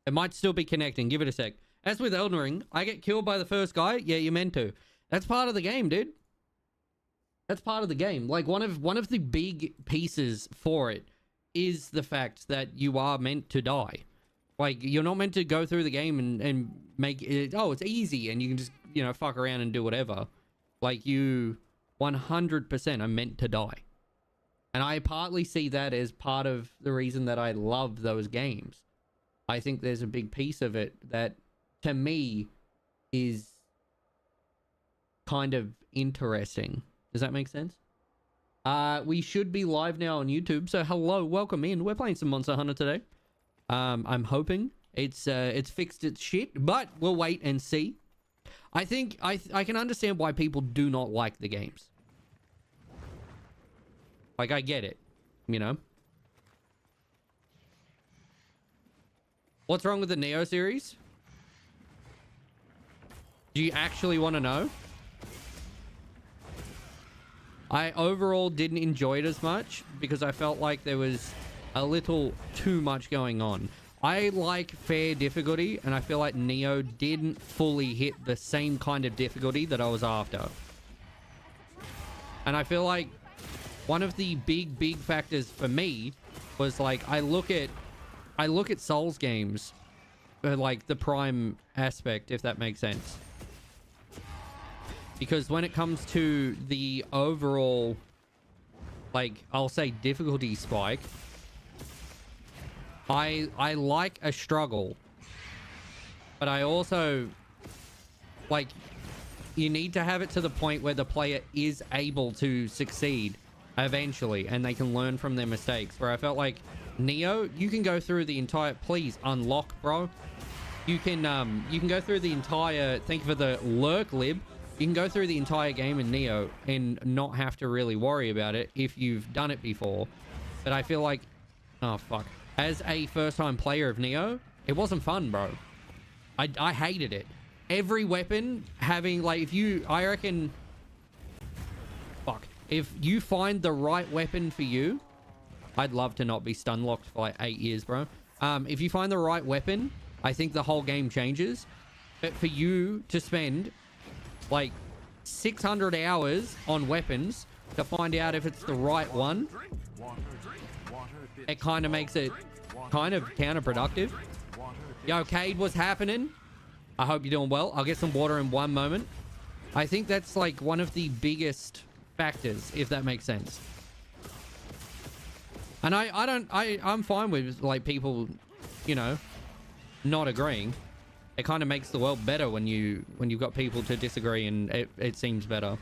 It might still be connecting. Give it a sec. As with Elden Ring, I get killed by the first guy. Yeah, you're meant to. That's part of the game, dude. That's part of the game. Like, one of the big pieces for it is the fact that you are meant to die. Like, you're not meant to go through the game and make it, oh, it's easy and you can just, you know, fuck around and do whatever. Like, you 100% are meant to die. And I partly see that as part of the reason that I love those games. I think there's a big piece of it that, to me, is kind of interesting. Does that make sense? We should be live now on YouTube, so hello, welcome in. We're playing some Monster Hunter today. I'm hoping it's fixed its shit, but we'll wait and see. I think I can understand why people do not like the games. Like, I get it, you know? What's wrong with the Neo series? Do you actually want to know? I overall didn't enjoy it as much because I felt like there was a little too much going on. I like fair difficulty, and I feel like Neo didn't fully hit the same kind of difficulty that I was after. And I feel like one of the big factors for me was, like, I look at Souls games, like the Prime aspect, if that makes sense. Because when it comes to the overall, like, I'll say difficulty spike, I like a struggle. But I also, like, you need to have it to the point where the player is able to succeed eventually, and they can learn from their mistakes. Where I felt like Neo, you can go through the entire, please unlock, bro. You can go through the entire, thank you for the lurk, Lib. You can go through the entire game in Neo and not have to really worry about it if you've done it before. But I feel like, oh fuck, as a first-time player of Neo, it wasn't fun, bro. I hated it. Every weapon having, like, I reckon, fuck, if you find the right weapon for you, I'd love to not be stun locked for like 8 years, bro. If you find the right weapon, I think the whole game changes. But for you to spend like 600 hours on weapons to find out if it's the right one, it kind of makes it kind of counterproductive. Yo, Cade, what's happening? I hope you're doing well. I'll get some water in one moment. I think that's like one of the biggest factors, if that makes sense. And I'm fine with, like, people, you know, not agreeing. It kind of makes the world better when you've got people to disagree, and it seems better.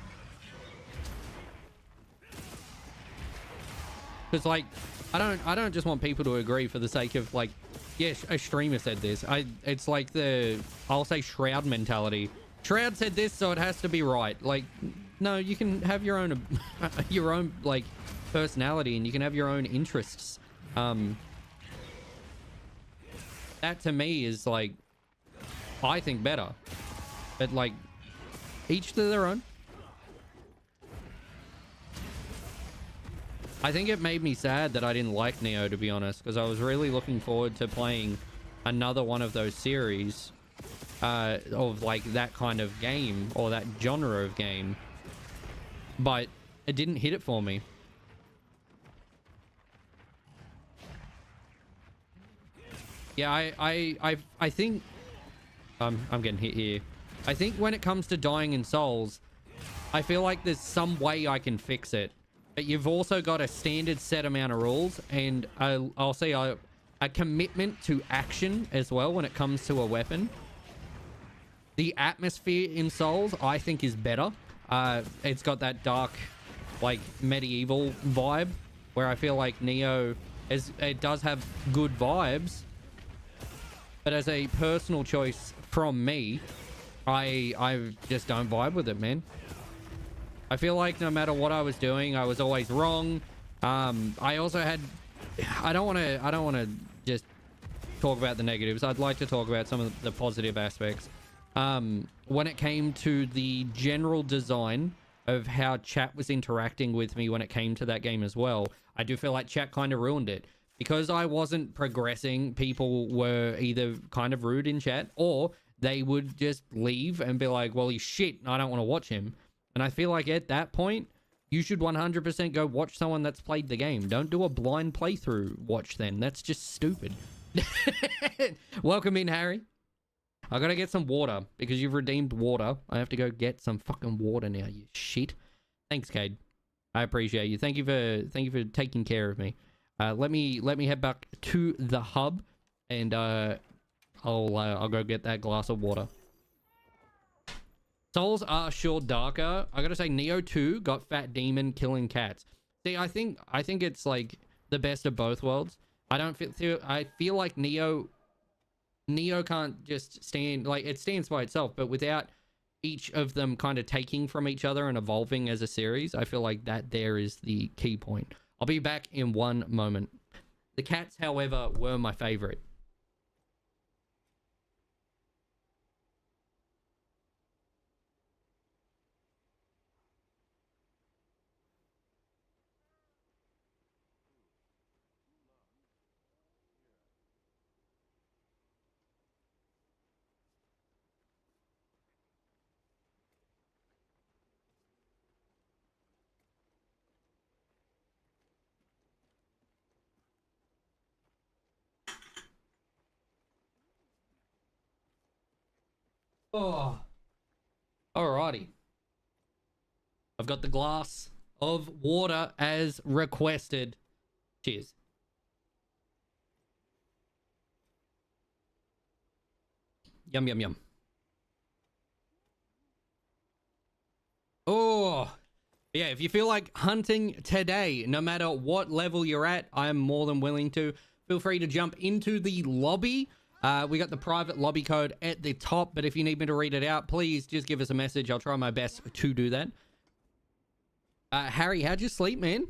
Because, like, I don't just want people to agree for the sake of, like, yes, a streamer said this. It's like I'll say Shroud mentality. Shroud said this, so it has to be right. Like, no, you can have your own your own, like, personality, and you can have your own interests. That to me is, like, I think better. But, like, each to their own. I think it made me sad that I didn't like Neo, to be honest, because I was really looking forward to playing another one of those series of, like, that kind of game, or that genre of game. But it didn't hit it for me. Yeah, I think I'm getting hit here. I think when it comes to dying in Souls, I feel like there's some way I can fix it. But you've also got a standard set amount of rules, and I'll say a commitment to action as well when it comes to a weapon. The atmosphere in Souls, I think, is better. It's got that dark, like, medieval vibe, where I feel like Neo it does have good vibes. But as a personal choice from me, I just don't vibe with it, man. I feel like no matter what I was doing, I was always wrong. I also had, I don't want to just talk about the negatives. I'd like to talk about some of the positive aspects. When it came to the general design of how chat was interacting with me when it came to that game as well, I do feel like chat kind of ruined it, because I wasn't progressing, people were either kind of rude in chat or they would just leave and be like, well, he's shit. I don't want to watch him. And I feel like at that point, you should 100% go watch someone that's played the game. Don't do a blind playthrough watch then. That's just stupid. Welcome in, Harry. I gotta get some water because you've redeemed water. I have to go get some fucking water now, you shit. Thanks, Cade. I appreciate you. Thank you for taking care of me. Let me head back to the hub, and I'll go get that glass of water. Souls are sure darker. I gotta say, Neo 2 got Fat Demon killing cats. See, I think it's like the best of both worlds. I feel like Neo can't just stand, like, it stands by itself, but without each of them kind of taking from each other and evolving as a series, I feel like that there is the key point. I'll be back in one moment. The cats, however, were my favorite. Oh, alrighty. I've got the glass of water as requested. Cheers. Yum, yum, yum. Oh, yeah, if you feel like hunting today, no matter what level you're at, I am more than willing to. Feel free to jump into the lobby. We got the private lobby code at the top, but if you need me to read it out, please just give us a message. I'll try my best to do that. Harry, how'd you sleep, man?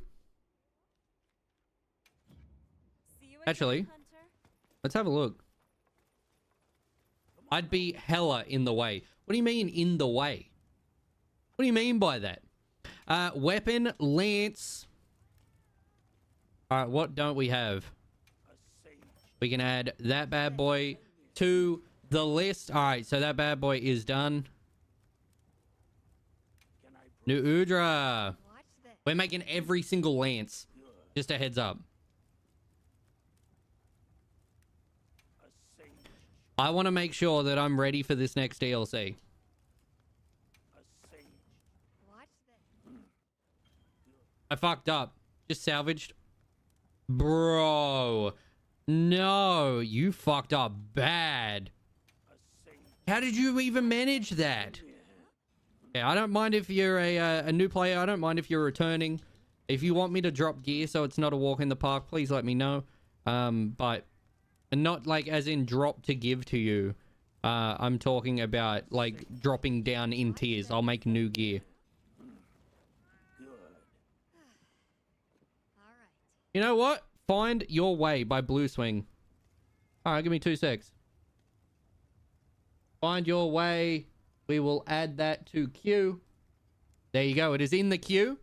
Actually, let's have a look. I'd be hella in the way. What do you mean in the way? What do you mean by that? Weapon, lance. All right, what don't we have? We can add that bad boy to the list. All right, so that bad boy is done. New Udra. We're making every single lance. Just a heads up. I want to make sure that I'm ready for this next DLC. I fucked up. Just salvaged. Bro. No, you fucked up bad. How did you even manage that? Yeah, I don't mind if you're a new player. I don't mind if you're returning. If you want me to drop gear so it's not a walk in the park, please let me know. But not like as in drop to give to you. I'm talking about like dropping down in tiers. I'll make new gear. You know what? Find Your Way by Blue Swing. All right, give me 2 secs. Find Your Way. We will add that to queue. There you go. It is in the queue.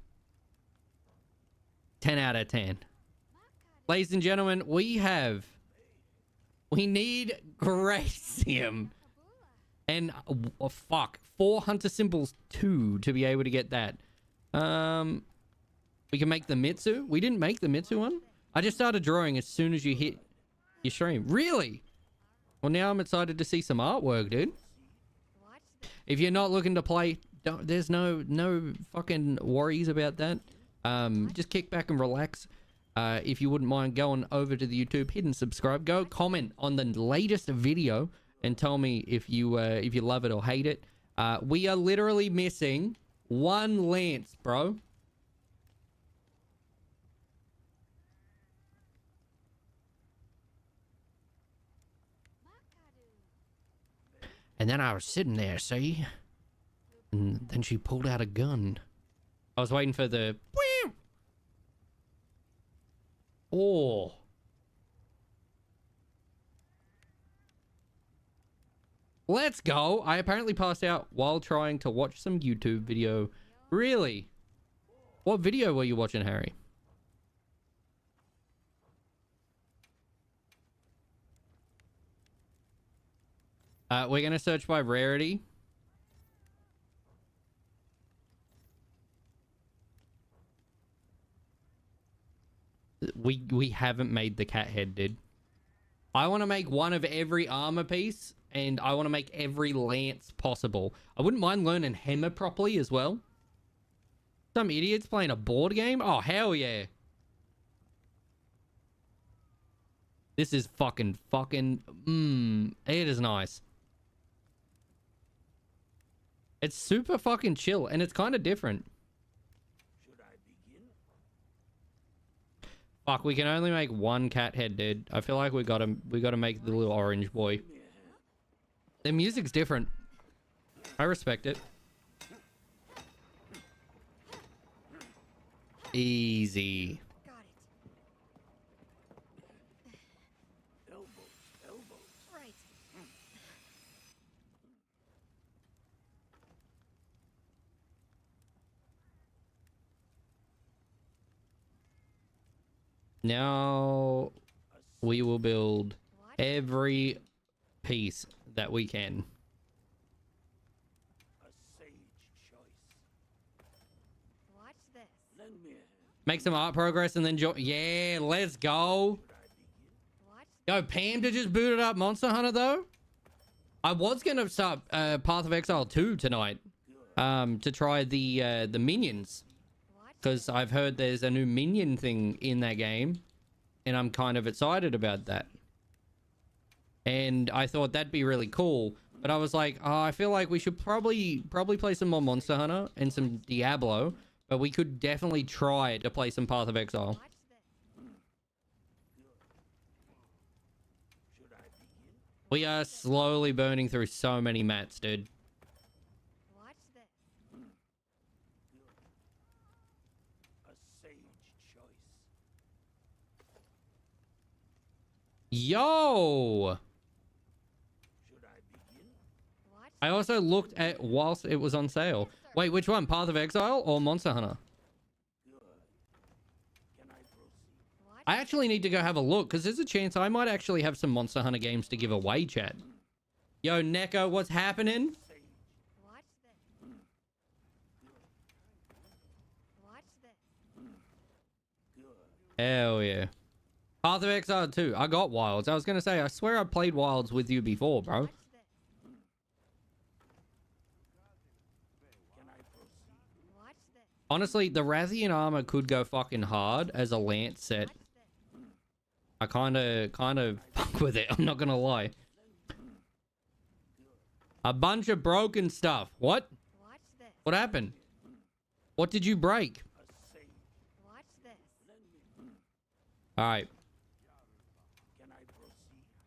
10 out of 10. Ladies and gentlemen, we need Gracium. And, oh, fuck. 4 hunter symbols 2 to be able to get that. We can make the Mitsu. We didn't make the Mitsu one. I just started drawing as soon as you hit your stream. Really? Well, now I'm excited to see some artwork, dude. If you're not looking to play, there's no fucking worries about that. Just kick back and relax. If you wouldn't mind going over to the YouTube, hit and subscribe. Go comment on the latest video and tell me if you love it or hate it. We are literally missing 1 lance, bro. And then I was sitting there, see? And then she pulled out a gun. I was waiting for the... Oh. Let's go. I apparently passed out while trying to watch some YouTube video. Really? What video were you watching, Harry? We're gonna search by rarity. We haven't made the cat head, dude. I want to make one of every armor piece, and I want to make every lance possible. I wouldn't mind learning hammer properly as well. Some idiots playing a board game? Oh, hell yeah. This is fucking, it is nice. It's super fucking chill, and it's kind of different. Should I begin? Fuck, we can only make one cat head, dude. I feel like we gotta make the little orange boy. The music's different. I respect it. Easy. Got it. Elbows. Right. Now we will build What? every piece that we can. A sage choice. Watch this. Lend me a hand. Make some art progress and then join. Yeah, let's go. Should I begin? Watch. Yo, Pam to just booted up Monster Hunter though. I was gonna start Path of Exile 2 tonight, to try the minions, Watch. because I've heard there's a new minion thing in that game, and I'm kind of excited about that. And I thought that'd be really cool, but I was like, oh, I feel like we should probably play some more Monster Hunter and some Diablo, but we could definitely try to play some Path of Exile. Watch this. Should I begin? We are slowly burning through so many mats, dude. Watch this. A sage choice. Yo! Should I begin? Watch. I also looked at whilst it was on sale. Wait, which one? Path of Exile or Monster Hunter? Good. Can I proceed? Watch. I actually need to go have a look, because there's a chance I might actually have some Monster Hunter games to give away, chat. Yo, Neko, what's happening? Sage. Watch this. Watch this. Good. Hell yeah. Path of Exile 2. I got Wilds. I was going to say, I swear I played Wilds with you before, bro. Watch this. Can I proceed? Watch this. Honestly, the Rathian armor could go fucking hard as a lance set. Watch this. I kind of fuck with it. I'm not going to lie. A bunch of broken stuff. What? Watch this. What happened? What did you break? A sage. Watch this. Lend me. All right. Can I proceed?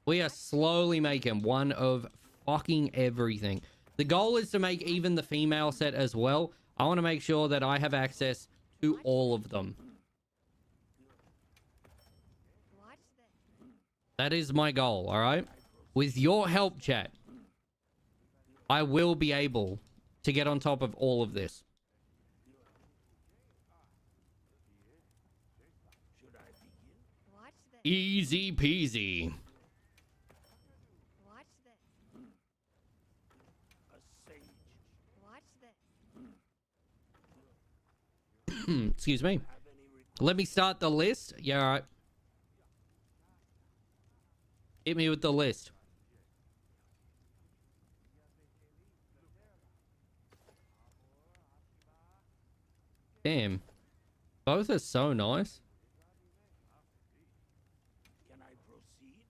We are slowly making one of fucking everything. The goal is to make even the female set as well. I want to make sure that I have access to all of them. Watch this. That is my goal, all right? With your help, chat, I will be able to get on top of all of this. Should I begin? Watch this. Easy peasy. Watch this. A sage. Watch this. Excuse me. Have any Let me start the list. Yeah, all right. Hit me with the list. Damn. Both are so nice. Can I proceed?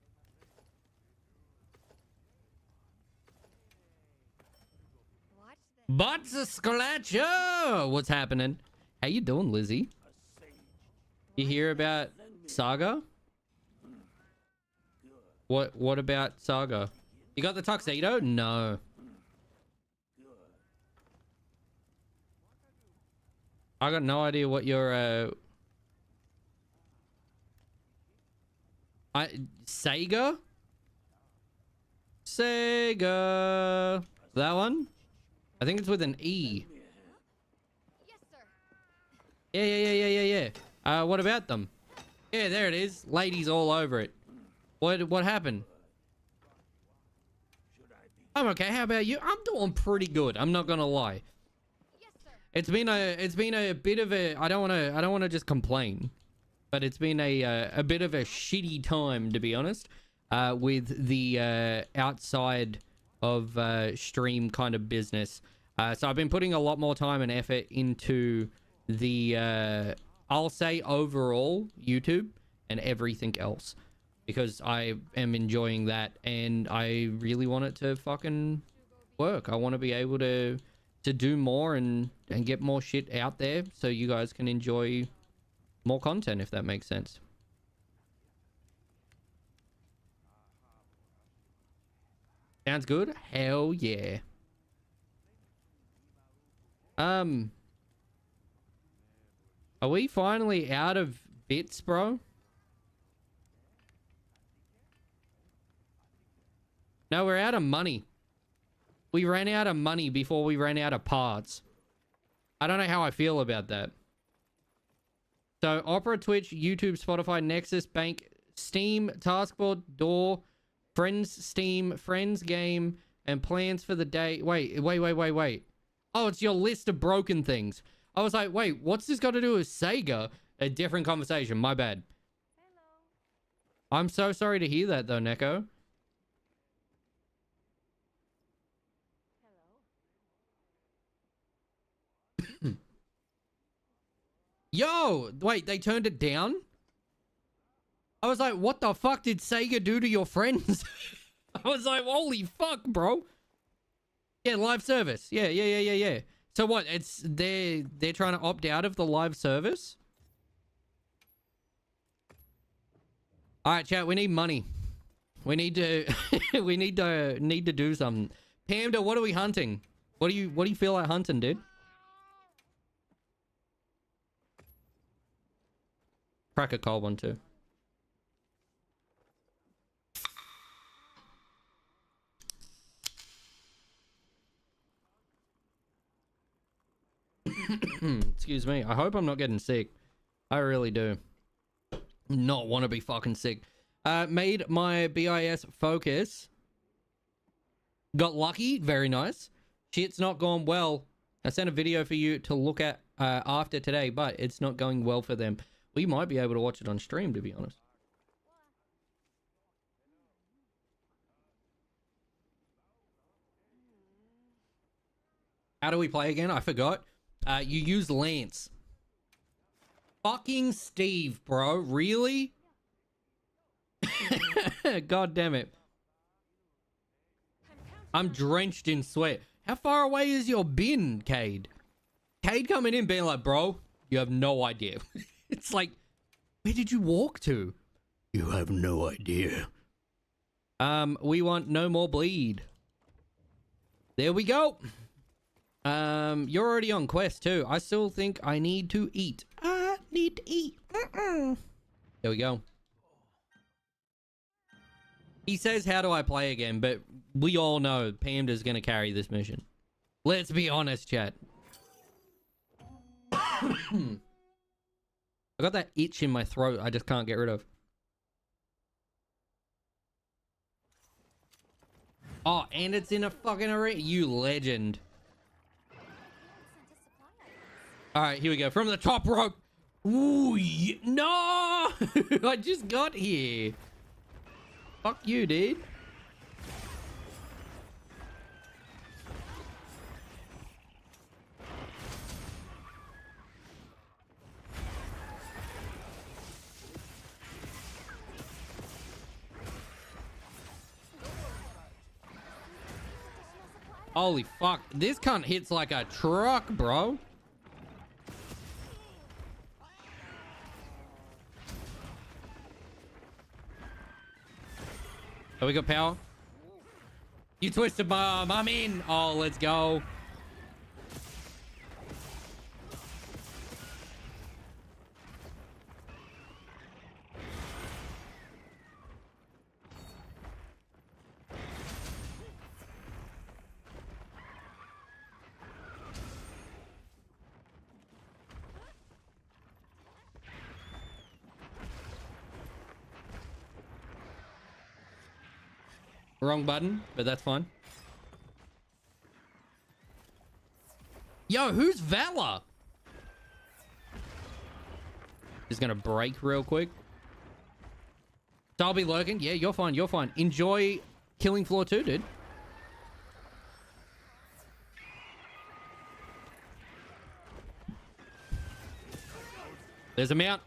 Watch this. Butts a Scratcher! What's happening? How you doing, Lizzie? A sage. You hear about Saga? What about Saga? You got the tuxedo? No. I got no idea what your Sega? Sega. That one? I think it's with an E. Yes, sir. Yeah. What about them? Yeah, there it is. Ladies all over it. What happened? Should I I'm okay. How about you? I'm doing pretty good. I'm not gonna lie. Yes, sir. It's been a bit of a, I don't want to just complain, but it's been a bit of a shitty time, to be honest, with the outside of stream kind of business. So I've been putting a lot more time and effort into the I'll say overall YouTube and everything else, because I am enjoying that and I really want it to fucking work. I want to be able to do more and get more shit out there so you guys can enjoy more content, if that makes sense. Sounds good? Hell yeah. Are we finally out of bits, bro? No, we're out of money. We ran out of money before we ran out of parts. I don't know how I feel about that. So, Opera, Twitch, YouTube, Spotify, Nexus, Bank, Steam, Taskboard, Door, Friends, Steam, Friends Game, and plans for the day. Wait. Oh, it's your list of broken things. I was like, wait, what's this got to do with Sega? A different conversation. My bad. Hello. I'm so sorry to hear that, though, Neko. Hello. Yo, wait, they turned it down? I was like, what the fuck did Sega do to your friends? I was like, holy fuck, bro. Yeah, live service. Yeah. So what? It's they're trying to opt out of the live service? All right, chat, we need money. We need to we need to do something. Panda, what are we hunting? What do you feel like hunting, dude? Crack a cold one too. Excuse me. I hope I'm not getting sick. I really do not want to be fucking sick. Made my BIS focus. Got lucky. Very nice. Shit's not gone well. I sent a video for you to look at after today, but it's not going well for them. We might be able to watch it on stream, to be honest. How do we play again? I forgot. You use Lance. Fucking Steve, bro. Really? God damn it. I'm drenched in sweat. How far away is your bin, Cade? Cade coming in being like, bro, you have no idea. It's like, where did you walk to? You have no idea. We want no more bleed. There we go. You're already on quest too. I still think I need to eat. I need to eat. There we go. He says, how do I play again? But we all know Panda's going to carry this mission. Let's be honest, chat. I got that itch in my throat I just can't get rid of. Oh, and it's in a fucking arena. You legend. All right, here we go. From the top rope. Ooh, no! I just got here. Fuck you, dude. Holy fuck. This cunt hits like a truck, bro. Oh, we got power. You twisted my arm. I'm in. Oh, let's go. Wrong button, but that's fine. Yo, who's Valor? Just gonna break real quick. So I'll be lurking. Yeah, you're fine. You're fine. Enjoy Killing Floor 2, dude. There's a mount.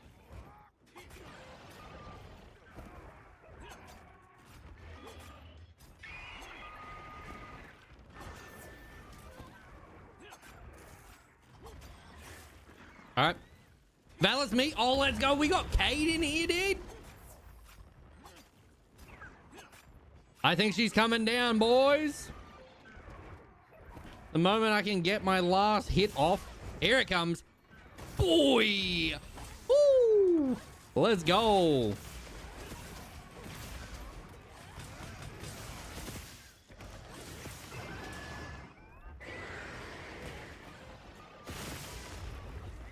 All right. Valor's me. Oh, let's go. We got Cade in here, dude. I think she's coming down, boys. The moment I can get my last hit off. Here it comes. Boy. Woo. Let's go.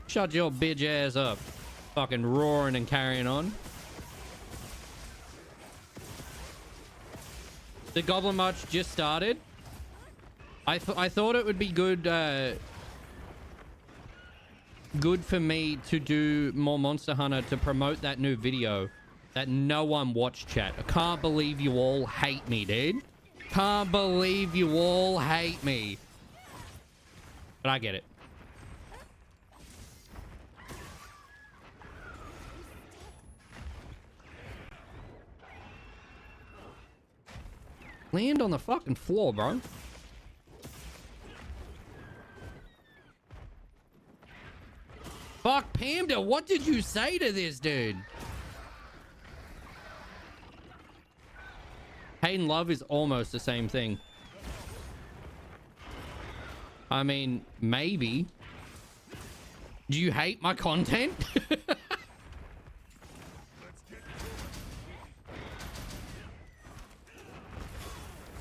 Shut your bitch ass up. Fucking roaring and carrying on. The Goblin March just started. I thought it would be good good for me to do more Monster Hunter to promote that new video that no one watched, chat. I can't believe you all hate me, dude. Can't believe you all hate me. But I get it. Land on the fucking floor, bro. Fuck, Pamda, what did you say to this dude? Hate and love is almost the same thing. I mean, maybe. Do you hate my content?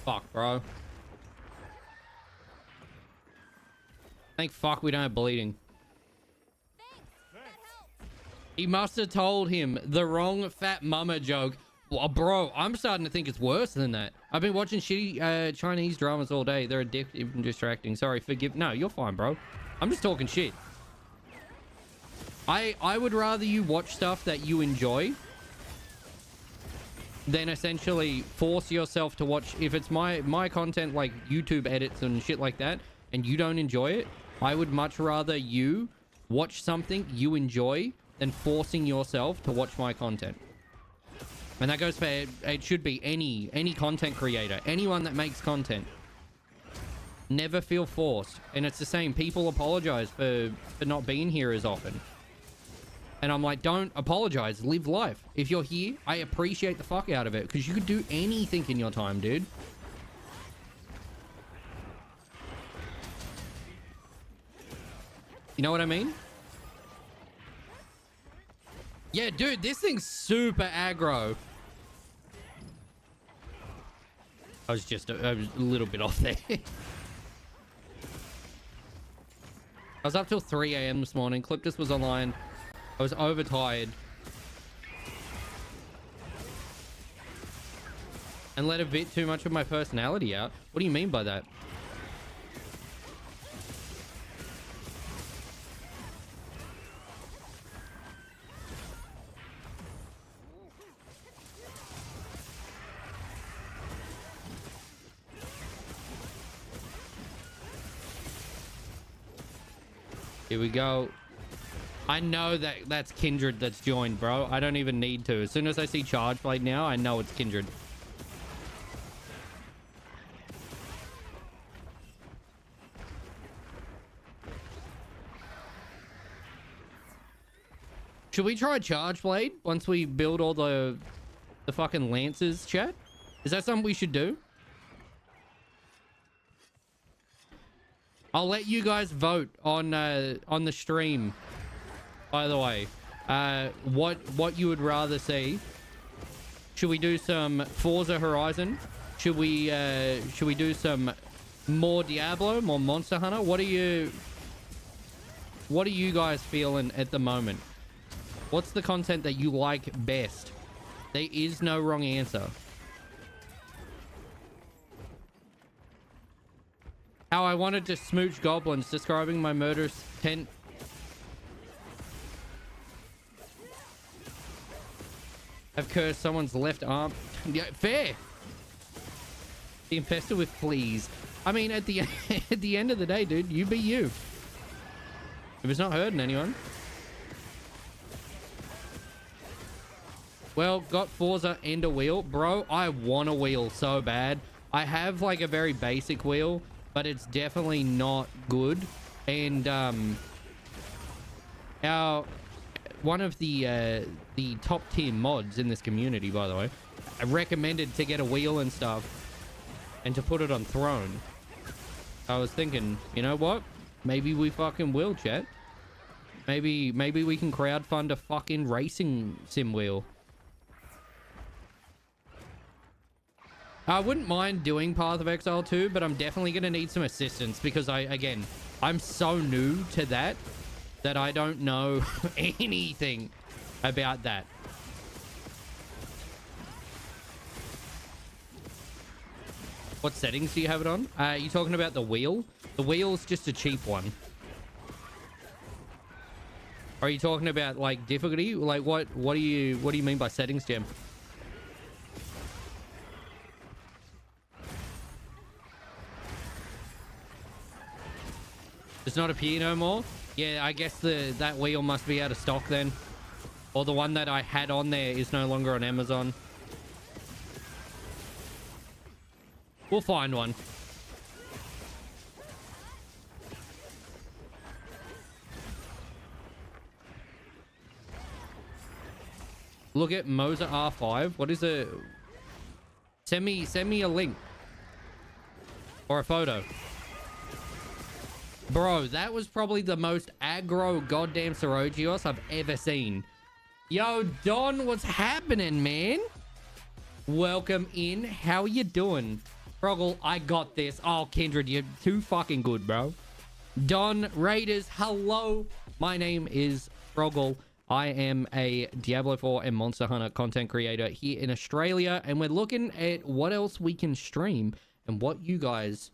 Fuck, bro. Thank fuck we don't have bleeding. He must have told him the wrong fat mama joke. Well, bro, I'm starting to think it's worse than that. I've been watching shitty Chinese dramas all day. They're addictive and distracting. Sorry, forgive. No, you're fine, bro. I'm just talking shit. I would rather you watch stuff that you enjoy than essentially force yourself to watch. If it's my content, like YouTube edits and shit like that, and you don't enjoy it, I would much rather you watch something you enjoy than forcing yourself to watch my content. And that goes for, it should be any content creator, anyone that makes content. Never feel forced. And it's the same. People apologize for not being here as often. And I'm like, don't apologize. Live life. If you're here, I appreciate the fuck out of it. Because you could do anything in your time, dude. You know what I mean? Yeah, dude, this thing's super aggro. I was a little bit off there. I was up till 3 a.m. this morning. Cliptus was online. I was overtired. And let a bit too much of my personality out. What do you mean by that? Here we go. I know that's Kindred that's joined, bro. I don't even need to. As soon as I see Charge Blade now, I know it's Kindred. Should we try Charge Blade once we build all the fucking lances, chat? Is that something we should do? I'll let you guys vote on the stream. By the way, what you would rather see? Should we do some Forza Horizon? Should we do some more Diablo, more Monster Hunter? What are you guys feeling at the moment? What's the content that you like best? There is no wrong answer. How I wanted to smooch goblins, describing my murderous tent. Have cursed someone's left arm. Yeah, fair. Be infested with fleas. I mean, at the at the end of the day, dude, you be you. If it's not hurting anyone. Well, got Forza and a wheel. Bro, I want a wheel so bad. I have like a very basic wheel, but it's definitely not good. And one of the top tier mods in this community, by the way, I recommended to get a wheel and stuff and to put it on Throne. I was thinking, you know what? Maybe we fucking will, chat. Maybe we can crowdfund a fucking racing sim wheel. I wouldn't mind doing Path of Exile 2, but I'm definitely going to need some assistance because I'm so new to that I don't know anything about that. What settings do you have it on? You talking about the wheel? The wheel's just a cheap one. Are you talking about like difficulty? Like what do you mean by settings, Gem? Does not appear no more? Yeah, I guess that wheel must be out of stock then. Or the one that I had on there is no longer on Amazon. We'll find one. Look at Moza R5. What is it? Send me a link. Or a photo. Bro, that was probably the most aggro goddamn Serogios I've ever seen. Yo, Don, what's happening, man? Welcome in. How are you doing? Froggle, I got this. Oh, Kindred, you're too fucking good, bro. Don Raiders, hello. My name is Froggle. I am a Diablo 4 and Monster Hunter content creator here in Australia, and we're looking at what else we can stream and what you guys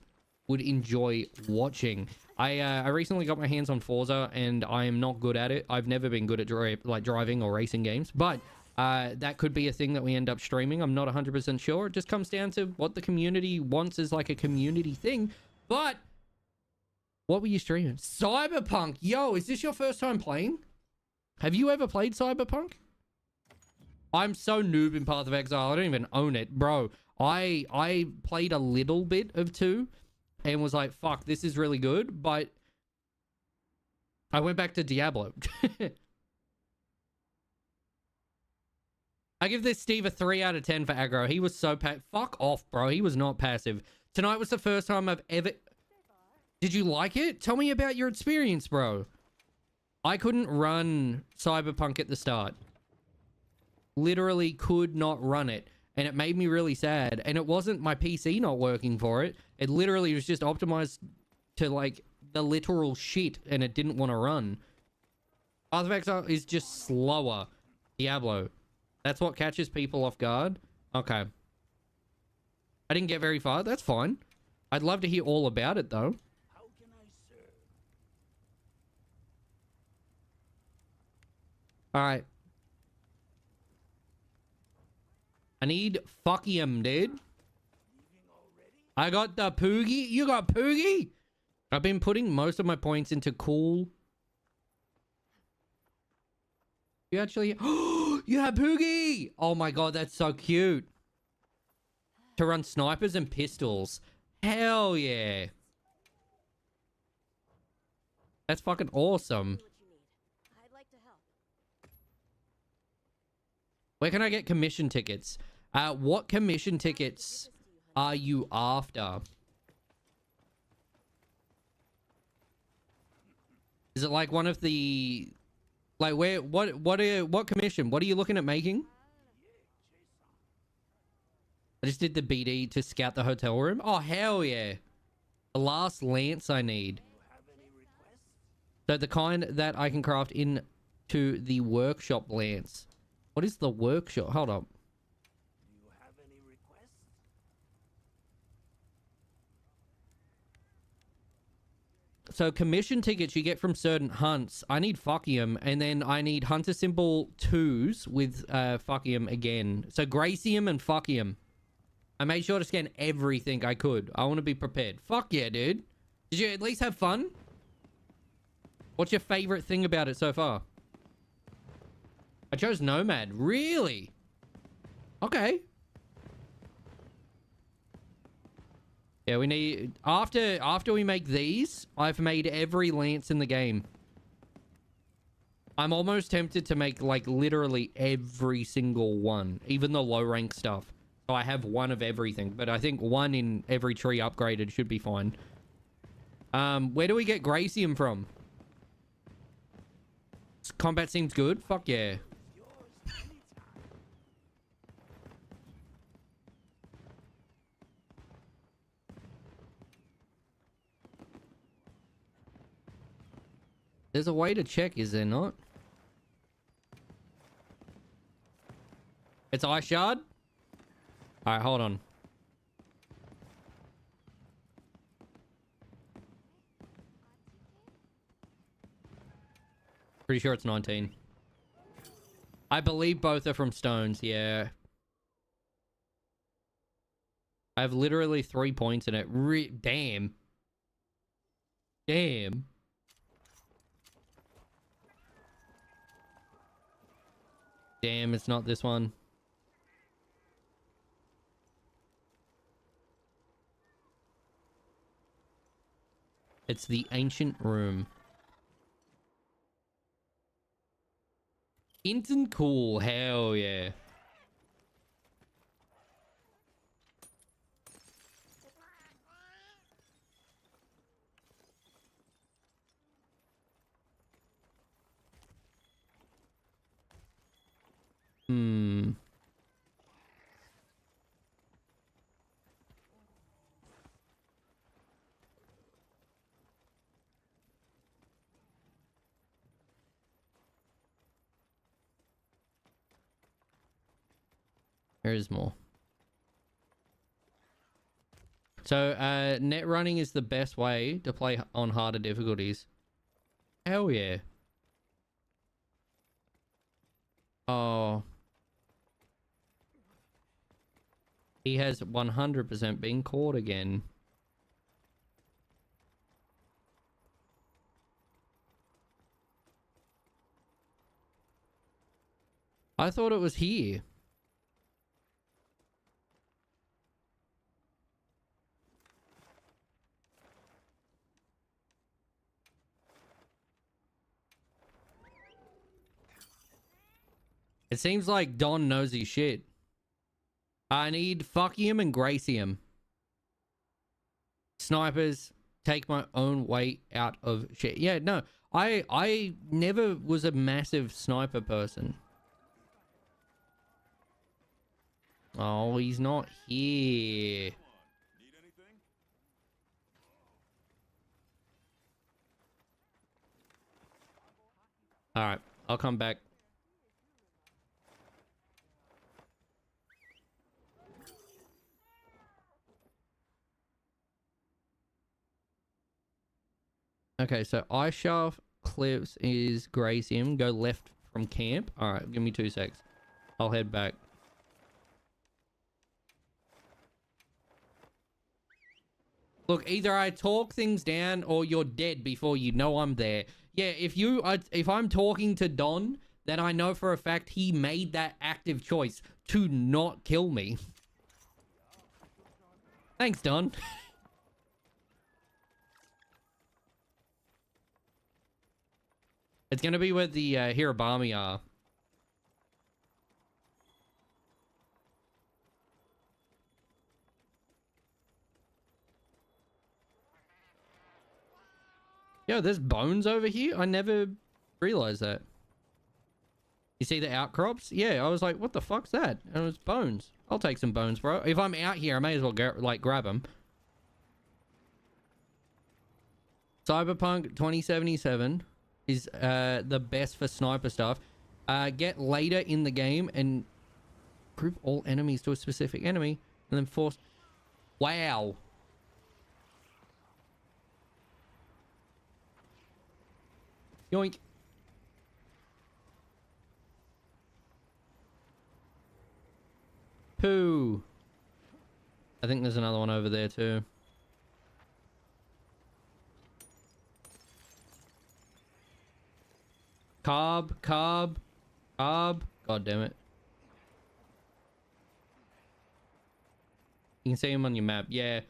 would enjoy watching. I recently got my hands on Forza, and I am not good at it. I've never been good at driving or racing games, but that could be a thing that we end up streaming. I'm not 100% sure. It just comes down to what the community wants as like a community thing. But what were you streaming? Cyberpunk. Yo, is this your first time playing? Have you ever played Cyberpunk? I'm so noob in Path of Exile. I don't even own it, bro. I played a little bit of 2 and was like, fuck, this is really good. But I went back to Diablo. I give this Steve a 3 out of 10 for aggro. He was so fuck off, bro. He was not passive. Tonight was the first time I've ever... Did you like it? Tell me about your experience, bro. I couldn't run Cyberpunk at the start. Literally could not run it. And it made me really sad. And it wasn't my PC not working for it. It literally was just optimized to like the literal shit. And it didn't want to run. Path of Exile is just slower. Diablo. That's what catches people off guard. Okay. I didn't get very far. That's fine. I'd love to hear all about it though. How can I serve? Alright. I need fuckium, dude. I got the Poogie. You got Poogie? I've been putting most of my points into cool. You actually... You have Poogie! Oh my god, that's so cute. To run snipers and pistols. Hell yeah. That's fucking awesome. I'd like to help. Where can I get commission tickets? What commission tickets are you after? Is it like one of the... Like where, what commission? What are you looking at making? I just did the BD to scout the hotel room. Oh, hell yeah. The last lance I need. So the kind that I can craft into the workshop lance. What is the workshop? Hold up. Do you have any requests? so commission tickets you get from certain hunts. I need Fuckium, and then I need Hunter Symbol 2s with Fuckium again. So Gracium and Fuckium. I made sure to scan everything I could. I want to be prepared. Fuck yeah, dude. Did you at least have fun? What's your favorite thing about it so far? I chose Nomad. Really? Okay. Yeah, we need... After we make these, I've made every lance in the game. I'm almost tempted to make, like, literally every single one. Even the low-rank stuff. So I have one of everything. But I think one in every tree upgraded should be fine. Where do we get Gracium from? Combat seems good. Fuck yeah. There's a way to check, is there not? It's Ice Shard? Alright, hold on. Pretty sure it's 19. I believe both are from stones, yeah. I have literally 3 points in it. Damn. Damn. Damn, it's not this one. It's the ancient room. Instant cool, hell yeah. There is more. So, net running is the best way to play on harder difficulties. Hell yeah. Oh. He has 100% been caught again. I thought it was here. It seems like Don knows his shit. I need Fuckium and Gracium. Snipers take my own way out of shit. Yeah, no. I never was a massive sniper person. Oh, he's not here. Alright, I'll come back. Okay, so Ice Shaft Cliffs is Gracium. Go left from camp. Alright, give me 2 secs. I'll head back. Look, either I talk things down or you're dead before you know I'm there. Yeah, if I'm talking to Don, then I know for a fact he made that active choice to not kill me. Thanks, Don. It's gonna be where the Hirabami are. Yo, there's bones over here? I never realized that. You see the outcrops? Yeah, I was like, what the fuck's that? And it was bones. I'll take some bones, bro. If I'm out here, I may as well go, like, grab them. Cyberpunk 2077 is the best for sniper stuff. Get later in the game and group all enemies to a specific enemy and then force... Wow. Yoink. Poo. I think there's another one over there too. Carb. God damn it. You can see him on your map. Yeah.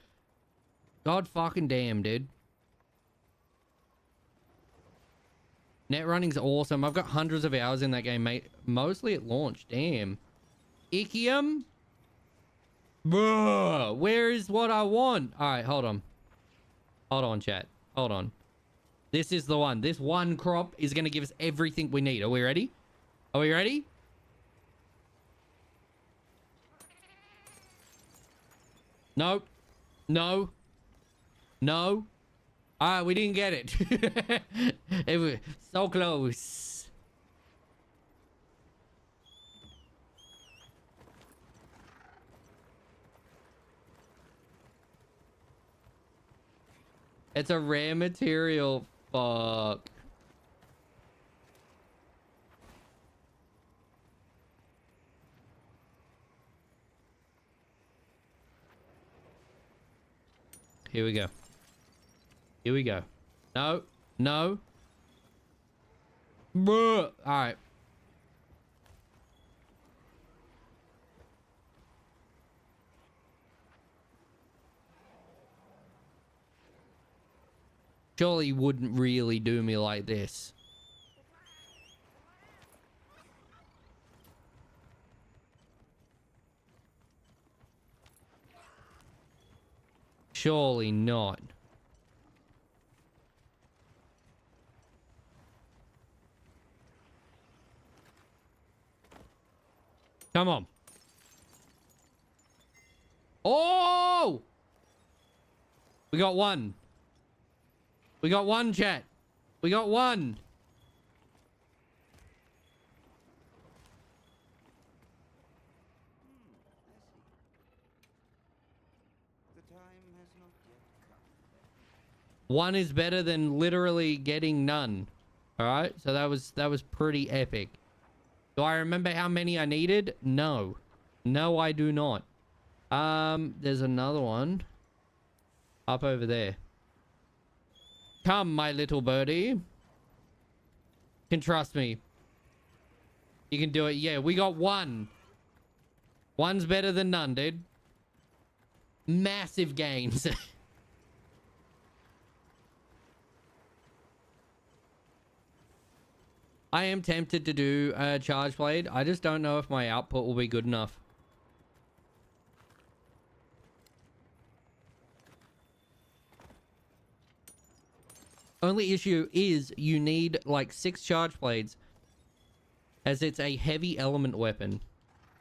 God fucking damn, dude. Net running's awesome. I've got hundreds of hours in that game, mate. Mostly at launch. Damn. Ichium? Bruh. Where is what I want? Alright, hold on. Hold on, chat. Hold on. This is the one. This one crop is going to give us everything we need. Are we ready? Are we ready? Nope. No. No. Alright, we didn't get it. It was so close. It's a rare material. Fuck. Here we go. Here we go. No. No. Bruh. All right. Surely he wouldn't really do me like this. Surely not. Come on. Oh! We got one. We got one, chat. We got one. The time has not yet come. One is better than literally getting none. All right, so that was pretty epic. Do I remember how many I needed? No. No, I do not. There's another one up over there. Come, my little birdie. You can trust me. You can do it. Yeah, we got one. One's better than none, dude. Massive gains. I am tempted to do a charge blade. I just don't know if my output will be good enough. Only issue is you need like 6 charge blades, as it's a heavy element weapon.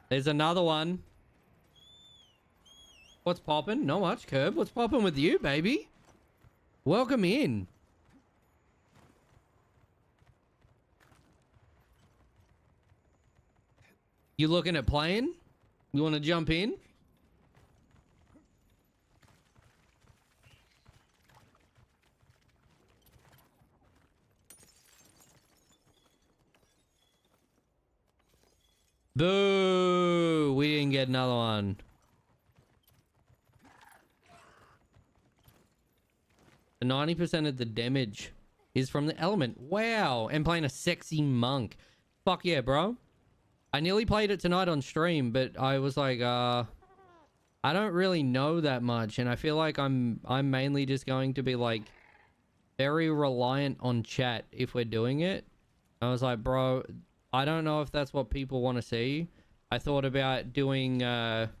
There's another one. What's poppin'? Not much, Curb. What's poppin' with you, baby? Welcome in. You looking at playing? You want to jump in? Boo! We didn't get another one. The 90% of the damage is from the element. Wow! And playing a sexy monk. Fuck yeah, bro. I nearly played it tonight on stream, but I was like, I don't really know that much, and I feel like I'm mainly just going to be like very reliant on chat if we're doing it. I was like, bro, I don't know if that's what people want to see. I thought about doing a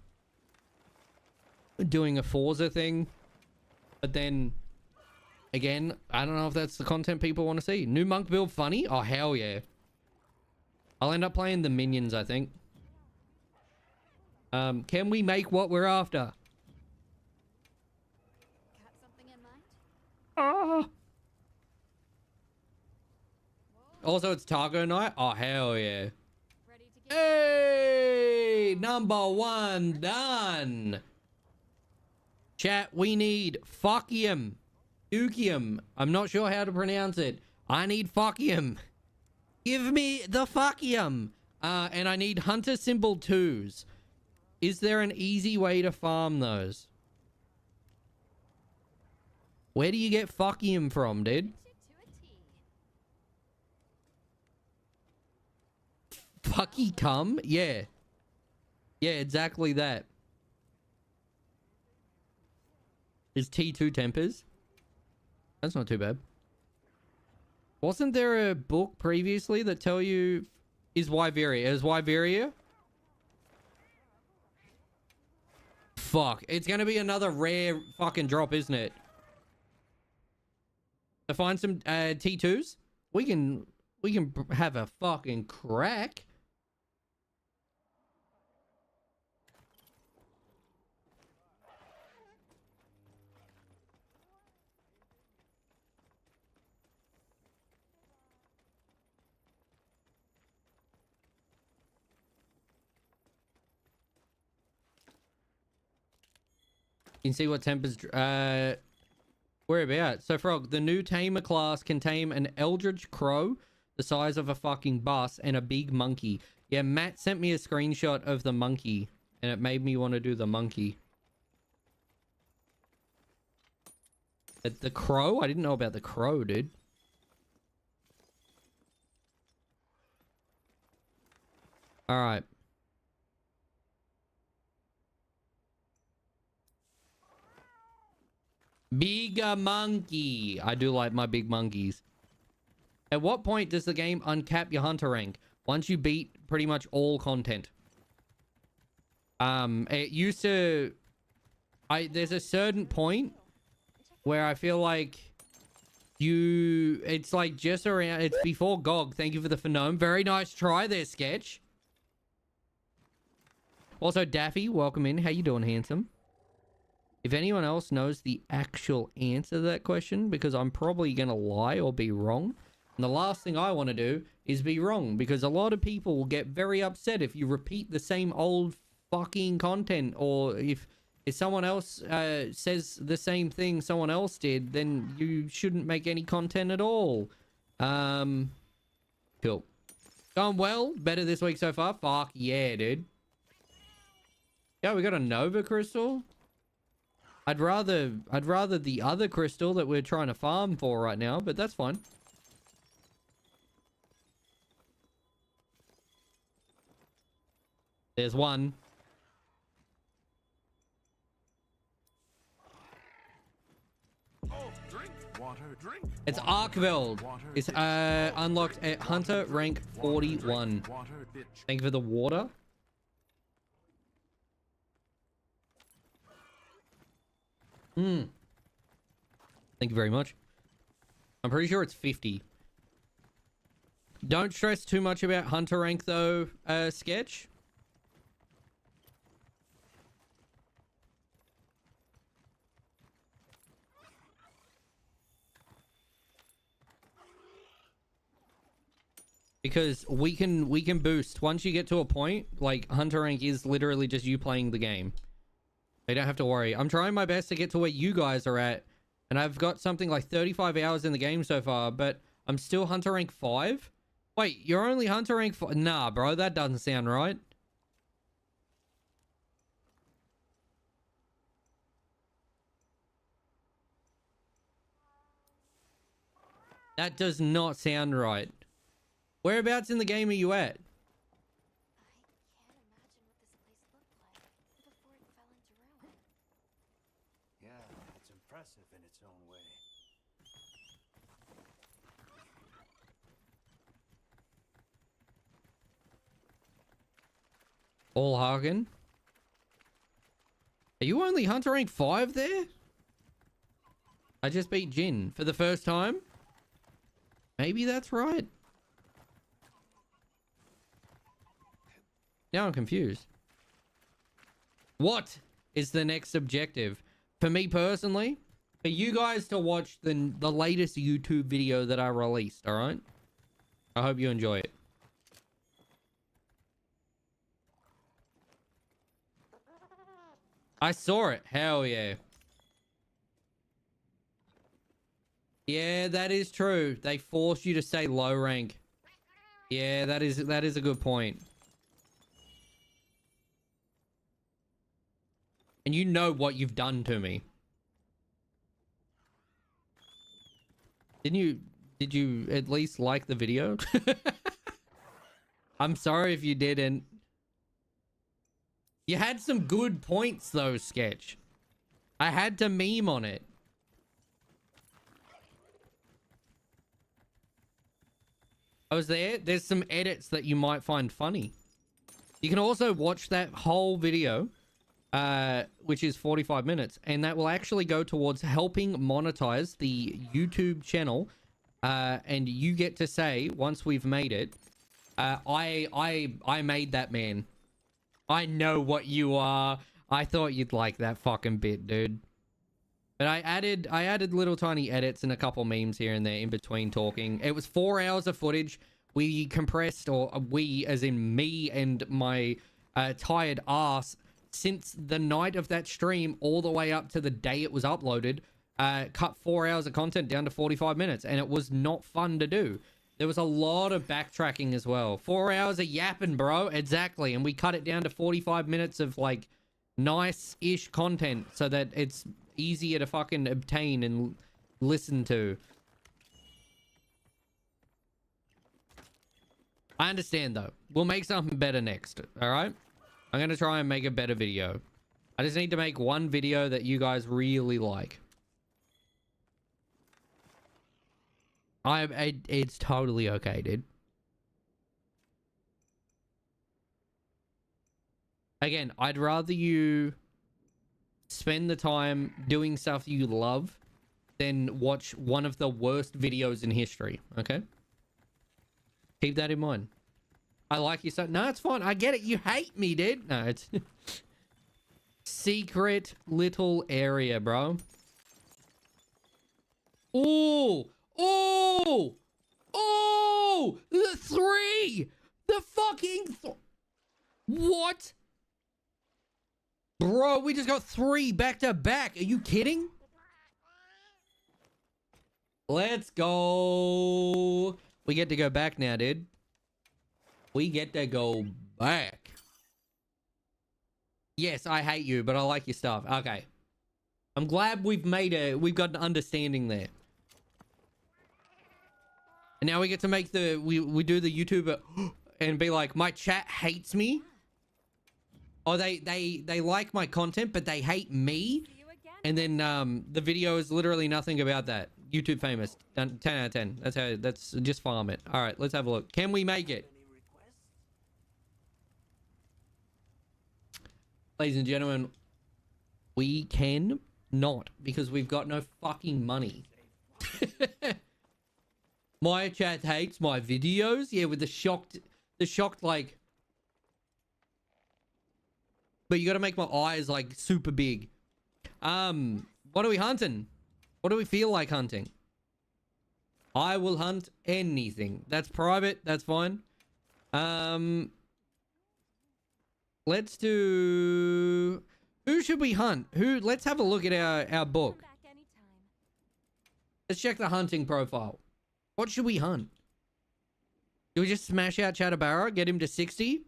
Forza thing, but then again, I don't know if that's the content people want to see. New monk build funny? Oh hell yeah. I'll end up playing the minions, I think. Can we make what we're after? Got something in mind? Ah. Also, it's taco night. Oh hell yeah. Ready to get Hey, number 1 done. Chat, we need Fuckium. Ukium. I'm not sure how to pronounce it. I need Fuckium. Give me the Fuckium. And I need Hunter Symbol 2s. Is there an easy way to farm those? Where do you get Fuckium from, dude? Fucky cum? Yeah. Yeah, exactly that. Is T2 tempers? That's not too bad. Wasn't there a book previously that tell you is Wyveria? Is Wyveria? Fuck. It's gonna be another rare fucking drop, isn't it? To find some T2s? We can have a fucking crack. You can see what tempers whereabouts. So Frog, the new tamer class can tame an eldritch crow the size of a fucking bus and a big monkey. Yeah, Matt sent me a screenshot of the monkey and it made me want to do the monkey. The crow? I didn't know about the crow, dude. All right. Bigger monkey. I do like my big monkeys. At what point does the game uncap your hunter rank? Once you beat pretty much all content. It used to... There's a certain point where I feel like it's like just around... It's before GOG. Thank you for the phenome. Very nice try there, Sketch. Also, Daffy, welcome in. How you doing, handsome? If anyone else knows the actual answer to that question, because I'm probably going to lie or be wrong. And the last thing I want to do is be wrong, because a lot of people will get very upset if you repeat the same old fucking content, or if someone else says the same thing someone else did, then you shouldn't make any content at all. Cool. Going well? Better this week so far? Fuck yeah, dude. Yeah, we got a Nova Crystal. I'd rather the other crystal that we're trying to farm for right now, but that's fine. There's one. Oh, drink. Water, drink. It's Arkveld. It's unlocked at Hunter rank 41. Water, bitch. Thank you for the water. Thank you very much. I'm pretty sure it's 50. Don't stress too much about Hunter rank though, Sketch. Because we can boost once you get to a point. Like Hunter rank is literally just you playing the game. You don't have to worry. I'm trying my best to get to where you guys are at, and I've got something like 35 hours in the game so far, but I'm still Hunter rank 5. Wait, you're only Hunter rank 5? Nah, bro, that doesn't sound right. That does not sound right. Whereabouts in the game are you at? Yeah, it's impressive in its own way. All Hagen. Are you only Hunter rank 5 there? I just beat Jin for the first time. Maybe that's right. Now I'm confused. What is the next objective? For me personally, for you guys to watch the latest YouTube video that I released, alright? I hope you enjoy it. I saw it. Hell yeah. Yeah, that is true. They force you to stay low rank. Yeah, that is a good point. And you know what you've done to me. Did you at least like the video? I'm sorry if you didn't. You had some good points though, Sketch. I had to meme on it. I was there. There's some edits that you might find funny. You can also watch that whole video, which is 45 minutes, and that will actually go towards helping monetize the YouTube channel. And you get to say, once we've made it, I made that, man. I know what you are. I thought you'd like that fucking bit, dude. But I added little tiny edits and a couple memes here and there in between talking. It was 4 hours of footage. We compressed, or we as in me and my tired ass, since the night of that stream all the way up to the day it was uploaded, cut 4 hours of content down to 45 minutes, and it was not fun to do. There was a lot of backtracking as well. 4 hours of yapping, bro. Exactly. And we cut it down to 45 minutes of like nice-ish content so that it's easier to fucking obtain and listen to. I understand though. We'll make something better next. All right. I'm going to try and make a better video. I just need to make one video that you guys really like. It's totally okay, dude. Again, I'd rather you spend the time doing stuff you love than watch one of the worst videos in history, okay? Keep that in mind. I like you so... No, it's fine. I get it. You hate me, dude. No, it's... Secret little area, bro. Ooh! Oh! Oh! The 3! The fucking... What? Bro, we just got 3 back to back. Are you kidding? Let's go. We get to go back now, dude. We get to go back. Yes, I hate you, but I like your stuff. Okay. I'm glad we've got an understanding there. And now we get to make we do the YouTuber and be like, my chat hates me. Or they like my content, but they hate me. And then the video is literally nothing about that. YouTube famous. 10 out of 10. That's just farm it. All right, let's have a look. Can we make it? Ladies and gentlemen, we can not because we've got no fucking money. My chat hates my videos. Yeah, with the shocked like. But you got to make my eyes like super big. What are we hunting? What do we feel like hunting? I will hunt anything. That's private. That's fine. Let's do... Who should we hunt? Let's have a look at our book. Let's check the hunting profile. What should we hunt? Do we just smash out Chattabara, get him to 60?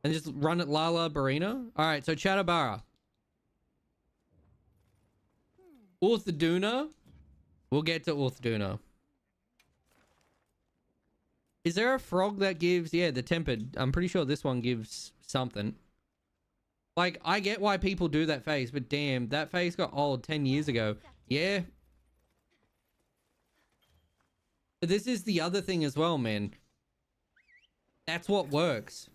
And just run at Lala Barina? Alright, so Chattabara. Orthaduna. We'll get to Orthaduna. Is there a frog that gives... Yeah, the tempered. I'm pretty sure this one gives something. Like, I get why people do that face, but damn, that face got old 10 years ago. Yeah. But this is the other thing as well, man. That's what works.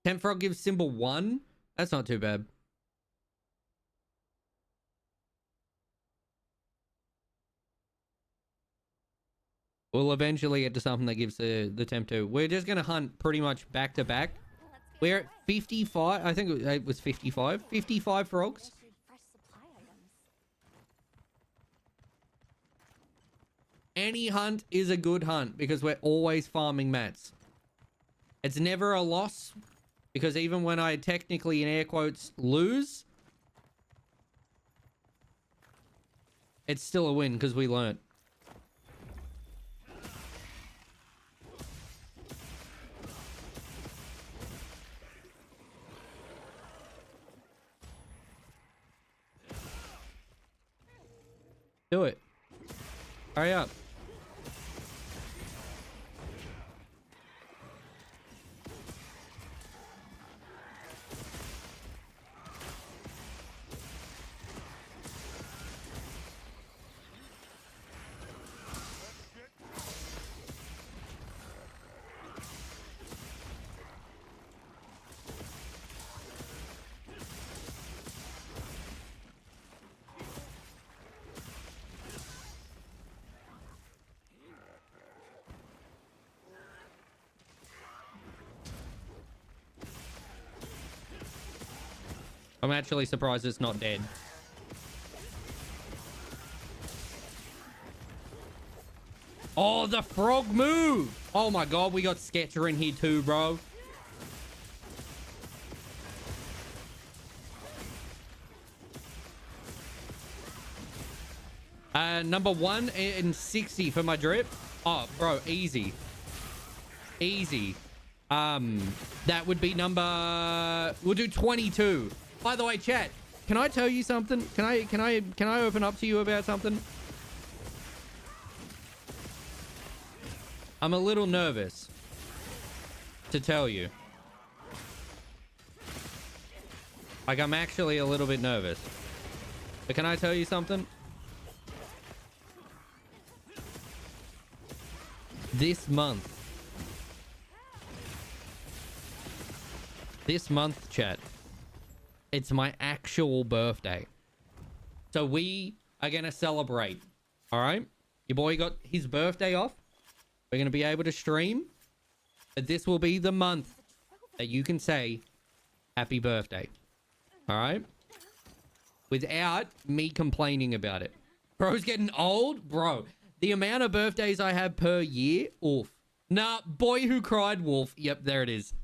Tent frog gives symbol 1? That's not too bad. We'll eventually get to something that gives the temp 2. We're just going to hunt pretty much back to back. We're at 55. I think it was 55. 55 frogs. Any hunt is a good hunt because we're always farming mats. It's never a loss because even when I technically, in air quotes, lose, it's still a win because we learnt. Do it. Hurry up. I'm actually surprised it's not dead. Oh, the frog move! Oh my god, we got Sketcher in here too, bro. Number 1 and 60 for my drip. Oh, bro, easy. Easy. That would be number... We'll do 22. By the way, chat, can I tell you something? Can I open up to you about something? I'm a little nervous to tell you. Like, I'm actually a little bit nervous. But can I tell you something? This month, chat, it's my actual birthday. So we are going to celebrate. All right? Your boy got his birthday off. We're going to be able to stream. But this will be the month that you can say happy birthday. All right? Without me complaining about it. Bro's getting old? Bro, the amount of birthdays I have per year, oof. Nah, boy who cried wolf. Yep, there it is.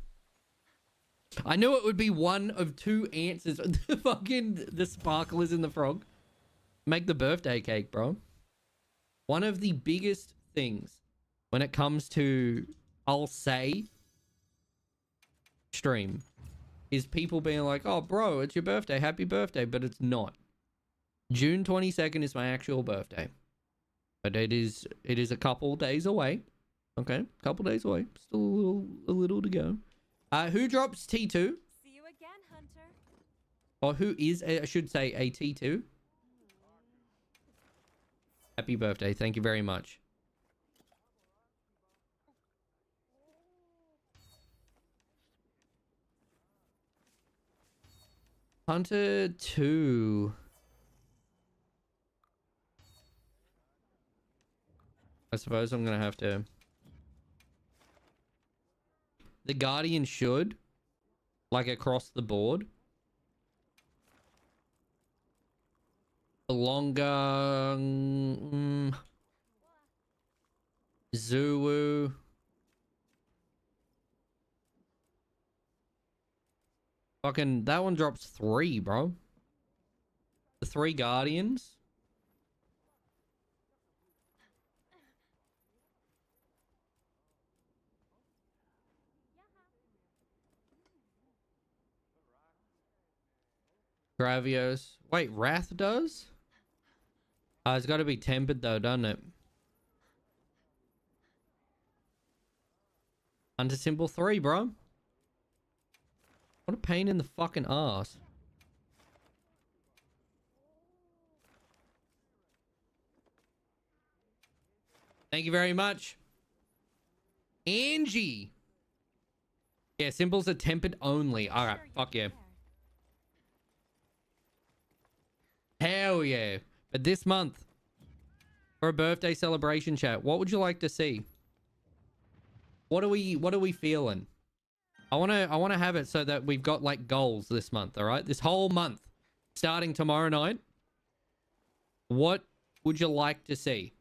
I knew it would be one of two answers. The sparklers in the frog. Make the birthday cake, bro. One of the biggest things when it comes to, I'll say, stream, is people being like, oh, bro, it's your birthday. Happy birthday. But it's not. June 22nd is my actual birthday. But it is a couple days away. Okay, couple days away. Still a little to go. Who drops T2? See you again, Hunter. Or who is, I should say, a T2? Happy birthday. Thank you very much. Hunter 2. I suppose I'm going to have to... The Guardian should, like, across the board. The longer... Zulu. Fucking, that one drops 3, bro. The 3 Guardians. Gravios. Wait, Wrath does? It's got to be tempered though, doesn't it? Hunter symbol 3, bro. What a pain in the fucking ass. Thank you very much. Angie. Yeah, symbols are tempered only. Alright, fuck yeah. Hell yeah. But this month, for a birthday celebration chat, what would you like to see? What are we feeling? I wanna have it so that we've got like goals this month, all right? This whole month, starting tomorrow night. What would you like to see?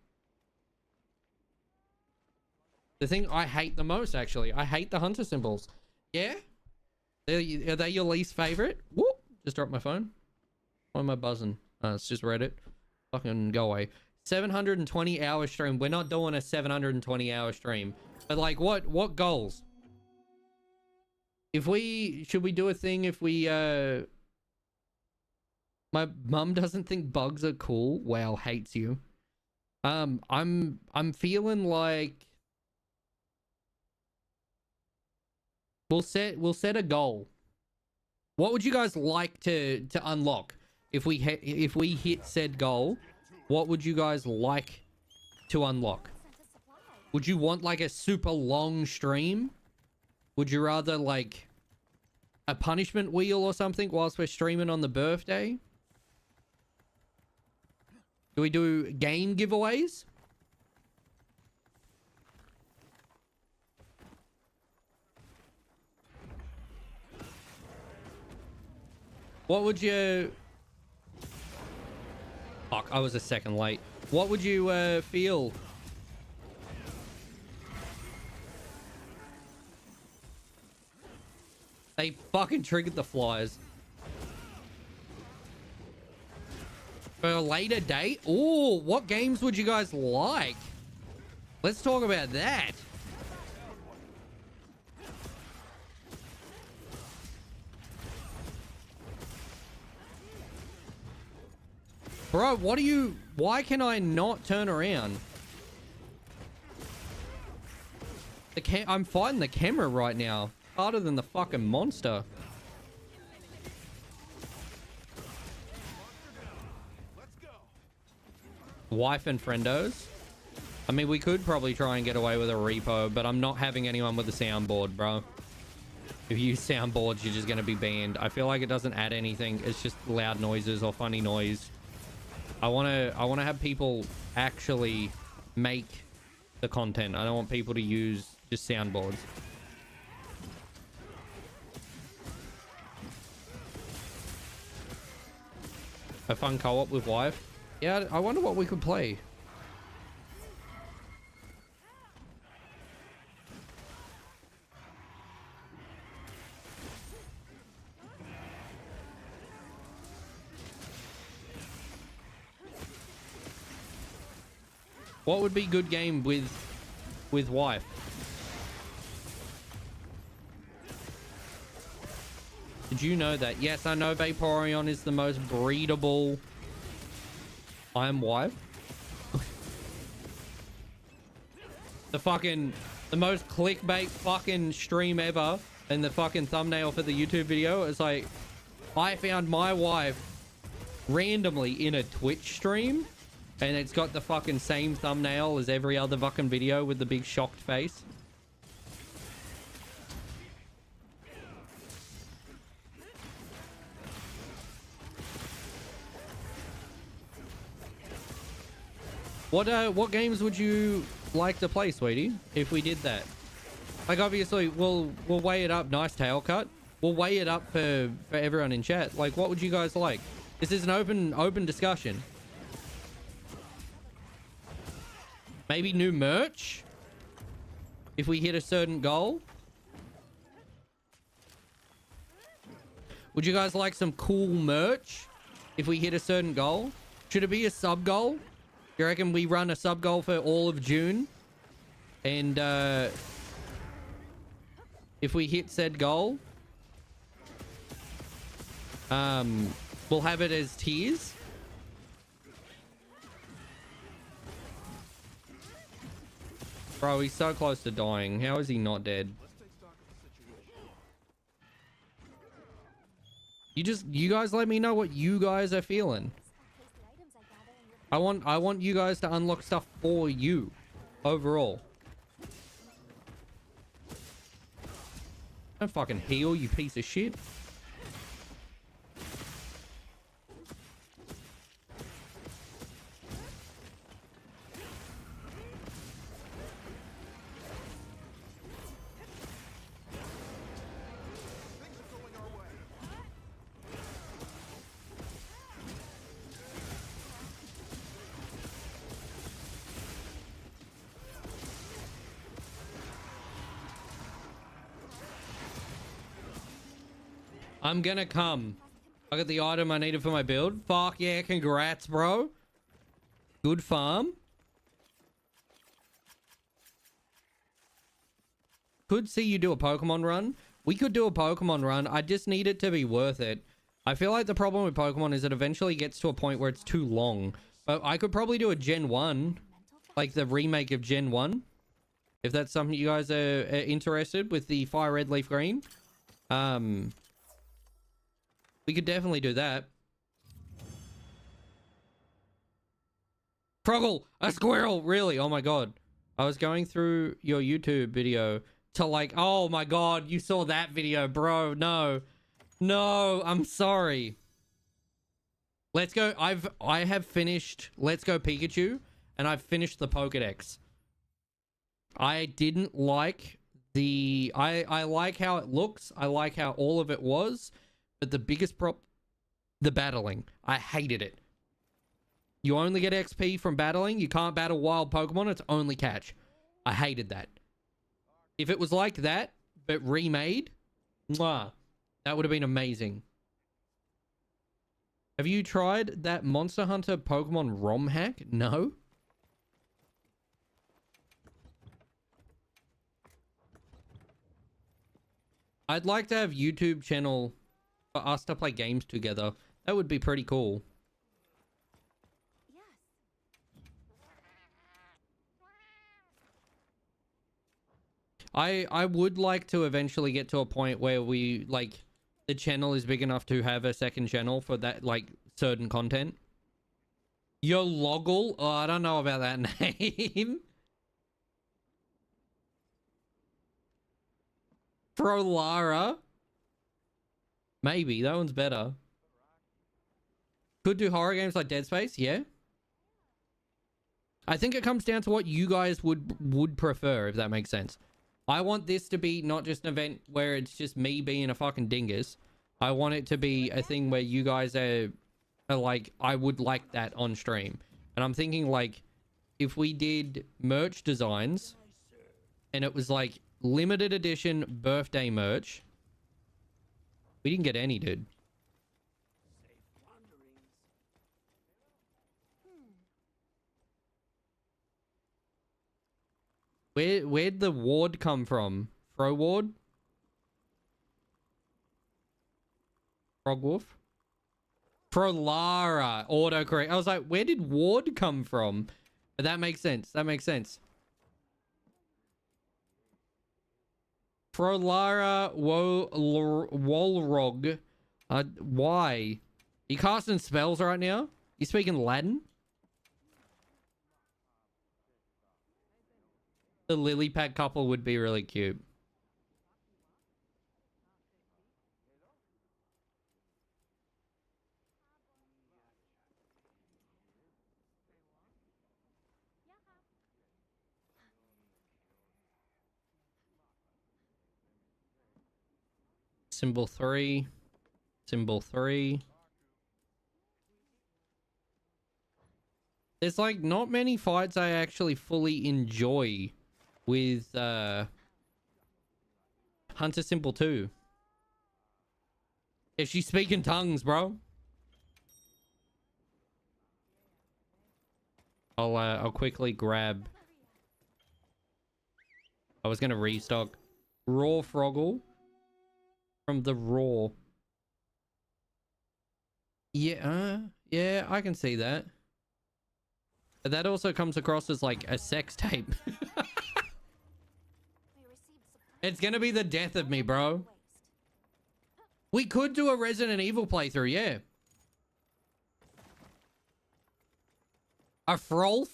The thing I hate the most, actually, I hate the hunter symbols. Yeah? Are they your least favorite? Whoop! Just dropped my phone. Why am I buzzing? It's just Reddit. Fucking go away. 720-hour stream. We're not doing a 720-hour stream. But like, what goals? If we should we do a thing if we my mum doesn't think bugs are cool. Wow, hates you. I'm feeling like we'll set a goal. What would you guys like to unlock if we hit said goal? What would you guys like to unlock? Would you want like a super long stream? Would you rather like a punishment wheel or something whilst we're streaming on the birthday? Do we do game giveaways? What would you... Fuck, I was a second late. What would you feel? They fucking triggered the flyers. For a later date? Ooh, what games would you guys like? Let's talk about that. Bro, what are you... Why can I not turn around? I'm fighting the camera right now. Harder than the fucking monster. Wife and friendos. I mean, we could probably try and get away with a repo, but I'm not having anyone with a soundboard, bro. If you use soundboards, you're just going to be banned. I feel like it doesn't add anything. It's just loud noises or funny noise. I want to have people actually make the content. I don't want people to use just soundboards. A fun co-op with wife. Yeah, I wonder what we could play. What would be good game with wife? Did you know that? Yes, I know Vaporeon is the most breedable. I'm wife. The most clickbait fucking stream ever, and the fucking thumbnail for the YouTube video is like, I found my wife randomly in a Twitch stream, and it's got the fucking same thumbnail as every other fucking video with the big shocked face. What games would you like to play, sweetie, if we did that? Like, obviously, we'll weigh it up. Nice tail cut. We'll weigh it up for everyone in chat. Like, what would you guys like? This is an open discussion. Maybe new merch? If we hit a certain goal? Would you guys like some cool merch? If we hit a certain goal? Should it be a sub goal? You reckon we run a sub goal for all of June? And if we hit said goal, we'll have it as tiers. Bro, he's so close to dying. How is he not dead? You guys let me know what you guys are feeling. I want you guys to unlock stuff for you overall. Don't fucking heal, you piece of shit. I'm gonna come. I got the item I needed for my build. Fuck yeah, congrats, bro. Good farm. Could see you do a Pokemon run. We could do a Pokemon run. I just need it to be worth it. I feel like the problem with Pokemon is it eventually gets to a point where it's too long. But I could probably do a Gen 1, like the remake of Gen 1. If that's something you guys are interested with the Fire Red Leaf Green. We could definitely do that. Froggle, a squirrel, really? Oh my god. I was going through your YouTube video to like, oh my god, you saw that video, bro. No. No, I'm sorry. Let's go. I have finished Let's Go Pikachu, and I've finished the Pokedex. I didn't like the I like how it looks. I like how all of it was, but the biggest the battling. I hated it. You only get XP from battling. You can't battle wild Pokemon. It's only catch. I hated that. If it was like that, but remade, mwah, that would have been amazing. Have you tried that Monster Hunter Pokemon ROM hack? No? I'd like to have YouTube channel for us to play games together. That would be pretty cool. Yes. I would like to eventually get to a point where we, like, the channel is big enough to have a second channel for that, like, certain content. Yo, Loggle? Oh, I don't know about that name. Prolara? Maybe. That one's better. Could do horror games like Dead Space, yeah. I think it comes down to what you guys would prefer, if that makes sense. I want this to be not just an event where it's just me being a fucking dingus. I want it to be a thing where you guys are like, I would like that on stream. And I'm thinking, like, if we did merch designs and it was like limited edition birthday merch. We didn't get any, dude. Where'd the ward come from? Fro ward? Frogwolf? Prolara. Autocorrect. I was like, where did ward come from? But that makes sense. That makes sense. Prolara Wolrog. Why? You casting spells right now? You speaking Latin? The lily pad couple would be really cute. Symbol 3. Symbol 3. There's like not many fights I actually fully enjoy with Hunter Symbol 2. Is she speaking tongues, bro? I'll quickly grab. I was gonna restock Raw Froggle from the Raw. Yeah, yeah, I can see that. But that also comes across as like a sex tape. It's gonna be the death of me, bro. We could do a Resident Evil playthrough, yeah. A Frolf?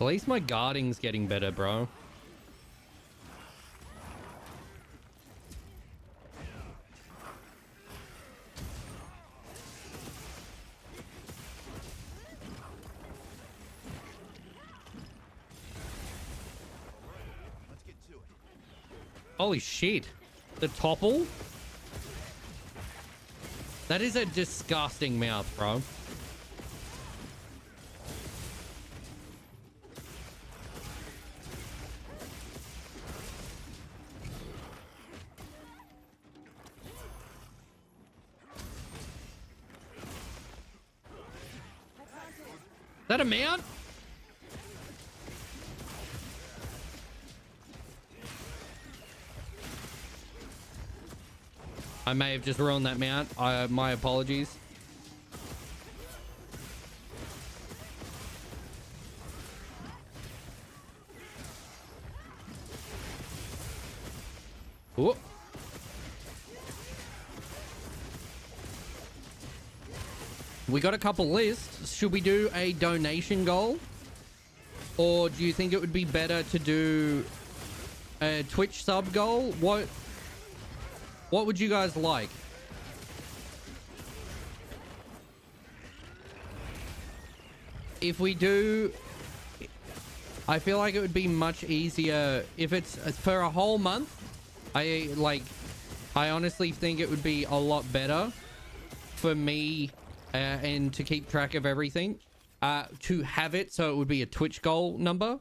At least my guarding's getting better, bro. Holy shit. The topple? That is a disgusting mouth, bro. that a mount? I may have just ruined that mount. My apologies. Ooh. We got a couple lists. Should we do a donation goal? Or do you think it would be better to do a Twitch sub goal? What would you guys like? If we do, I feel like it would be much easier if it's for a whole month. I honestly think it would be a lot better for me and to keep track of everything to have it so it would be a Twitch goal number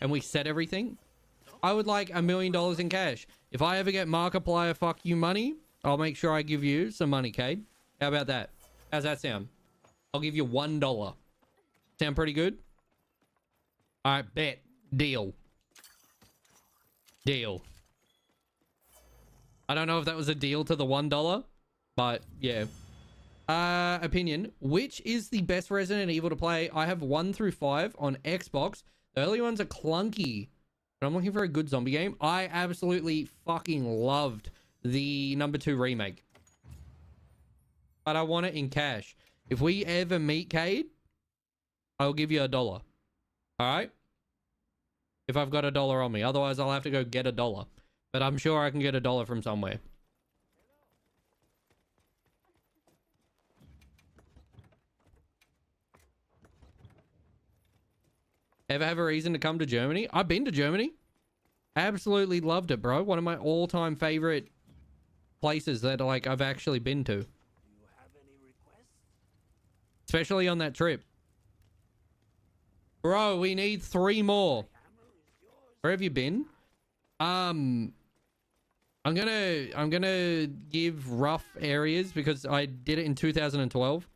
and we set everything. I would like $1 million in cash. If I ever get Markiplier fuck you money, I'll make sure I give you some money, Cade. How about that? How's that sound? I'll give you $1. Sound pretty good? All right, bet. Deal. Deal. I don't know if that was a deal to the $1, but yeah. Opinion. Which is the best Resident Evil to play? I have 1 through 5 on Xbox. The early ones are clunky, but I'm looking for a good zombie game. I absolutely fucking loved the #2 remake, but I want it in cash. If we ever meet Cade, I'll give you $1. All right? If I've got $1 on me. Otherwise, I'll have to go get $1. But I'm sure I can get $1 from somewhere. Ever have a reason to come to Germany? I've been to Germany. Absolutely loved it, bro. One of my all-time favorite places that like I've actually been to. Do you have any requests? Especially on that trip. Bro, we need 3 more. Where have you been? I'm gonna give rough areas because I did it in 2012.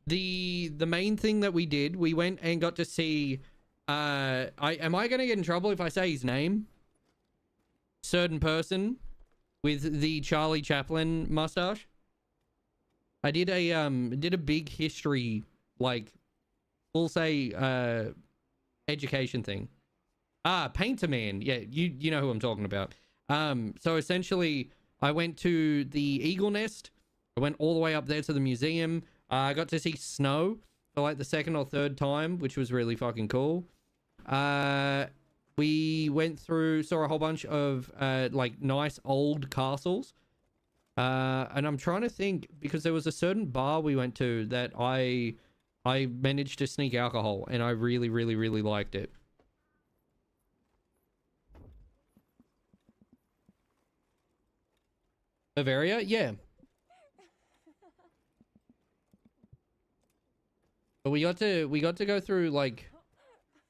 The main thing that we did, we went and got to see am I gonna get in trouble if I say his name? Certain person with the Charlie Chaplin mustache. I did a big history, like we'll say education thing. Painter Man. Yeah, you know who I'm talking about. So essentially I went to the Eagle Nest. I went all the way up there to the museum. I got to see snow for like the 2nd or 3rd time, which was really fucking cool. We went through, saw a whole bunch of like nice old castles. And I'm trying to think, because there was a certain bar we went to that I managed to sneak alcohol and I really, really, really liked it. Bavaria? Yeah. But we got to go through, like,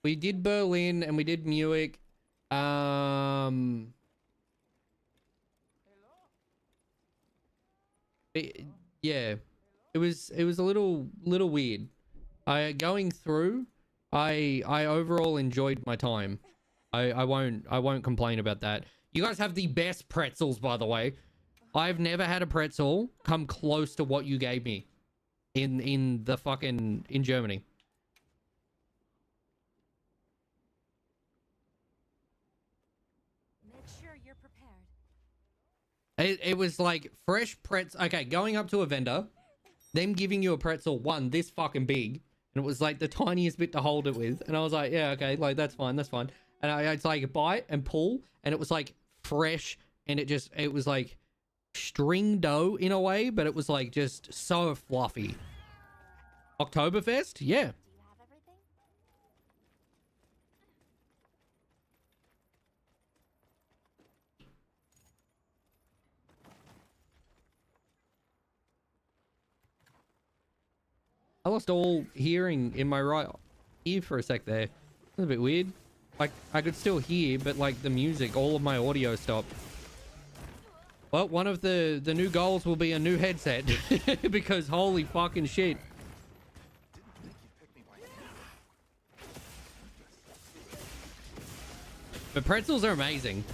we did Berlin and we did Munich. Yeah. It was a little weird. Going through, I overall enjoyed my time. I won't complain about that. You guys have the best pretzels, by the way. I've never had a pretzel come close to what you gave me in Germany. Make sure you're prepared. It was like fresh pretzel. Okay, going up to a vendor, them giving you a pretzel, this fucking big, and it was like the tiniest bit to hold it with, and I was like, yeah, okay, like that's fine. And it's like bite and pull, and it was like fresh, and it was like string dough in a way, but it was like just so fluffy. Oktoberfest? Yeah. Do you have everything? I lost all hearing in my right ear for a sec there. That's a bit weird. Like, I could still hear, but like the music, all of my audio stopped. Well, one of the new goals will be a new headset because holy fucking shit. But pretzels are amazing.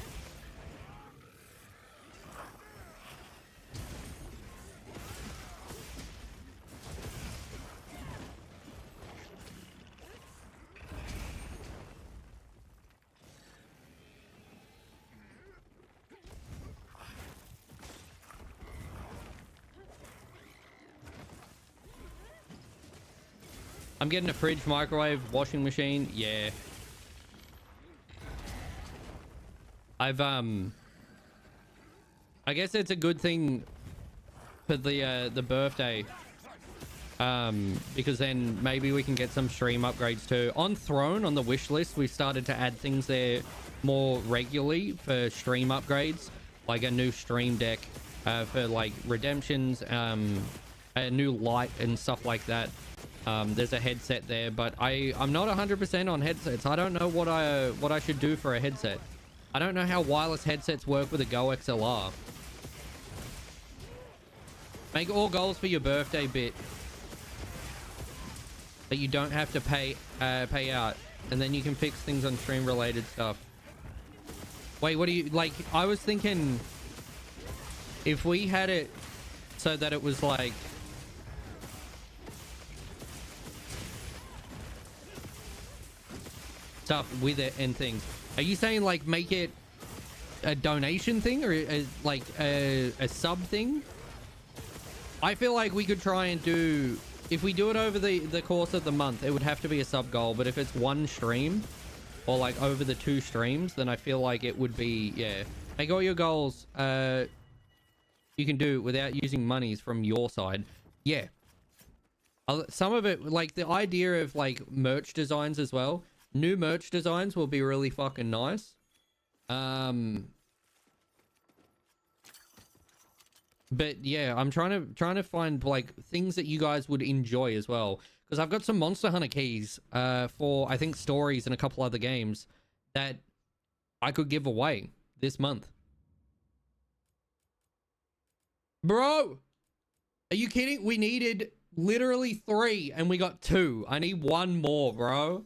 I'm getting a fridge, microwave, washing machine. Yeah. I guess it's a good thing for the birthday. Because then maybe we can get some stream upgrades too. On Throne, on the wish list, we started to add things there more regularly for stream upgrades, like a new stream deck for like redemptions, a new light and stuff like that. There's a headset there, but I'm not 100% on headsets. I don't know what I should do for a headset. I don't know how wireless headsets work with a Go XLR. Make all goals for your birthday bit that you don't have to pay out, and then you can fix things on stream related stuff. Wait, what do you like? I was thinking if we had it so that it was like stuff with it and things. Are you saying like make it a donation thing or like a sub thing? I feel like we could try and do, if we do it over the course of the month, it would have to be a sub goal. But if it's one stream or like over the 2 streams, then I feel like it would be, yeah. Make all your goals you can do without using monies from your side. Yeah. Some of it, like the idea of like merch designs as well. New merch designs will be really fucking nice. But yeah, I'm trying to find like things that you guys would enjoy as well, because I've got some Monster Hunter keys for I think stories and a couple other games that I could give away this month. Bro, are you kidding? We needed literally 3 and we got 2. I need 1 more, bro.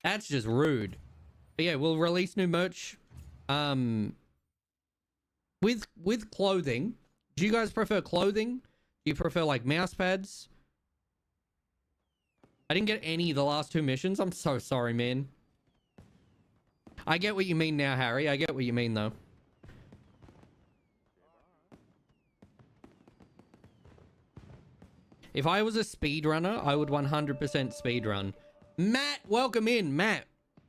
That's just rude. But yeah, we'll release new merch. With clothing. Do you guys prefer clothing? Do you prefer like mouse pads? I didn't get any the last 2 missions. I'm so sorry, man. I get what you mean now, Harry. I get what you mean though. If I was a speedrunner, I would 100% speedrun. Matt, welcome in, Matt.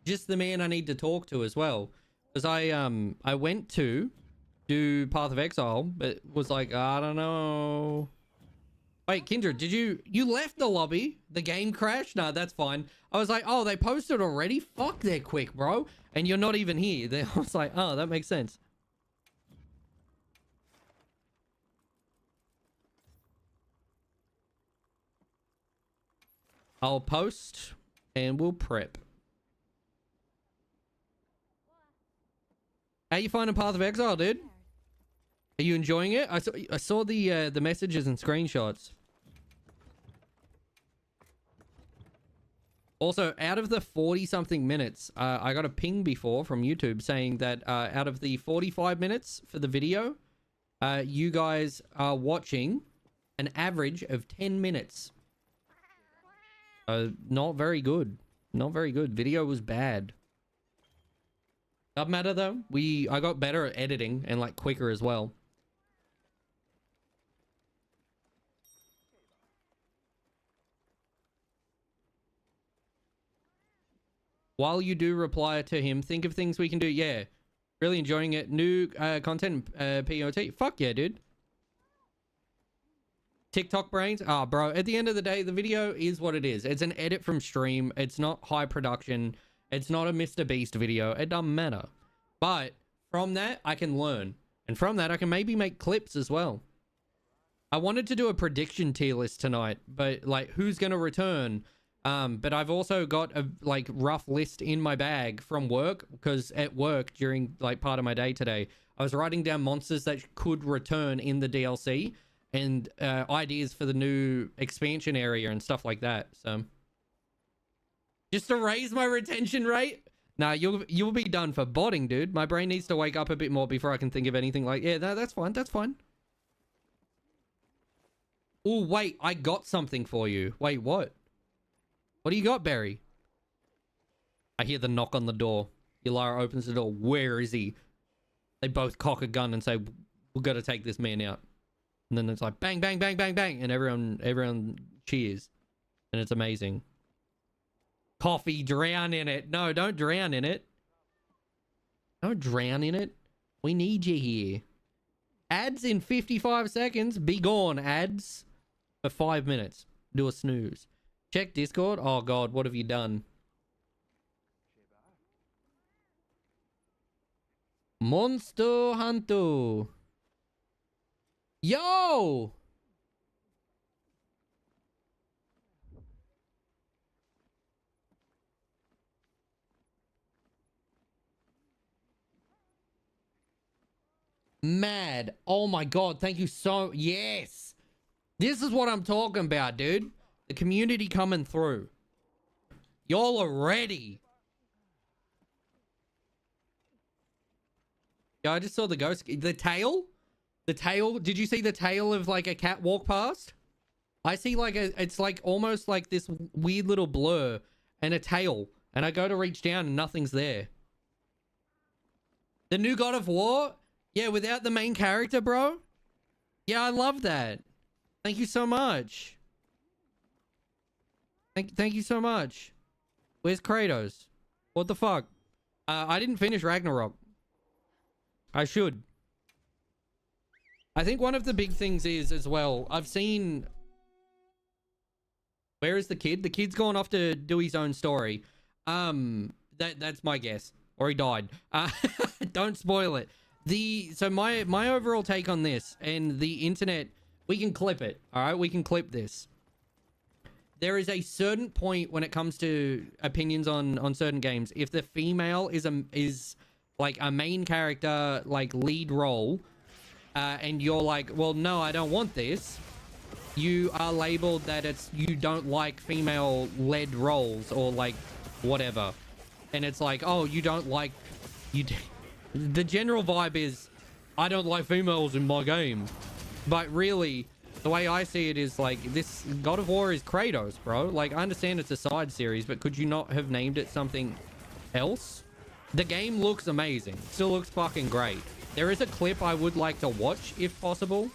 Just the man I need to talk to as well, because I went to do Path of Exile, but was like, I don't know. Wait, Kindred, did you left the lobby? The game crashed? No, that's fine. I was like, oh, they posted already? Fuck, they're quick, bro. And you're not even here. I was like, oh, that makes sense. I'll post and we'll prep. How you finding Path of Exile, dude? Are you enjoying it? I saw the messages and screenshots. Also, out of the 40-something minutes, I got a ping before from YouTube saying that out of the 45 minutes for the video, you guys are watching an average of 10 minutes. Not very good. Not very good. Video was bad. Doesn't matter though. I got better at editing and like quicker as well. While you do reply to him, think of things we can do. Yeah. Really enjoying it. New content POT. Fuck yeah, dude. TikTok brains. Ah, bro. At the end of the day, the video is what it is. It's an edit from stream. It's not high production. It's not a Mr. Beast video. It doesn't matter. But from that, I can learn. And from that, I can maybe make clips as well. I wanted to do a prediction tier list tonight, but like who's going to return? But I've also got a like rough list in my bag from work, because at work during like part of my day today, I was writing down monsters that could return in the DLC and ideas for the new expansion area and stuff like that. So just to raise my retention rate. Nah, you'll be done for botting, dude. My brain needs to wake up a bit more before I can think of anything like, yeah, that's fine. That's fine. Oh, wait, I got something for you. Wait, what? What do you got, Barry? I hear the knock on the door. Ylara opens the door. Where is he? They both cock a gun and say, we've got to take this man out. And then it's like, bang, bang, bang, bang, bang. And everyone cheers. And it's amazing. Coffee, drown in it. No, don't drown in it. Don't drown in it. We need you here. Ads in 55 seconds. Be gone, ads. For 5 minutes. Do a snooze. Check Discord. Oh, God, what have you done? Monster Hunter. Yo! Mad. Oh my God. Thank you so... Yes. This is what I'm talking about, dude. The community coming through. Y'all are ready. Yeah, I just saw the ghost. The tail? The tail? Did you see the tail of like a cat walk past? I see like it's like almost like this weird little blur and a tail. And I go to reach down and nothing's there. The new God of War? Yeah, without the main character, bro. Yeah, I love that. Thank you so much. Thank you so much. Where's Kratos? What the fuck? I didn't finish Ragnarok. I should. I think one of the big things is as well, I've seen... Where is the kid? The kid's gone off to do his own story. That's my guess. Or he died. Don't spoil it. So my overall take on this, and the internet, we can clip it. All right, we can clip this. There is a certain point when it comes to opinions on certain games. If the female is like a main character, like lead role, and you're like, well, no, I don't want this. You are labeled that you don't like female led roles or like whatever. And it's like, oh, you don't like the general vibe is, I don't like females in my game. But really, the way I see it is like, this God of War is Kratos, bro. Like, I understand it's a side series, but could you not have named it something else? The game looks amazing. Still looks fucking great. There is a clip I would like to watch, if possible,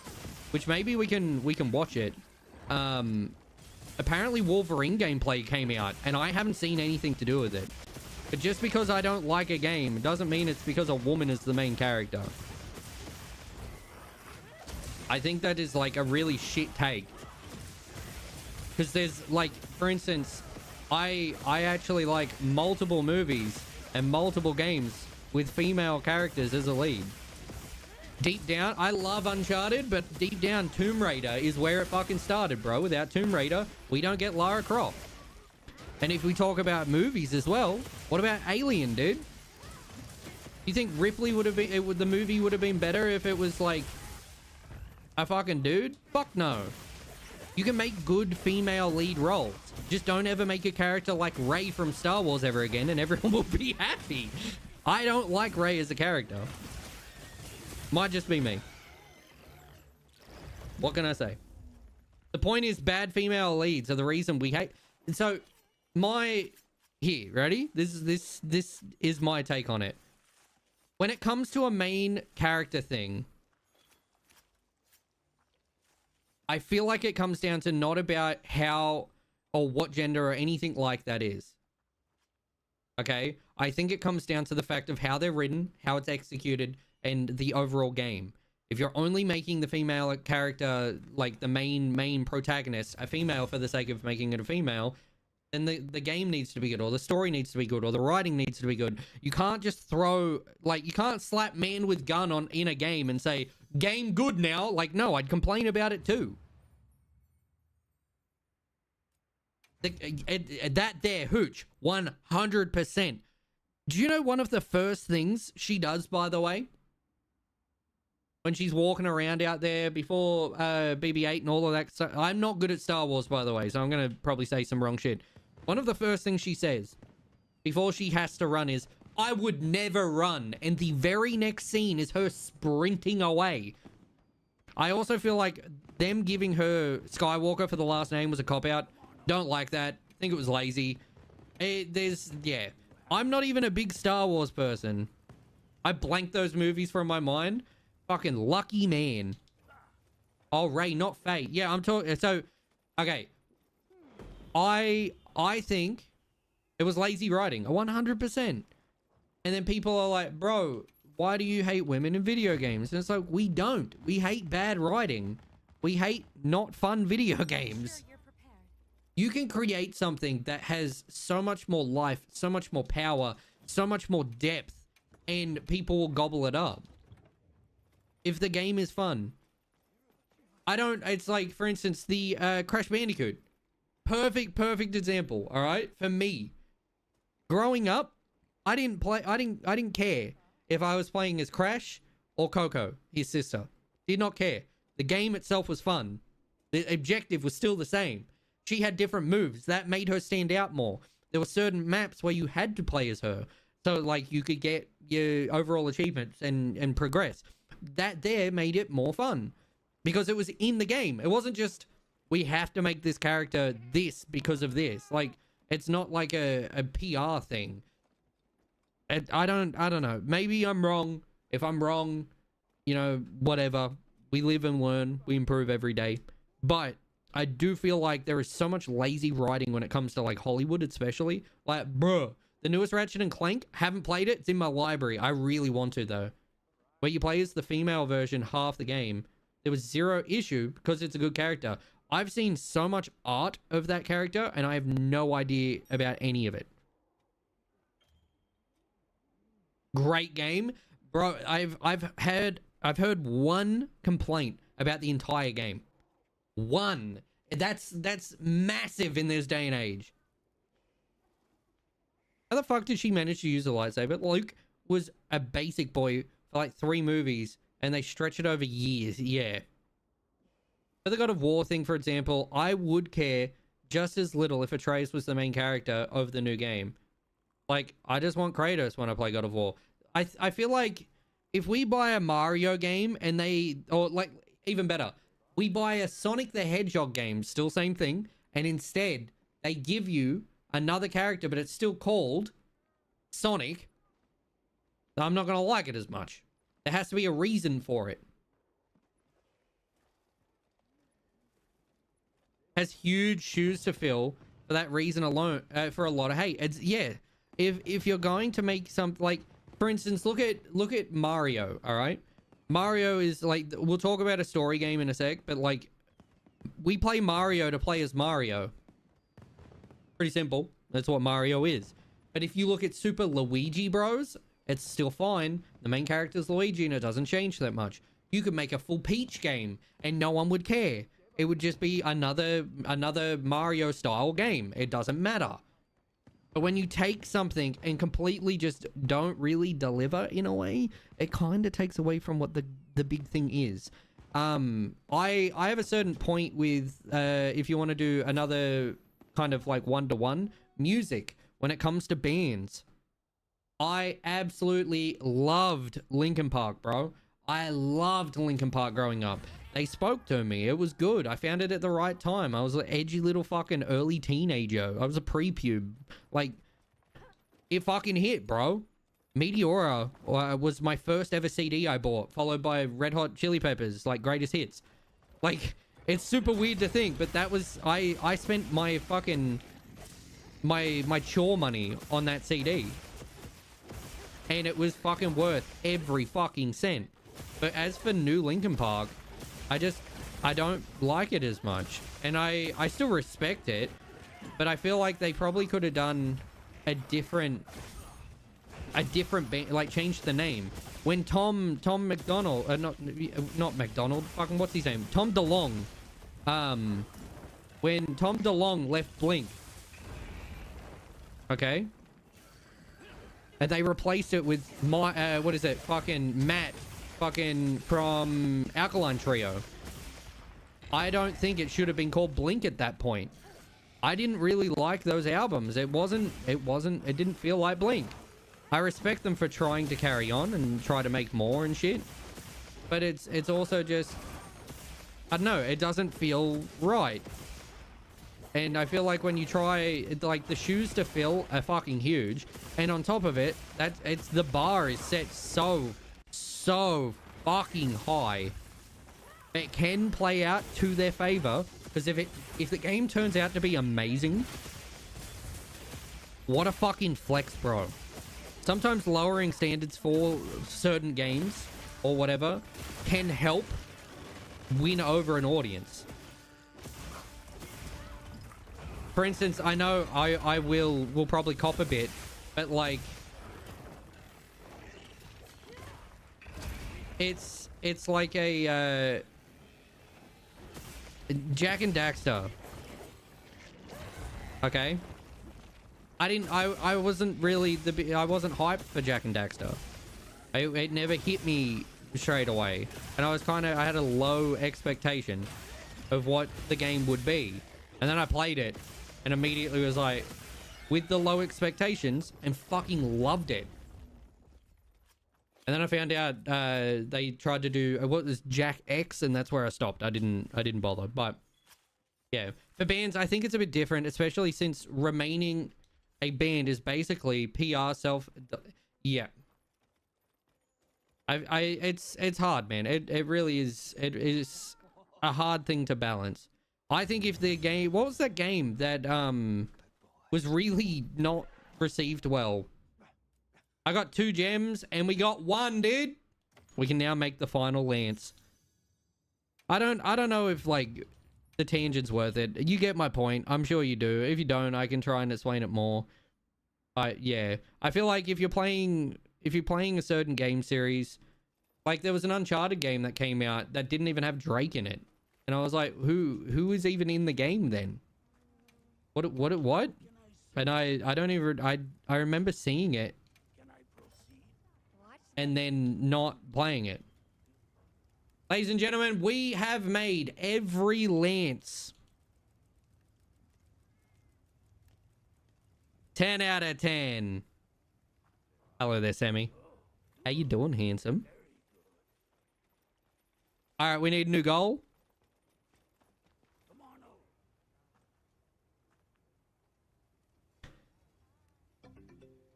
which maybe we can watch it. Apparently Wolverine gameplay came out, and I haven't seen anything to do with it. But just because I don't like a game doesn't mean it's because a woman is the main character. I think that is like a really shit take. Because there's like, for instance, I actually like multiple movies and multiple games with female characters as a lead. Deep down, I love Uncharted, but deep down, Tomb Raider is where it fucking started, bro. Without Tomb Raider, we don't get Lara Croft. And if we talk about movies as well, what about Alien, dude? You think Ripley would have been... the movie would have been better if it was, like, a fucking dude? Fuck no. You can make good female lead roles. Just don't ever make a character like Rey from Star Wars ever again, and everyone will be happy. I don't like Rey as a character. Might just be me. What can I say? The point is, bad female leads are the reason we hate... And so... Here, ready? This is my take on it. When it comes to a main character thing, I feel like it comes down to not about how or what gender or anything like that is. Okay? I think it comes down to the fact of how they're written, how it's executed, and the overall game. If you're only making the female character, like the main protagonist, a female for the sake of making it a female, then the game needs to be good, or the story needs to be good, or the writing needs to be good. You can't just throw, like, you can't slap man with gun in a game and say, game good now. Like, no, I'd complain about it too. That there, Hooch, 100%. Do you know one of the first things she does, by the way? When she's walking around out there before BB-8 and all of that stuff. I'm not good at Star Wars, by the way, so I'm going to probably say some wrong shit. One of the first things she says before she has to run is, I would never run. And the very next scene is her sprinting away. I also feel like them giving her Skywalker for the last name was a cop-out. Don't like that. Think it was lazy. Yeah. I'm not even a big Star Wars person. I blanked those movies from my mind. Fucking lucky man. Oh, Rey, not Faye. Yeah, I'm talking. So, okay. I think it was lazy writing. 100%. And then people are like, bro, why do you hate women in video games? And it's like, we don't. We hate bad writing. We hate not fun video games. Sure you're prepared. You can create something that has so much more life, so much more power, so much more depth, and people will gobble it up. If the game is fun. It's like, for instance, the Crash Bandicoot. Perfect example, all right? For me, growing up, I didn't care if I was playing as Crash or Coco, his sister. Did not care. The game itself was fun. The objective was still the same. She had different moves. That made her stand out more. There were certain maps where you had to play as her. So, like, you could get your overall achievements and progress. That there made it more fun. Because it was in the game. It wasn't just, we have to make this character this because of this. Like, it's not like a PR thing. I don't know. Maybe I'm wrong. If I'm wrong, you know, whatever. We live and learn. We improve every day. But I do feel like there is so much lazy writing when it comes to, like, Hollywood especially. Like, bruh, the newest Ratchet and Clank, haven't played it. It's in my library. I really want to, though. Where you play as the female version half the game. There was zero issue because it's a good character. I've seen so much art of that character and I have no idea about any of it. Great game. Bro, I've heard one complaint about the entire game. One. That's massive in this day and age. How the fuck did she manage to use a lightsaber? Luke was a basic boy for like 3 movies and they stretch it over years. Yeah. For the God of War thing, for example, I would care just as little if Atreus was the main character of the new game. Like, I just want Kratos when I play God of War. I feel like if we buy a Mario game and or like, even better, we buy a Sonic the Hedgehog game, still same thing, and instead they give you another character, but it's still called Sonic, I'm not going to like it as much. There has to be a reason for it. Has huge shoes to fill for that reason alone, for a lot of hate. It's, yeah, if you're going to make something like, for instance, look at Mario, all right? Mario is like, we'll talk about a story game in a sec, but like, we play Mario to play as Mario. Pretty simple. That's what Mario is. But if you look at Super Luigi Bros, it's still fine. The main character's Luigi and it doesn't change that much. You could make a full Peach game and no one would care. It would just be another Mario style game. It doesn't matter. But when you take something and completely just don't really deliver in a way, it kind of takes away from what the big thing is. I have a certain point with if you want to do another kind of like one-to-one music when it comes to bands. I absolutely loved Linkin Park, bro. I loved Linkin Park growing up. They spoke to me. It was good. I found it at the right time. I was an edgy little fucking early teenager. I was a pre-pube. Like, it fucking hit, bro. Meteora was my first ever CD I bought, followed by Red Hot Chili Peppers, like, greatest hits. Like, it's super weird to think, but that was... I spent my fucking... My chore money on that CD. And it was fucking worth every fucking cent. But as for new Linkin Park, I don't like it as much. And I still respect it, but I feel like they probably could have done a different band, like changed the name. When Tom McDonald, not McDonald, fucking what's his name? Tom DeLonge. When Tom DeLonge left Blink, Okay. And they replaced it with my, what is it? Fucking Matt, fucking from Alkaline Trio. I don't think it should have been called Blink at that point. I didn't really like those albums. It didn't feel like Blink. I respect them for trying to carry on and try to make more and shit. But it's also just, I don't know, it doesn't feel right. And I feel like when you try, like, the shoes to fill are fucking huge. And on top of it, the bar is set so fucking high. It can play out to their favor, because if the game turns out to be amazing, what a fucking flex, bro. Sometimes lowering standards for certain games or whatever can help win over an audience. For instance, I know I will probably cop a bit, but like it's like a Jak and Daxter. Okay. I wasn't really I wasn't hyped for Jak and Daxter. It never hit me straight away, and I had a low expectation of what the game would be, and then I played it and immediately was like, with the low expectations, and fucking loved it. And then I found out they tried to do what was Jak X, and that's where I stopped. I didn't bother. But yeah, for bands, I think it's a bit different, especially since remaining a band is basically PR self. Yeah, it's hard, man. It really is. It is a hard thing to balance. I think if the game, what was that game that was really not received well? I got 2 gems and we got 1, dude. We can now make the final lance. I don't know if like the tangent's worth it. You get my point. I'm sure you do. If you don't, I can try and explain it more. Yeah, I feel like if you're playing a certain game series, like there was an Uncharted game that came out that didn't even have Drake in it. And I was like, who is even in the game then? What? And I remember seeing it and then not playing it. Ladies and gentlemen, we have made every lance. 10 out of 10. Hello there, Sammy. How you doing, handsome? All right, we need a new goal.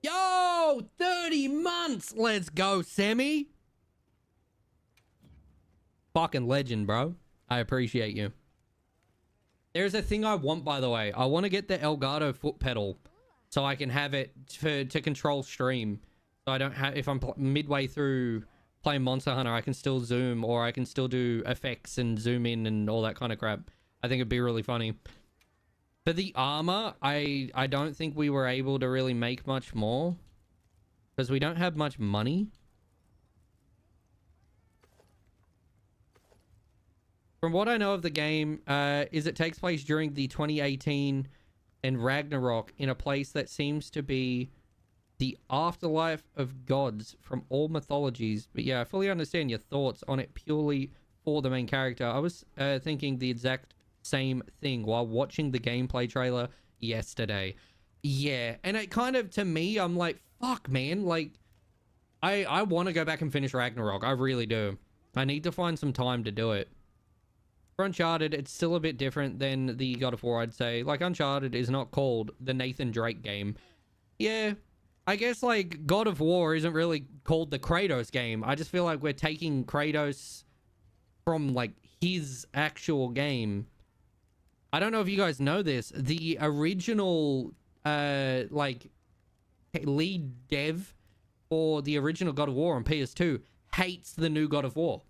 Yo, 30 months. Let's go, Sammy. Fucking legend, bro. I appreciate you. There's a thing I want, by the way. I want to get the Elgato foot pedal so I can have it to control stream. So I don't have, if I'm midway through playing Monster Hunter, I can still zoom, or I can still do effects and zoom in and all that kind of crap. I think it'd be really funny. For the armor, I don't think we were able to really make much more because we don't have much money. From what I know of the game, is it takes place during the 2018 and Ragnarok in a place that seems to be the afterlife of gods from all mythologies. But yeah, I fully understand your thoughts on it purely for the main character. I was thinking the exact same thing while watching the gameplay trailer yesterday. Yeah, and it kind of, to me, I'm like, fuck, man. Like, I want to go back and finish Ragnarok. I really do. I need to find some time to do it. For Uncharted, it's still a bit different than the God of War, I'd say. Like, Uncharted is not called the Nathan Drake game. Yeah, I guess, like, God of War isn't really called the Kratos game. I just feel like we're taking Kratos from, like, his actual game. I don't know if you guys know this. The original, like, lead dev for the original God of War on PS2 hates the new God of War.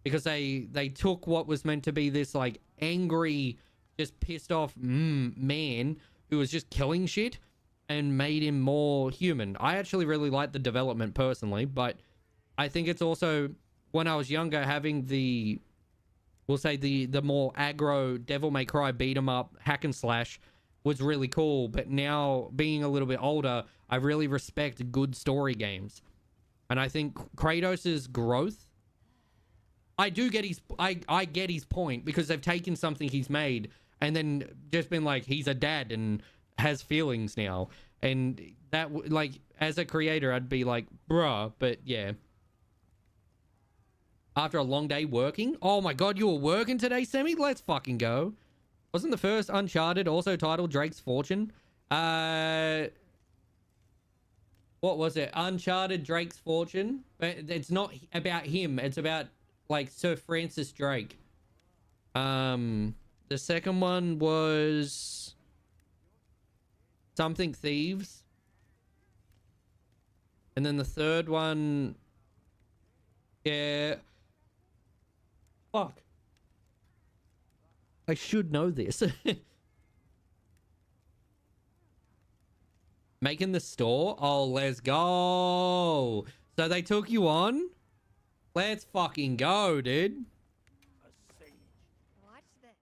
Because they took what was meant to be this, like, angry, just pissed off man who was just killing shit and made him more human. I actually really like the development personally, but I think it's also, when I was younger, having the, we'll say the more aggro Devil May Cry beat 'em up hack and slash was really cool, but now being a little bit older, I really respect good story games. And I think Kratos's growth, I get his point, because they've taken something he's made and then just been like, he's a dad and has feelings now. And that, like, as a creator, I'd be like, bruh. But yeah, after a long day working. Oh my god, you were working today, Semi? Let's fucking go. Wasn't the first Uncharted also titled Drake's Fortune? What was it? Uncharted Drake's Fortune? But it's not about him. It's about, like, Sir Francis Drake. The second one was something Thieves. And then the third one, yeah. Fuck. I should know this. Making the store? Oh, let's go. So they took you on? Let's fucking go, dude. A sage. Watch this.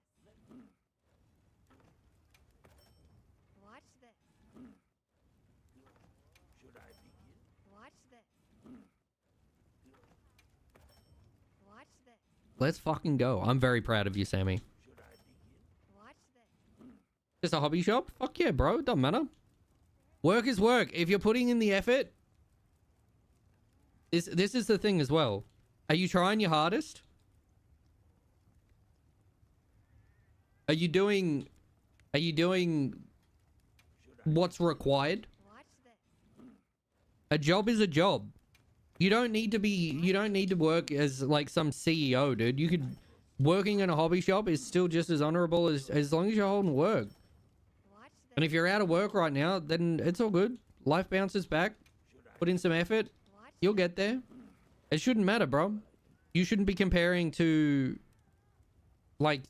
Watch this. Should I begin? Watch this. Watch this. Let's fucking go. I'm very proud of you, Sammy. Should I begin? Watch this. Just a hobby shop? Fuck yeah, bro. Doesn't matter. Work is work. If you're putting in the effort, this is the thing as well. Are you trying your hardest? Are you doing what's required? Watch this. A job is a job. You don't need to work as like some CEO, dude. You could, working in a hobby shop is still just as honorable as long as you're holding work. Watch this. And if you're out of work right now, then it's all good. Life bounces back. Put in some effort. Watch You'll get there. It shouldn't matter, bro. You shouldn't be comparing to, like,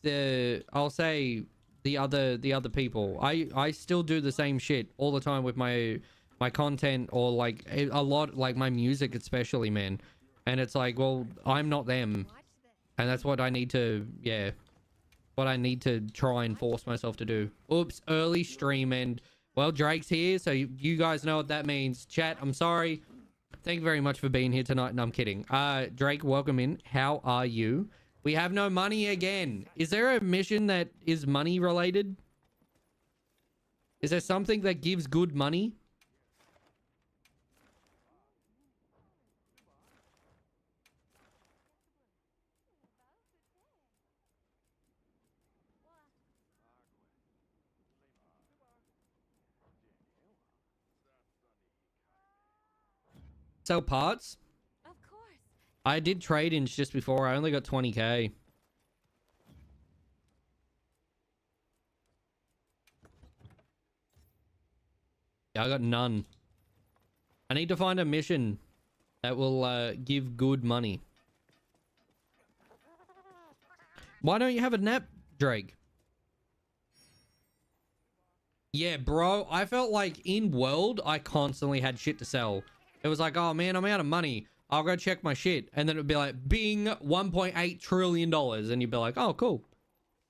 I'll say the other people. I still do the same shit all the time with my content, or like a lot, like my music especially, man. And it's like, well, I'm not them. Watch this. And that's what I need to, yeah, what I need to try and force myself to do. Oops, early stream end. Well, Drake's here, so you guys know what that means. Chat, I'm sorry. Thank you very much for being here tonight. No, I'm kidding. Drake, welcome in. How are you? We have no money again. Is there a mission that is money related? Is there something that gives good money? Sell parts? Of course. I did trade-ins just before. I only got 20k. Yeah, I got none. I need to find a mission that will give good money. Why don't you have a nap, Drake? Yeah, bro. I felt like in World, I constantly had shit to sell. It was like, oh man, I'm out of money. I'll go check my shit. And then it would be like, bing, $1.8 trillion. And you'd be like, oh, cool.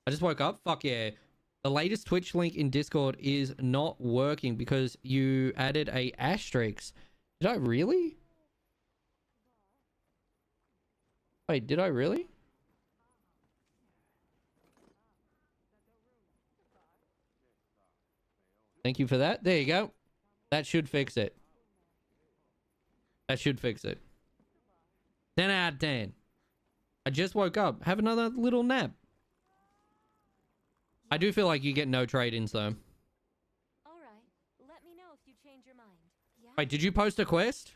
I just woke up. Fuck yeah. The latest Twitch link in Discord is not working because you added a asterisk. Did I really? Wait, did I really? Thank you for that. There you go. That should fix it. That should fix it. 10 out of 10. I just woke up. Have another little nap. I do feel like you get no trade-ins though. All right. Let me know if you change your mind. Yeah. Wait, did you post a quest?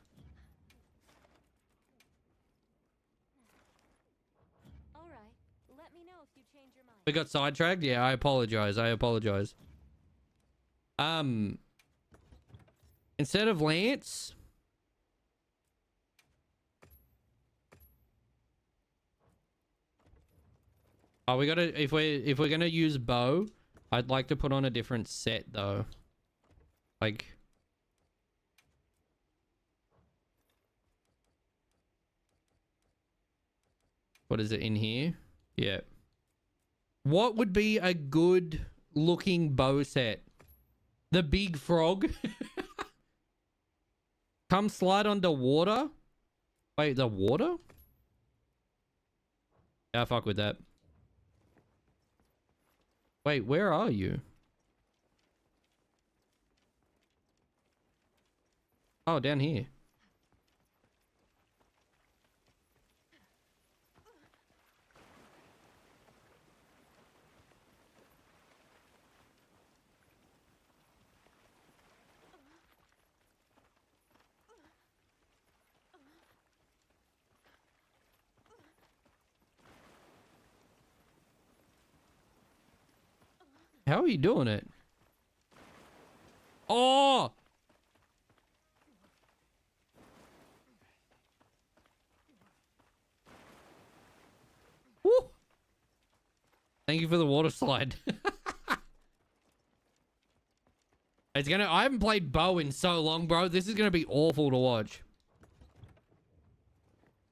All right. Let me know if you change your mind. We got sidetracked? Yeah, I apologize. I apologize. Instead of Lance... Oh, we gotta, if we're gonna use bow, I'd like to put on a different set though. Like, what is it in here? Yeah. What would be a good looking bow set? The big frog. Come slide underwater. Wait, the water? Yeah, fuck with that. Wait, where are you? Oh, down here. How are you doing it? Oh! Woo! Thank you for the water slide. It's gonna... I haven't played bow in so long, bro. This is gonna be awful to watch.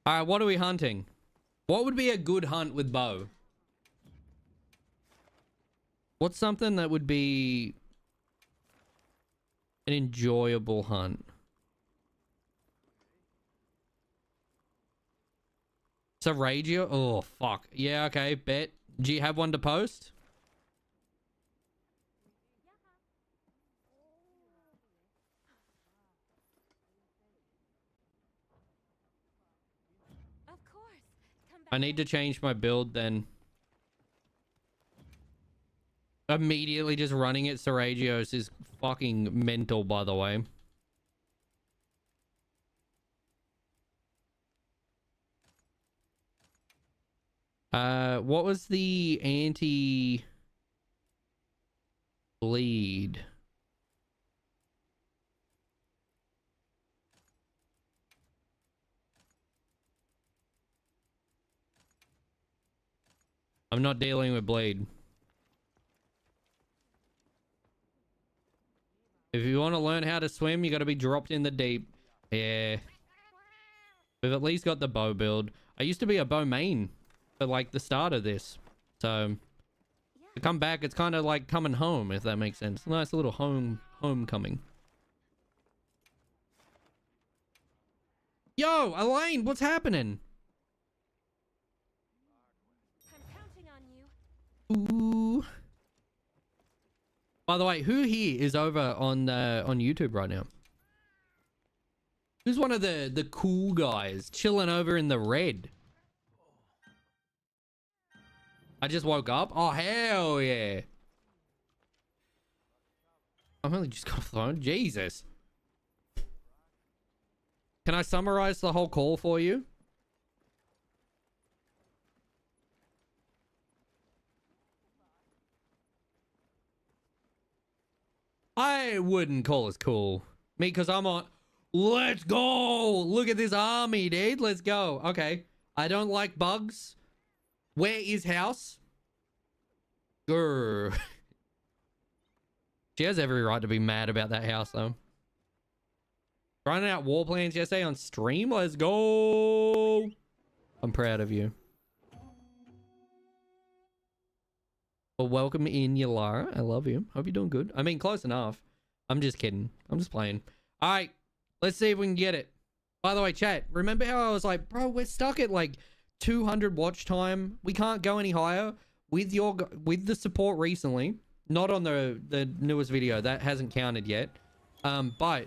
Alright, what are we hunting? What would be a good hunt with bow? What's something that would be an enjoyable hunt? Seragio? Oh, fuck. Yeah, okay, bet. Do you have one to post? Of course. Come back. I need to change my build then. Immediately just running at Seragios is fucking mental, by the way. What was the anti-bleed? I'm not dealing with bleed. If you want to learn how to swim, you got to be dropped in the deep. Yeah. We've at least got the bow build. I used to be a bow main for like the start of this. So to come back, it's kind of like coming home, if that makes sense. Nice little homecoming. Yo, Elaine, what's happening? I'm counting on you. Ooh. By the way, who here is over on YouTube right now? Who's one of the cool guys chilling over in the red? I just woke up. Oh, hell yeah. I've only just got off the phone. Jesus. Can I summarize the whole call for you? I wouldn't call us cool. Me, because I'm on... Let's go! Look at this army, dude. Let's go. Okay. I don't like bugs. Where is house? Grr. She has every right to be mad about that house, though. Running out war plans yesterday on stream? Let's go! I'm proud of you. Well, welcome in, Yalara. I love you. Hope you're doing good. I mean, close enough. I'm just kidding. I'm just playing. All right. Let's see if we can get it. By the way, chat, remember how I was like, bro, we're stuck at like 200 watch time. We can't go any higher with the support recently. Not on the newest video. That hasn't counted yet. But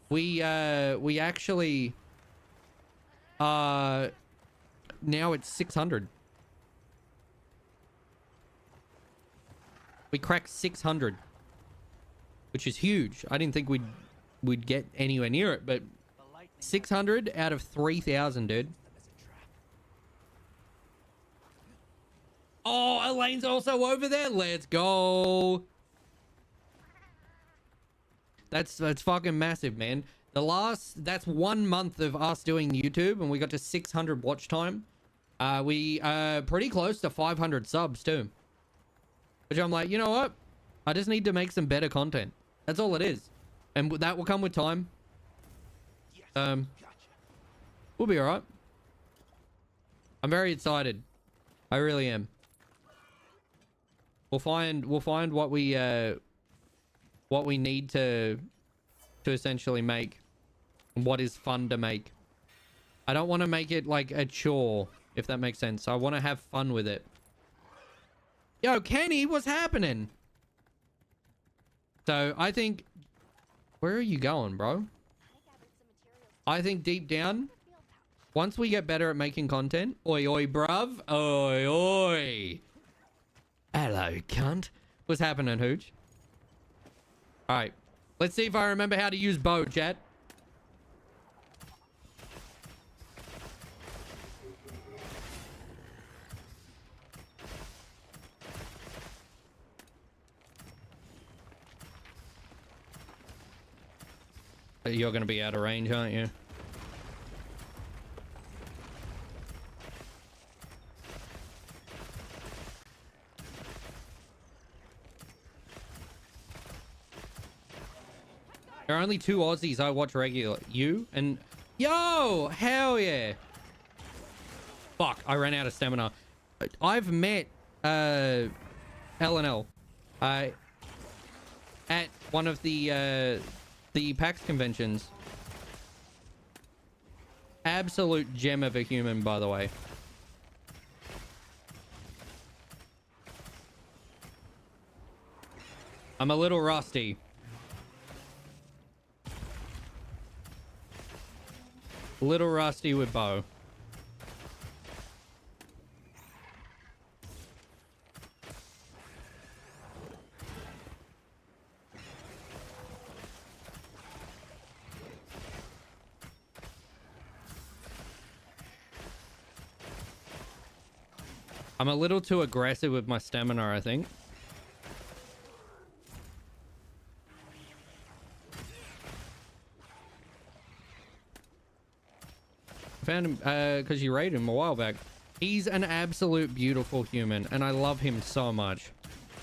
we actually now it's 600. We cracked 600, which is huge. I didn't think we'd get anywhere near it, but 600 out of 3,000, dude. Oh, Elaine's also over there. Let's go. That's fucking massive, man. That's 1 month of us doing YouTube, and we got to 600 watch time. We are pretty close to 500 subs too. Which I'm like, you know what? I just need to make some better content. That's all it is. And that will come with time. We'll be all right. I'm very excited. I really am. We'll find what we what we need to essentially make what is fun to make. I don't want to make it like a chore, if that makes sense. I want to have fun with it. Yo, Kenny, what's happening? So I think, where are you going, bro? I think deep down, once we get better at making content, oi, oi, bruv, oi, oi. Hello, cunt. What's happening, Hooch? All right, let's see if I remember how to use bow, chat. You're going to be out of range, aren't you? There are only 2 Aussies I watch regular. You and... Yo! Hell yeah! Fuck, I ran out of stamina. I've met LNL at one of the PAX conventions. Absolute gem of a human, by the way. I'm a little rusty. Little rusty with bow. I'm a little too aggressive with my stamina, I think. Found him because you raided him a while back. He's an absolute beautiful human, and I love him so much.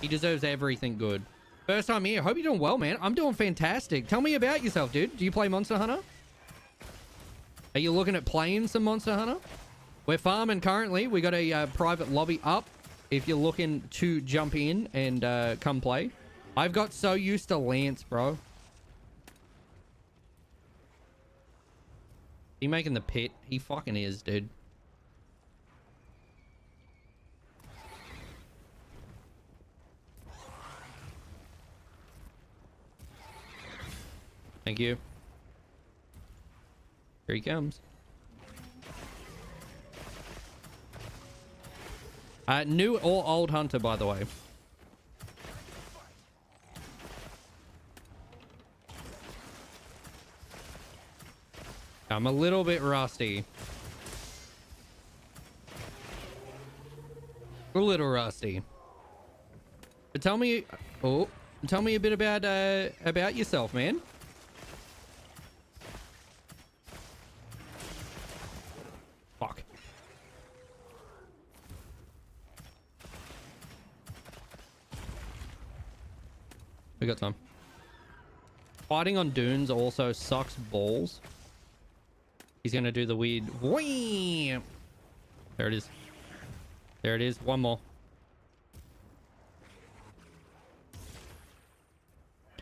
He deserves everything good. First time here. Hope you're doing well, man. I'm doing fantastic. Tell me about yourself, dude. Do you play Monster Hunter? Are you looking at playing some Monster Hunter? We're farming currently. We got a private lobby up if you're looking to jump in and come play. I've got so used to Lance, bro. He making the pit? He fucking is, dude. Thank you. Here he comes. New or old hunter, by the way. I'm a little bit rusty. A little rusty. But tell me, tell me a bit about yourself, man. Fuck. We got time. Fighting on dunes also sucks balls. He's gonna do the weird wham. There it is. There it is. One more.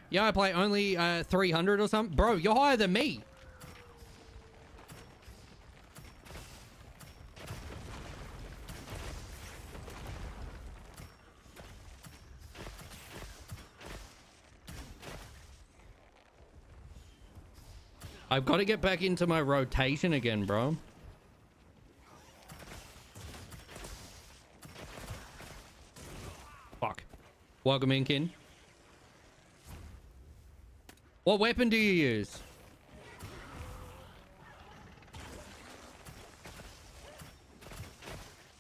Yeah, I play only 300 or something. Bro, you're higher than me. I've got to get back into my rotation again, bro. Fuck. Welcome in, Kin. What weapon do you use?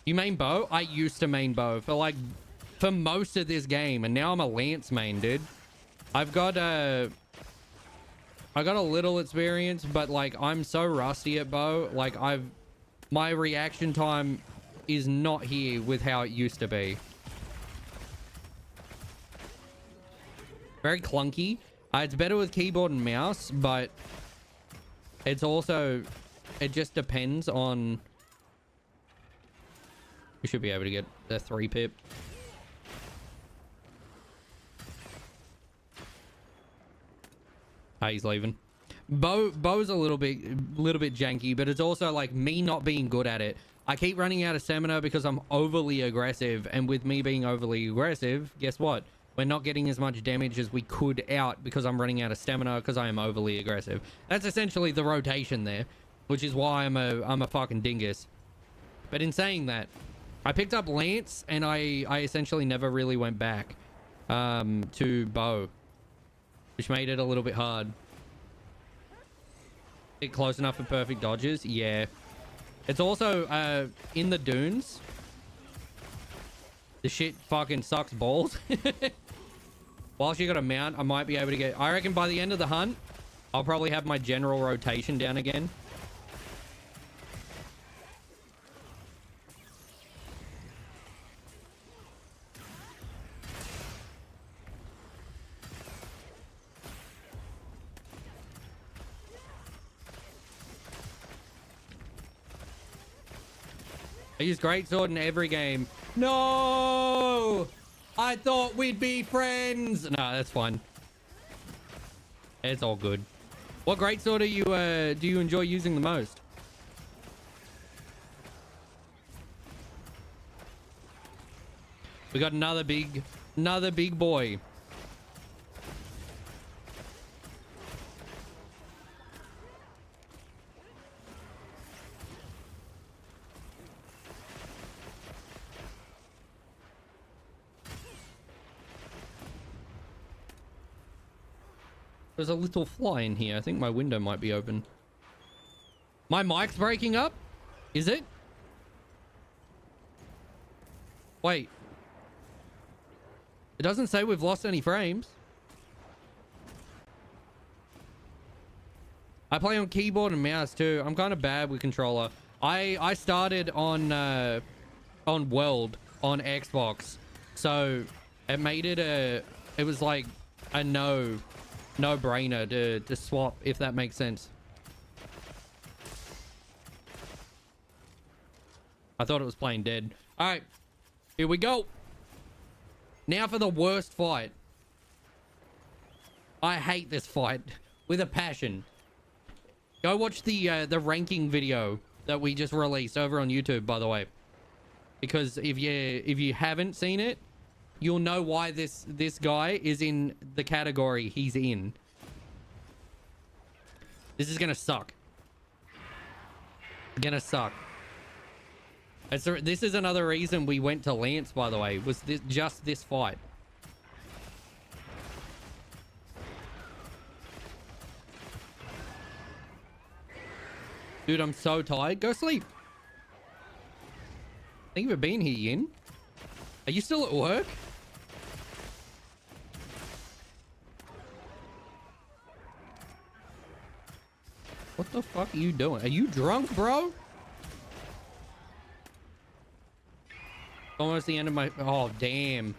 You main bow? I used to main bow for most of this game, and now I'm a lance main, dude. I got a little experience, but like I'm so rusty at bow. Like my reaction time is not here with how it used to be. Very clunky. It's better with keyboard and mouse, but it's also, it just depends on. We should be able to get the 3 pip. He's leaving. Bow's a little bit janky, but it's also like me not being good at it. I keep running out of stamina because I'm overly aggressive, and with me being overly aggressive, guess what? We're not getting as much damage as we could out because I'm running out of stamina because I am overly aggressive. That's essentially the rotation there, which is why I'm a fucking dingus. But in saying that, I picked up Lance, and I essentially never really went back to Bow, which made it a little bit hard. It close enough for perfect dodges? Yeah. It's also in the dunes. The shit fucking sucks balls. Whilst you got a mount, I might be able to get... I reckon by the end of the hunt, I'll probably have my general rotation down again. I use greatsword in every game. No! I thought we'd be friends. No, that's fine. It's all good. What greatsword do you enjoy using the most? We got another big boy. There's a little fly in here. I think my window might be open. My mic's breaking up? Is it? Wait. It doesn't say we've lost any frames. I play on keyboard and mouse too. I'm kind of bad with controller. I started on World on Xbox. So it made it it was like a no-brainer to swap, if that makes sense. I thought it was playing dead. All right, here we go. Now for the worst fight. I hate this fight with a passion. Go watch the ranking video that we just released over on YouTube, by the way, because if you haven't seen it, you'll know why this guy is in the category he's in. This is gonna suck. Gonna suck. This is another reason we went to Lance, by the way, was just this fight. Dude, I'm so tired. Go sleep. Think you've been here, Yin? Are you still at work? What the fuck are you doing? Are you drunk, bro? Almost the end of my... Oh, damn.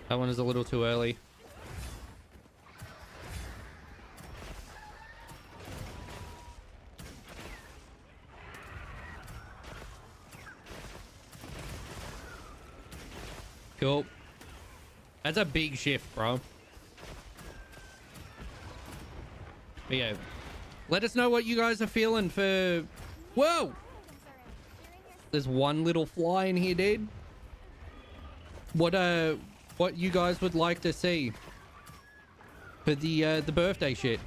That one is a little too early. Cool. That's a big shift, bro. But yeah, let us know what you guys are feeling for... Whoa! There's one little fly in here, dude. What you guys would like to see for the birthday shit?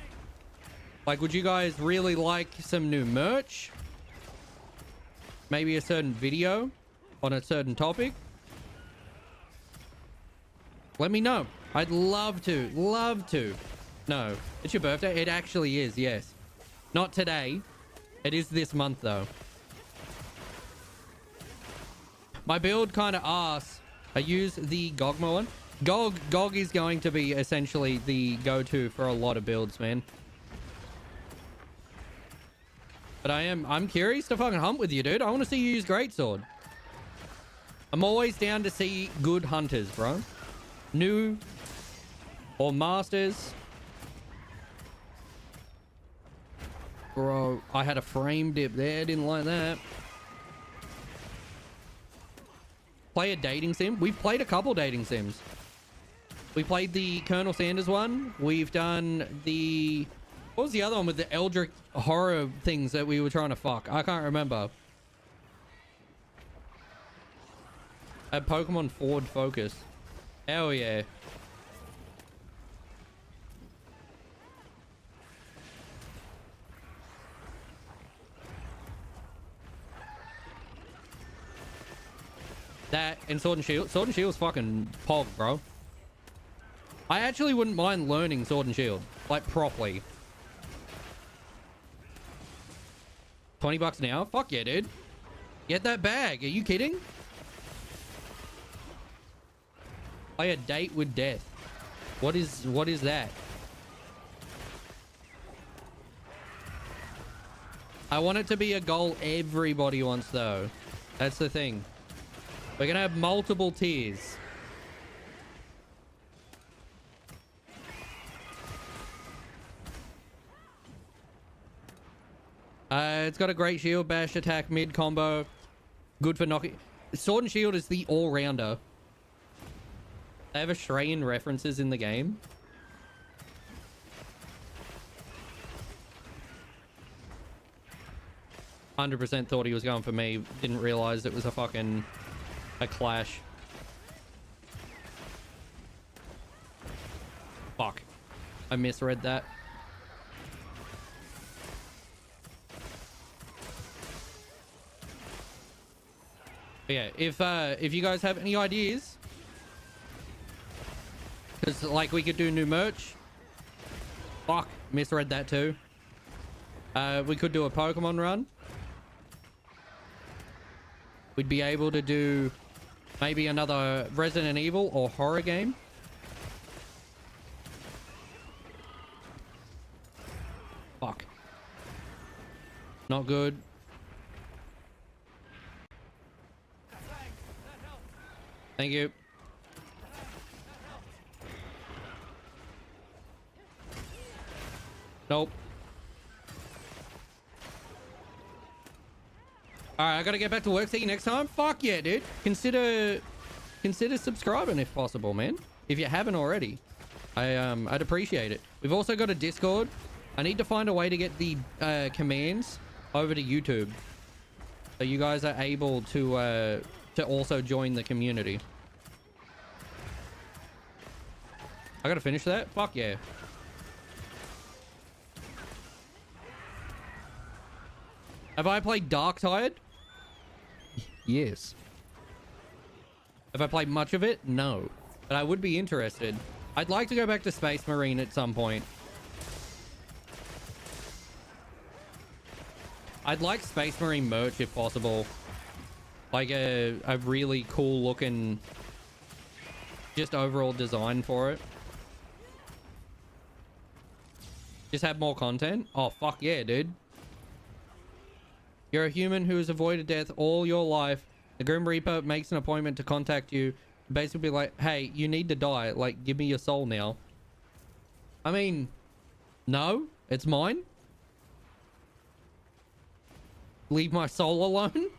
Like, would you guys really like some new merch? Maybe a certain video on a certain topic? Let me know. I'd love to. Love to. No, it's your birthday? It actually is, yes. Not today. It is this month, though. My build kind of arse. I use the Gogma one. Gog is going to be essentially the go-to for a lot of builds, man. But I'm curious to fucking hunt with you, dude. I want to see you use Greatsword. I'm always down to see good hunters, bro. New or masters. Bro, I had a frame dip there. Didn't like that. play a dating sim. We've played a couple dating sims. We played the Colonel Sanders one. We've done the... What was the other one with the Eldritch horror things that we were trying to fuck? I can't remember. A Pokemon Ford Focus. Hell yeah. That and Sword and Shield. Sword and Shield's fucking pog, bro. I actually wouldn't mind learning Sword and Shield. Like, properly. $20 an hour? Fuck yeah, dude. Get that bag. Are you kidding? Play a date with death. What is that? I want it to be a goal everybody wants, though. That's the thing. We're gonna have multiple tiers. It's got a great shield, bash, attack, mid combo. Good for knocking. Sword and Shield is the all-rounder. They have Australian references in the game. "100% thought he was going for me. Didn't realize it was a clash." Fuck. I misread that. But yeah, if you guys have any ideas, because like we could do new merch. Fuck, misread that too. We could do a Pokemon run. We'd be able to do maybe another Resident Evil or horror game. Fuck. Not good. Thank you. Nope. Alright, I gotta get back to work. See you next time. Fuck yeah, dude. Consider subscribing if possible, man. If you haven't already. I'd appreciate it. We've also got a Discord. I need to find a way to get the commands over to YouTube, so you guys are able to also join the community. I gotta finish that? Fuck yeah. Have I played Darktide? Yes. Have I played much of it? No. But I would be interested. I'd like to go back to Space Marine at some point. I'd like Space Marine merch if possible. Like a really cool looking, just overall design for it. Just have more content. Oh, fuck yeah, dude. You're a human who has avoided death all your life. The Grim Reaper makes an appointment to contact you. Basically like, hey, you need to die. Like, give me your soul now. I mean, no, it's mine. Leave my soul alone.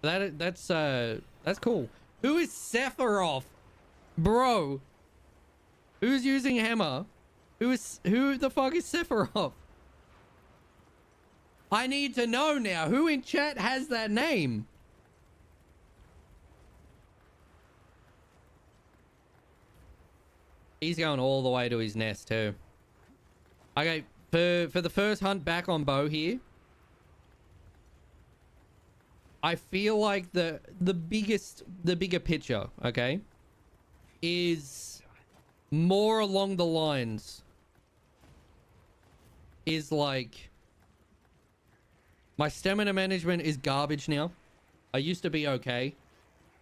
That's cool. Who is Sephiroth? Bro. Who's using hammer? Who the fuck is Sephiroth? I need to know now. Who in chat has that name? He's going all the way to his nest too. Okay, for the first hunt back on Bo here, I feel like the bigger picture, okay, is more along the lines is like my stamina management is garbage now. I used to be okay.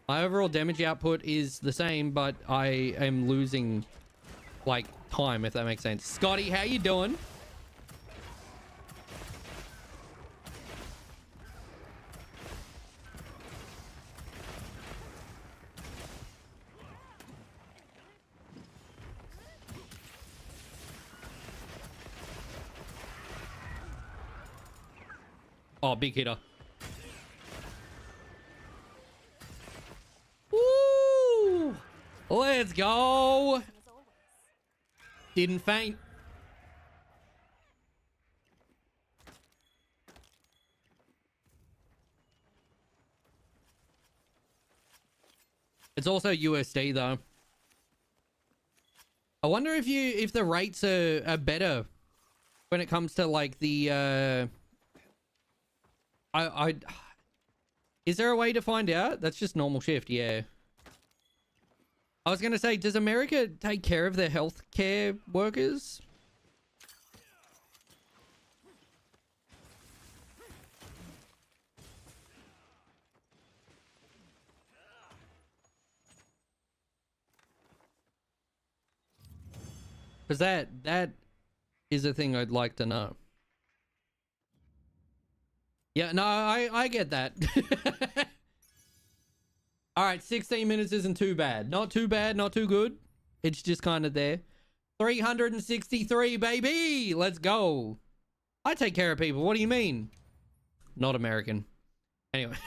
My overall damage output is the same, but I am losing like time, if that makes sense. Scotty, how you doing? Oh, big hitter. go. As always. Didn't faint. It's also USD though. I wonder if the rates are better when it comes to like the is there a way to find out? That's just normal shift, yeah. I was gonna say, does America take care of their healthcare workers? Because that is a thing I'd like to know. Yeah, no, I get that. All right, 16 minutes isn't too bad. Not too bad, not too good. It's just kind of there. 363, baby. Let's go. I take care of people. What do you mean? Not American. Anyway,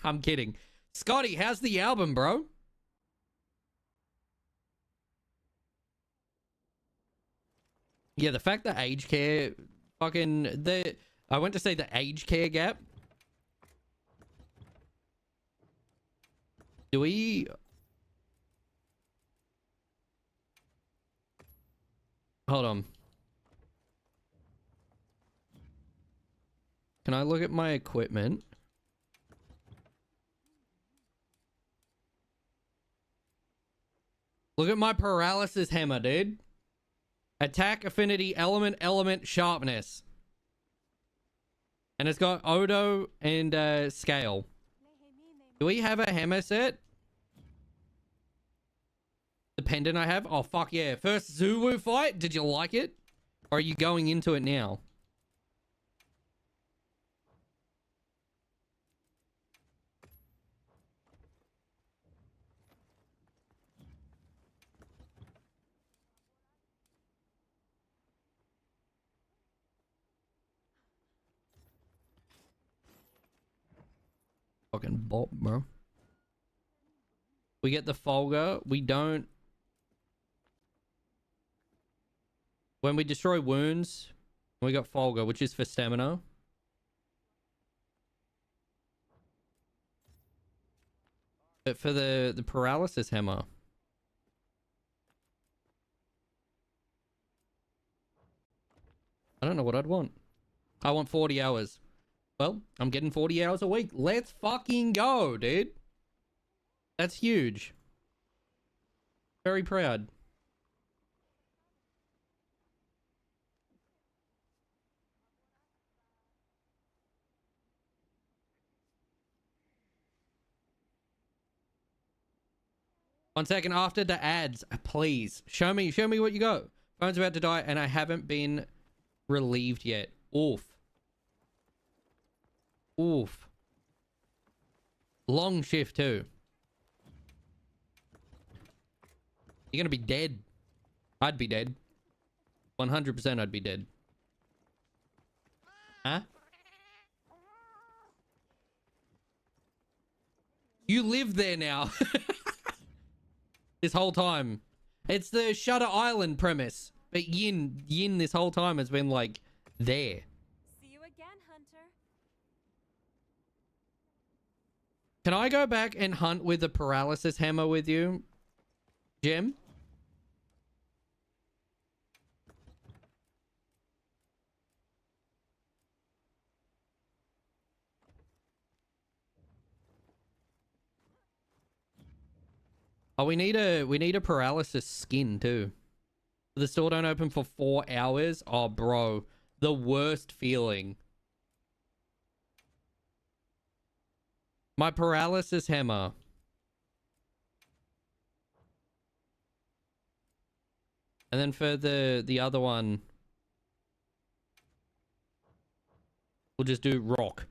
I'm kidding. Scotty, how's the album, bro? Yeah, the fact that aged care fucking I went to say the aged care gap. Do we hold on. Can I look at my equipment? Look at my paralysis hammer, dude. Attack, affinity, element, sharpness. And it's got Odo and scale. Do we have a hammer set? The pendant I have? Oh, fuck yeah. First Zulu fight? Did you like it? Or are you going into it now? Fucking bop, bro. We get the Folga. We don't. When we destroy wounds, we got Folga, which is for stamina. But for the paralysis hammer. I don't know what I'd want. I want 40 hours. Well, I'm getting 40 hours a week. Let's fucking go, dude. That's huge. Very proud. One second after the ads, please. Show me what you got. Phone's about to die and I haven't been relieved yet. Oof. Oof. Long shift too. You're gonna be dead. I'd be dead. 100% I'd be dead. Huh? You live there now. This whole time. It's the Shutter Island premise. But Yin this whole time has been like there. See you again, Hunter. Can I go back and hunt with the paralysis hammer with you, Jim? Oh, we need a paralysis skin too. The store don't open for 4 hours. Oh, bro, the worst feeling. My paralysis hammer. And then for the other one, we'll just do rock.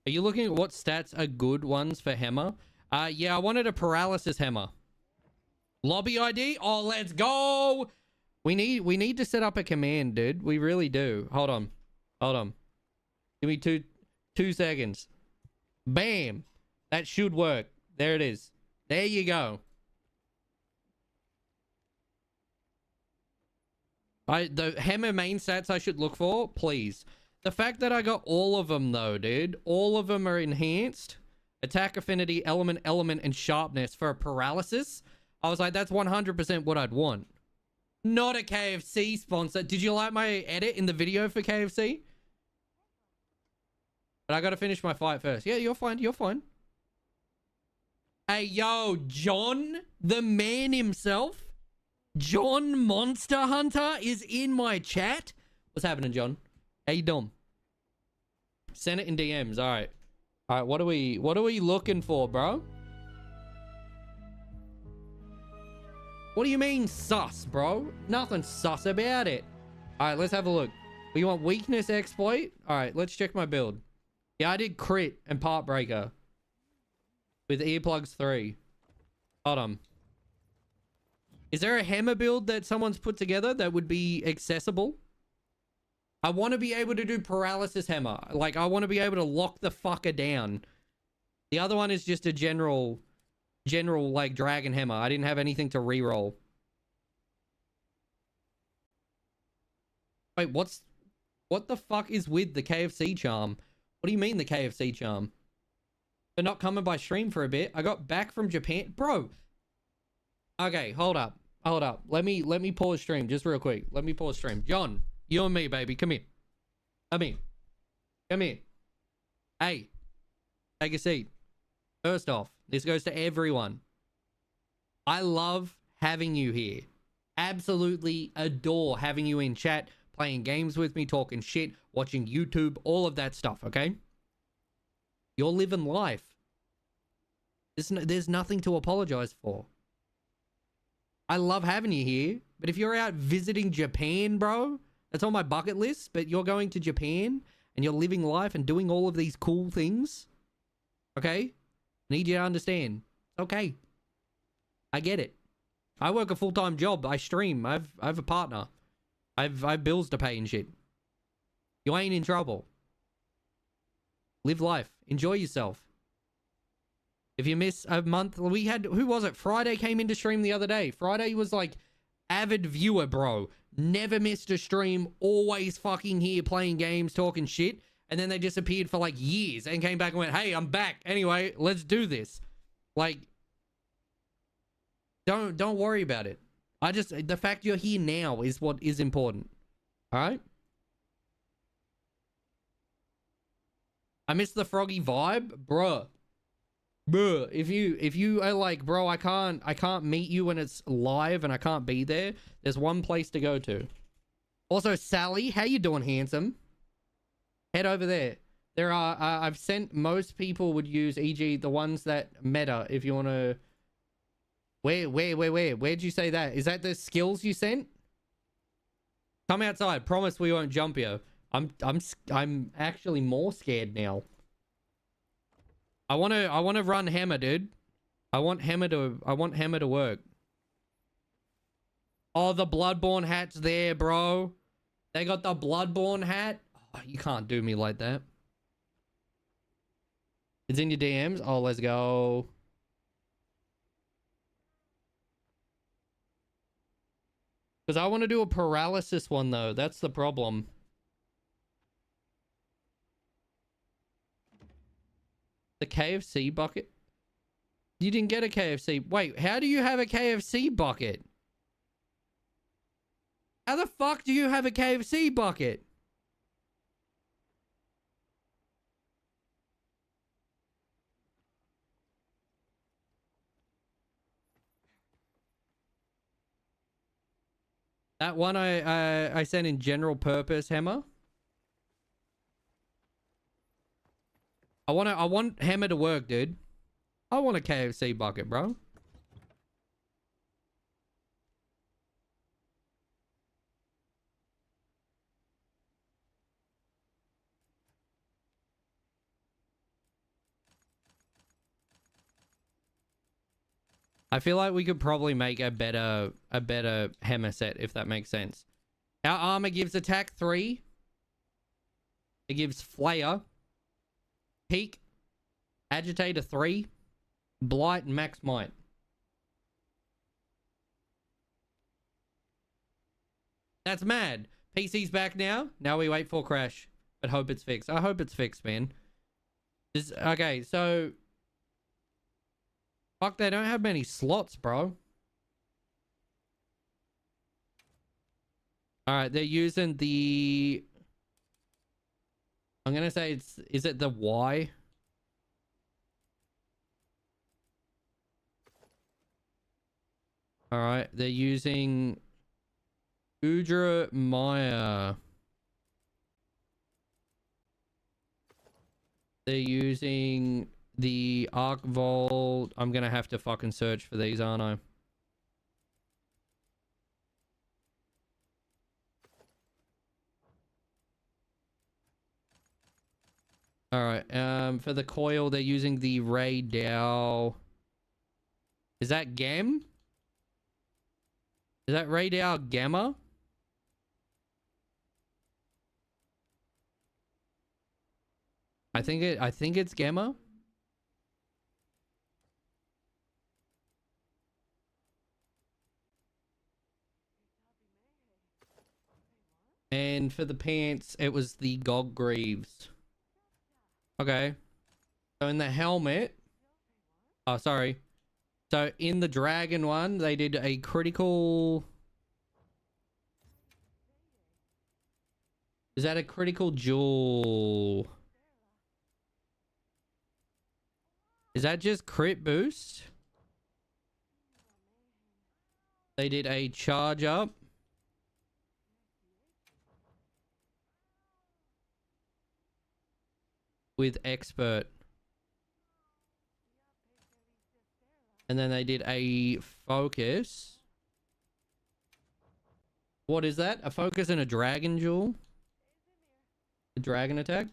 Are you looking at what stats are good ones for hammer? Yeah, I wanted a paralysis hammer. Lobby ID? Oh, let's go! We need to set up a command, dude. We really do. Hold on. Hold on. Give me two seconds. Bam! That should work. There it is. There you go. The hammer main stats I should look for, please. The fact that I got all of them though, dude. All of them are enhanced. Attack affinity, element, and sharpness for a paralysis. I was like, that's 100% what I'd want. Not a KFC sponsor. Did you like my edit in the video for KFC? But I gotta finish my fight first. Yeah, you're fine. You're fine. Hey, yo, John, the man himself. John Monster Hunter is in my chat. What's happening, John? How you doing? Send it in DMs. All right. All right. What are we looking for, bro? What do you mean sus, bro? Nothing sus about it. All right. Let's have a look. We want weakness exploit. All right. Let's check my build. Yeah, I did crit and part breaker with earplugs 3. Hold on. Is there a hammer build that someone's put together that would be accessible? I want to be able to do paralysis hammer. Like, I want to be able to lock the fucker down. The other one is just a general, like, dragon hammer. I didn't have anything to reroll. Wait, what the fuck is with the KFC charm? What do you mean the KFC charm? They're not coming by stream for a bit. I got back from Japan. Bro. Okay, hold up. Hold up. Let me pause stream just real quick. Let me pause stream. John, you and me, baby. Come here. Come here. Come here. Hey. Take a seat. First off, this goes to everyone. I love having you here. Absolutely adore having you in chat, playing games with me, talking shit, watching YouTube, all of that stuff, okay? You're living life. There's nothing to apologize for. I love having you here, but if you're out visiting Japan, bro, that's on my bucket list, but you're going to Japan and you're living life and doing all of these cool things, okay? Need you to understand. Okay. I get it. I work a full-time job. I stream. I have a partner. I've bills to pay and shit. You ain't in trouble. Live life. Enjoy yourself. If you miss a month, we had, who was it? Friday came into stream the other day. Friday was like, avid viewer, bro. Never missed a stream. Always fucking here playing games, talking shit. And then they disappeared for like years and came back and went, hey, I'm back. Anyway, let's do this. Like, don't worry about it. The fact you're here now is what is important. All right? I miss the Froggy vibe, bruh. Bruh, if you are like, bro, I can't meet you when it's live and I can't be there, there's one place to go to. Also, Sally, how you doing, handsome? Head over there. There are, I've sent, most people would use, e.g. the ones that meta, if you want to... Where'd you say that? Is that the skills you sent? Come outside. Promise we won't jump you. I'm actually more scared now. I want to run hammer, dude. I want hammer to work. Oh, the Bloodborne hat's there, bro. They got the Bloodborne hat. Oh, you can't do me like that. It's in your DMs. Oh, let's go. Because I want to do a paralysis one, though. That's the problem. The KFC bucket? You didn't get a KFC. Wait, how do you have a KFC bucket? How the fuck do you have a KFC bucket? That one I sent in general purpose hammer. I want hammer to work, dude. I want a KFC bucket, bro. I feel like we could probably make a better hammer set, if that makes sense. Our armor gives attack 3. It gives flare, peak, agitator 3, blight, and max might. That's mad. PC's back now. Now we wait for crash. But hope it's fixed. I hope it's fixed, man. Okay, so... Fuck, they don't have many slots, bro. Alright, they're using the... I'm gonna say it's... Is it the Y? Alright, they're using... Udra Maya. They're using the Arc Vault. I'm gonna have to fucking search for these, aren't I? Alright, for the coil, they're using the Ray Dow. Is that Gem? Is that Ray Dow Gamma? I think it's Gamma. And for the pants, it was the Gog Greaves. Okay. So in the helmet... Oh, sorry. So in the dragon one, they did a critical... Is that a critical jewel? Is that just crit boost? They did a charge up. With expert. And then they did a focus. What is that? A focus and a dragon jewel? A dragon attack?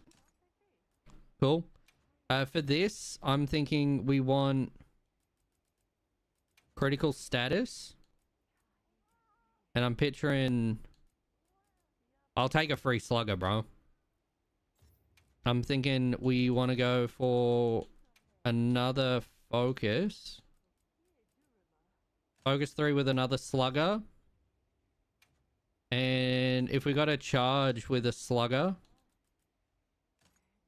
Cool. For this, I'm thinking we want critical status. And I'm picturing... I'll take a free slugger, bro. I'm thinking we want to go for another focus. Focus 3 with another slugger. And if we got a charge with a slugger...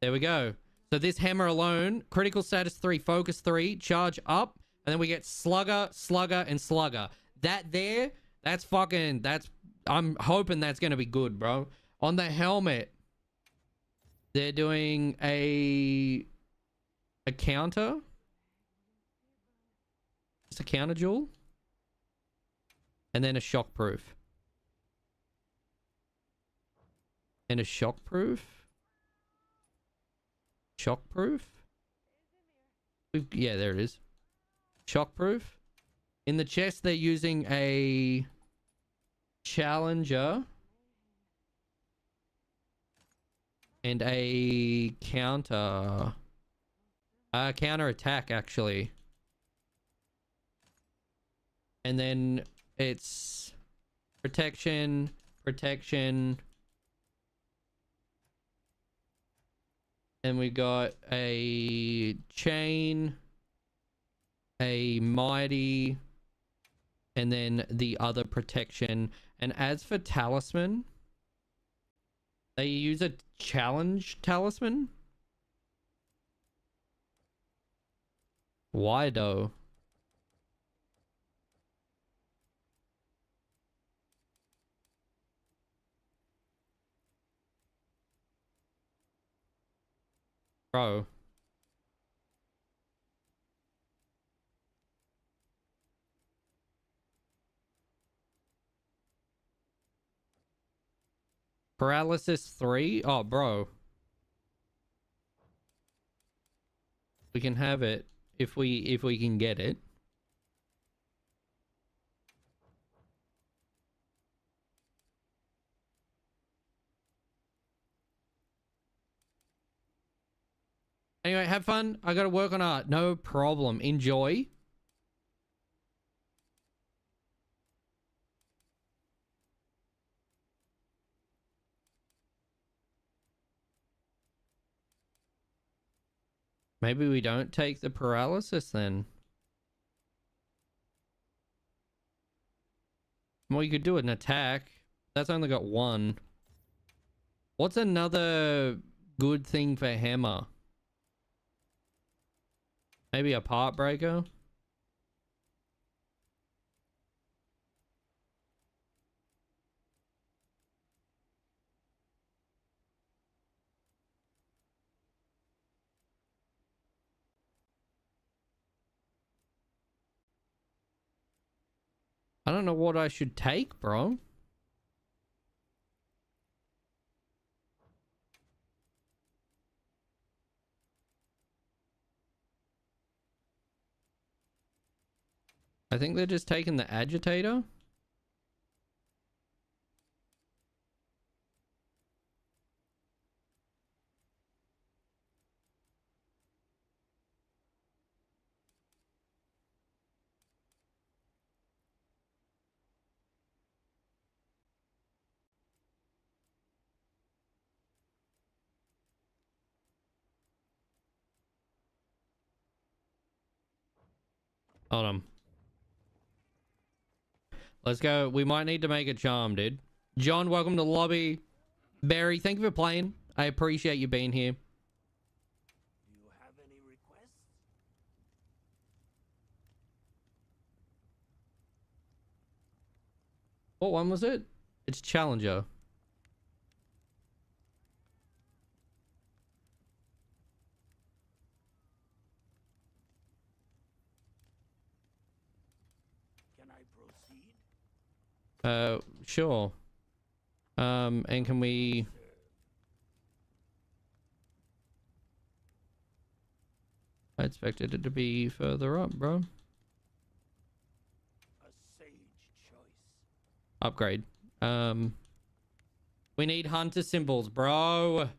There we go. So this hammer alone, critical status 3, focus 3, charge up, and then we get slugger, slugger, and slugger. That there, that's fucking, that's, I'm hoping that's going to be good, bro. On the helmet, they're doing a counter. Just a counter jewel. And then a shockproof. And a shockproof. Shockproof? Yeah, there it is. Shockproof. In the chest, they're using a challenger and a counter attack, actually. And then it's protection, protection. And we got a chain, a mighty, and then the other protection. And as for talisman, they use a challenge talisman. Why though? Bro. Paralysis 3? Oh, bro. We can have it if we can get it. Anyway, have fun. I gotta work on art. No problem. Enjoy. Maybe we don't take the paralysis then. Well, you could do an attack. That's only got one. What's another good thing for hammer? Maybe a part breaker? I don't know what I should take, bro. I think they're just taking the agitator. Hold on. Let's go. We might need to make a charm, dude. John, welcome to the lobby. Barry, thank you for playing. I appreciate you being here. Do you have any requests? What one was it? It's Challenger. Can I proceed? Sure. And can we... I expected it to be further up, bro. A sage choice. Upgrade. We need hunter symbols, bro.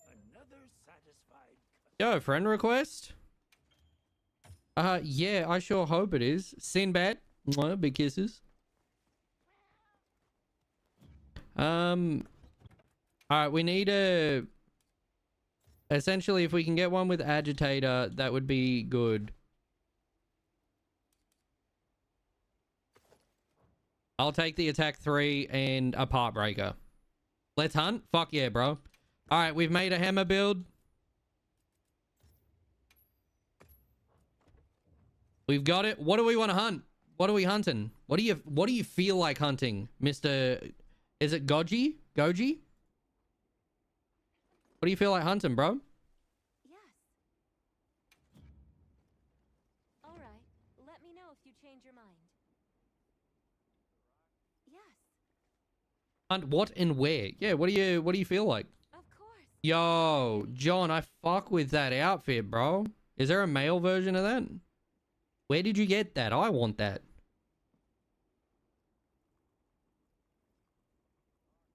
Another satisfied. Yo, friend request? Yeah, I sure hope it is. Sinbad. Mwah, big kisses. Alright, we need a... Essentially, if we can get one with agitator, that would be good. I'll take the attack 3 and a part breaker. Let's hunt? Fuck yeah, bro. Alright, we've made a hammer build. We've got it. What do we want to hunt? What are we hunting? What do you feel like hunting, Mr. Is it Goji? Goji? What do you feel like hunting, bro? Yes. All right. Let me know if you change your mind. Yes, Hunt what and where? Yeah, what do you feel like? of course. Yo, John, I fuck with that outfit, bro. Is there a male version of that? Where did you get that? I want that.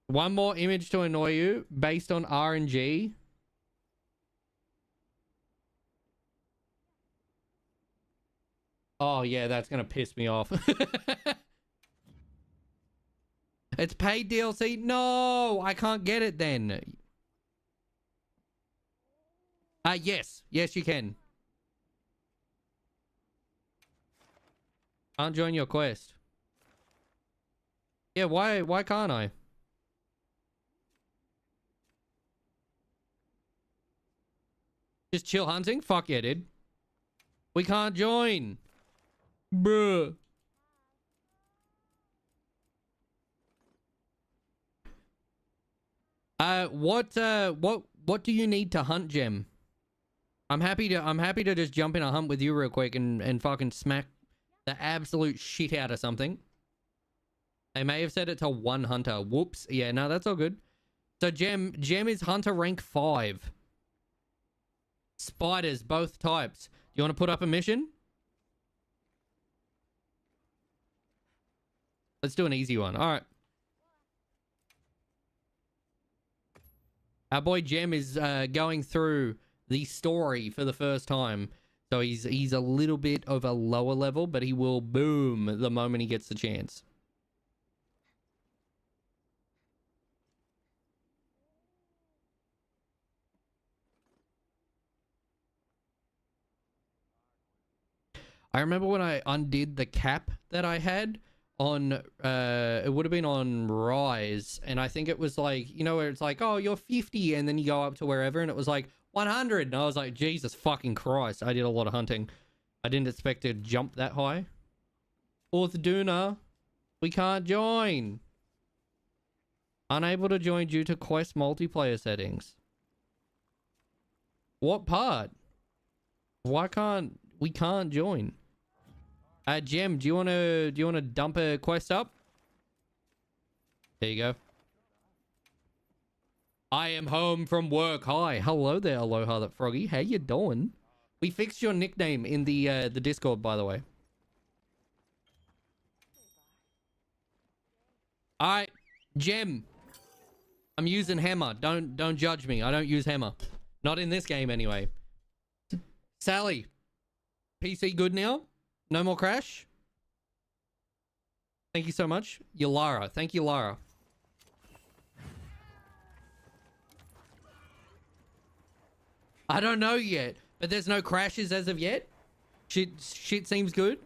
One more image to annoy you based on RNG. Oh, yeah, that's going to piss me off. It's paid DLC? No, I can't get it then. Yes. Yes, you can. Can't join your quest. Yeah, why can't I? Just chill hunting? Fuck yeah, dude. We can't join. Bruh. What do you need to hunt, Gem? I'm happy to just jump in a hunt with you real quick and fucking smack the absolute shit out of something. They may have set it to 1 hunter. Whoops. Yeah, no, that's all good. So Gem is hunter rank 5. Spiders, both types. Do you want to put up a mission? Let's do an easy one. All right. Our boy Gem is going through the story for the first time. So he's a little bit of a lower level, but he will boom the moment he gets the chance. I remember when I undid the cap that I had on it would have been on Rise, and I think it was like, you know, where it's like, oh, you're 50, and then you go up to wherever, and it was like 100, and I was like, Jesus fucking Christ, I did a lot of hunting. I didn't expect to jump that high. Fourth Duna, we can't join. Unable to join due to quest multiplayer settings. What part? Why can't we can't join? Gem, do you wanna dump a quest up? There you go. I am home from work. Hi, hello there, Aloha that Froggy. How you doing? We fixed your nickname in the Discord, by the way. All right, Gem. I'm using hammer. Don't judge me. I don't use hammer. Not in this game anyway. Sally, PC good now? No more crash? Thank you so much. You're Lara. Thank you, Lara. I don't know yet, but there's no crashes as of yet. Shit seems good.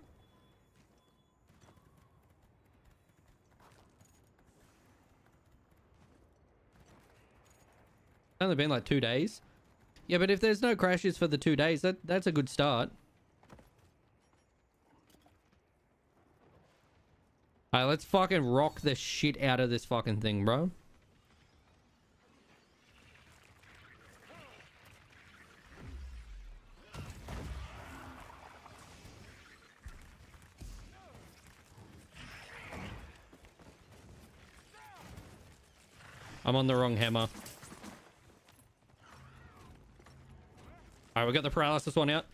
It's only been like 2 days. Yeah, but if there's no crashes for the 2 days, that's a good start. Alright, let's fucking rock the shit out of this fucking thing, bro. I'm on the wrong hammer. Alright, we got the paralysis one out.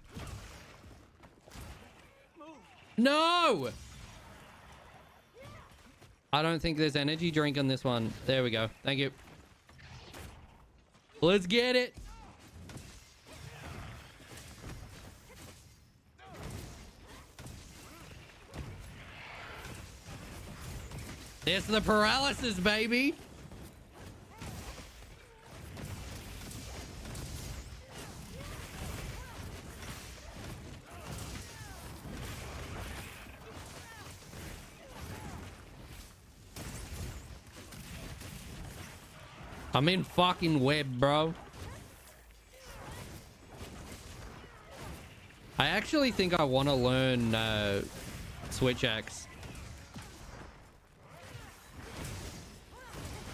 No! I don't think there's energy drink on this one. There we go. Thank you. Let's get it. There's the paralysis, baby. I'm in fucking web, bro. I actually think I want to learn switch axe.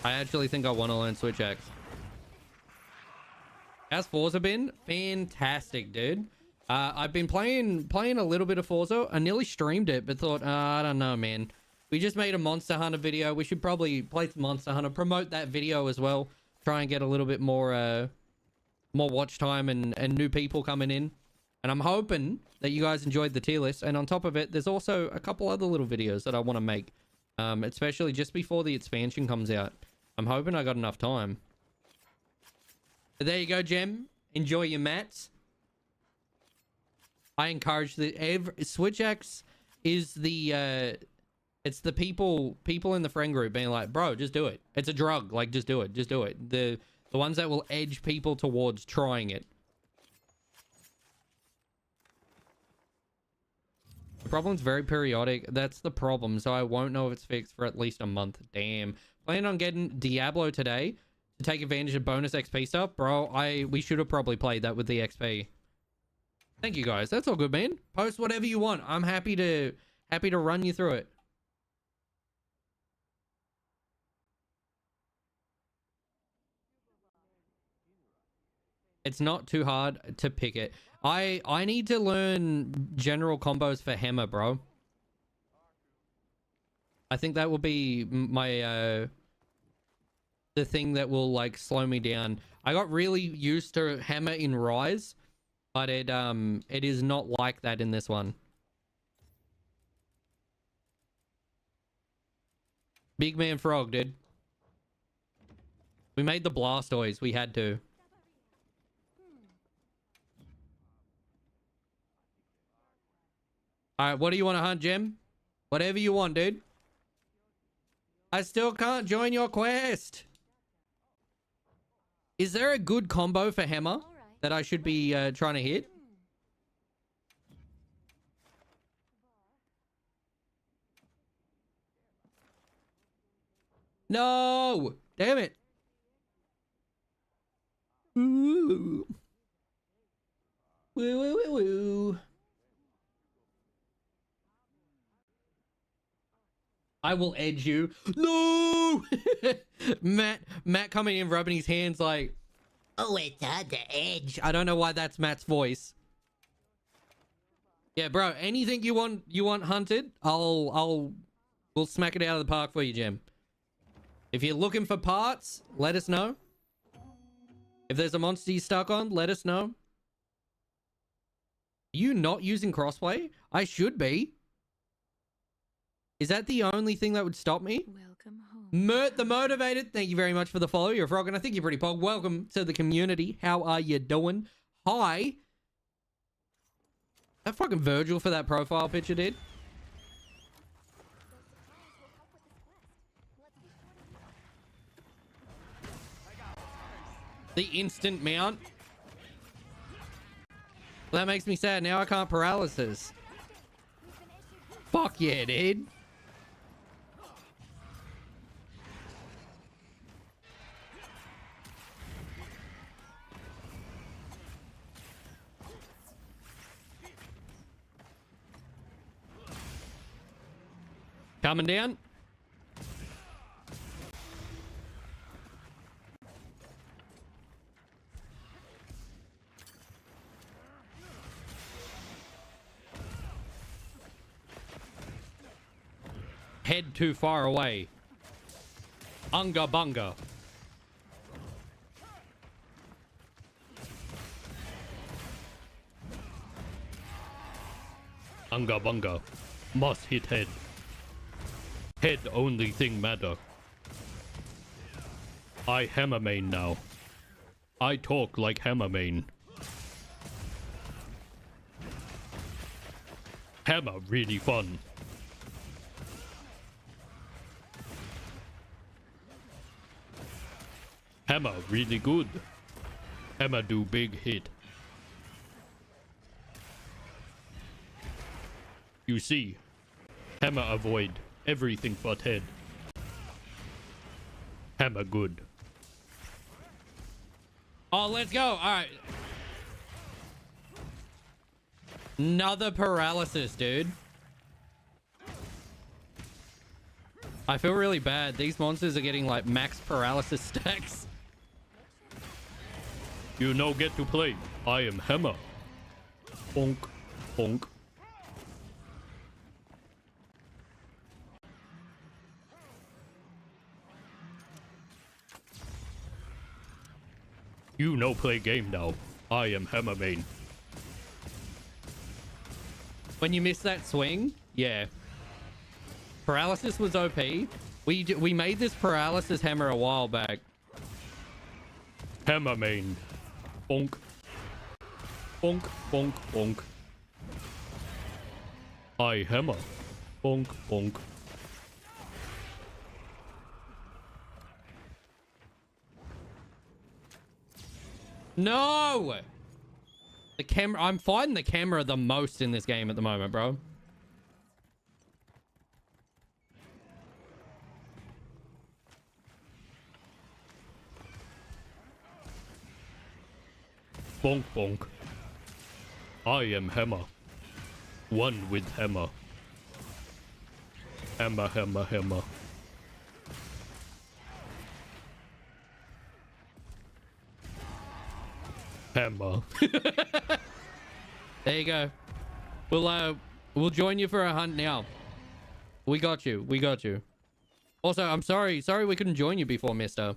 I actually think I want to learn switch axe. How's Forza been? Fantastic, dude. I've been playing a little bit of Forza. I nearly streamed it, but thought, I don't know, man. We just made a Monster Hunter video. We should probably play some Monster Hunter, promote that video as well. Try and get a little bit more watch time and new people coming in. And I'm hoping that you guys enjoyed the tier list. And on top of it, there's also a couple other little videos that I want to make, especially just before the expansion comes out. I'm hoping I got enough time. But there you go, Gem. Enjoy your mats. I encourage switch axe is the it's the people in the friend group being like, bro, just do it. It's a drug. Like, just do it. Just do it. The ones that will edge people towards trying it. The problem's very periodic. That's the problem. So I won't know if it's fixed for at least a month. Damn. Planning on getting Diablo today to take advantage of bonus XP stuff. Bro, we should have probably played that with the XP. Thank you, guys. That's all good, man. Post whatever you want. I'm happy to run you through it. It's not too hard to pick it. I need to learn general combos for hammer, bro. I think that will be my the thing that will like slow me down. I got really used to hammer in Rise, but it is not like that in this one. Big Man Frog, dude. We made the Blastoise. We had to. Alright, what do you want to hunt, Gem? Whatever you want, dude. I still can't join your quest. Is there a good combo for hammer that I should be trying to hit? No! Damn it. Ooh. Woo, woo, woo, woo. I will edge you. No! Matt coming in, rubbing his hands like, oh, it's hard to edge. I don't know why that's Matt's voice. Yeah, bro, anything you want hunted, we'll smack it out of the park for you, Jim. If you're looking for parts, let us know. If there's a monster you're stuck on, let us know. Are you not using crossplay? I should be. Is that the only thing that would stop me? Welcome home. Mert the Motivated, thank you very much for the follow. You're a frog, and I think you're pretty pog. Welcome to the community. How are you doing? Hi. That fucking Virgil for that profile picture, dude. The instant mount. Well, that makes me sad. Now I can't paralysis. Fuck yeah, dude. Coming down. Head too far away. Unga bunga. Unga bunga. Must hit head. Head only thing matter. I hammer main now. I talk like hammer main. Hammer really fun. Hammer really good. Hammer do big hit. You see, hammer avoid everything but head. Hammer good. Oh, let's go. All right. Another paralysis, dude. I feel really bad. These monsters are getting like max paralysis stacks. You no get to play. I am hammer. Bonk. Bonk. You no play game now. I am hammer main. When you miss that swing, yeah. Paralysis was OP. We made this paralysis hammer a while back. Hammer main. Bonk. Bonk, bonk, bonk. I hammer. Bonk, bonk. No! The camera. I'm fighting the camera the most in this game at the moment, bro. Bonk, bonk. I am hammer. One with hammer. Hammer, hammer, hammer. Hammer. There you go. We'll join you for a hunt now. We got you. We got you. Also, I'm sorry. Sorry we couldn't join you before, mister.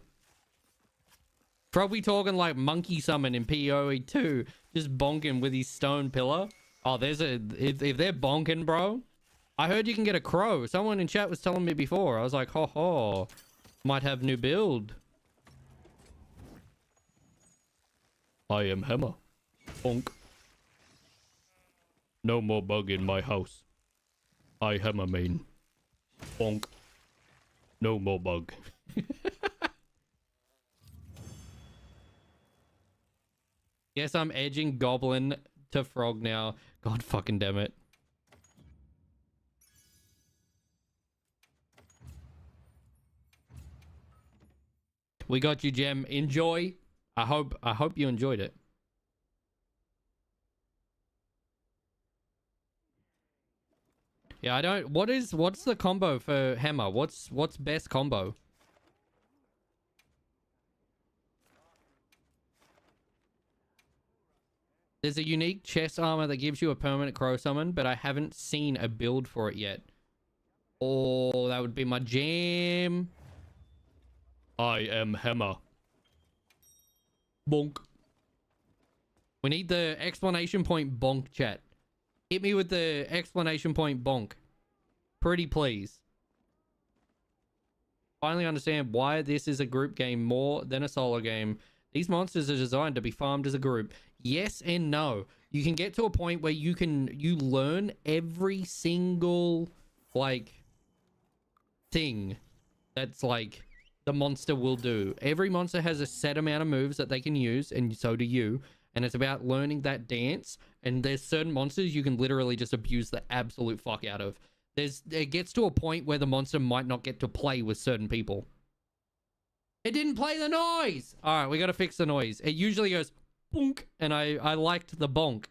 Probably talking like monkey summon in PoE 2. Just bonking with his stone pillar. Oh, there's a... If they're bonking, bro. I heard you can get a crow. Someone in chat was telling me before. I was like, ho ho. Might have new build. I am hammer. Bonk. No more bug in my house. I hammer main. Bonk. No more bug. Yes, I'm edging goblin to frog now. God fucking damn it. We got you, Gem. Enjoy. I hope you enjoyed it. Yeah, I don't. What's the combo for Hammer? What's best combo? There's a unique chest armor that gives you a permanent crow summon, but I haven't seen a build for it yet. Oh, that would be my jam. I am Hammer. Bonk. We need the exclamation point bonk, chat. Hit me with the exclamation point bonk. Pretty please. Finally understand why this is a group game more than a solo game. These monsters are designed to be farmed as a group. Yes and no. You can get to a point where you learn every single like thing that's like the monster will do. Every monster has a set amount of moves that they can use, and so do you. And it's about learning that dance. And there's certain monsters you can literally just abuse the absolute fuck out of. It gets to a point where the monster might not get to play with certain people. It didn't play the noise. All right, we got to fix the noise. It usually goes bonk, and I liked the bonk.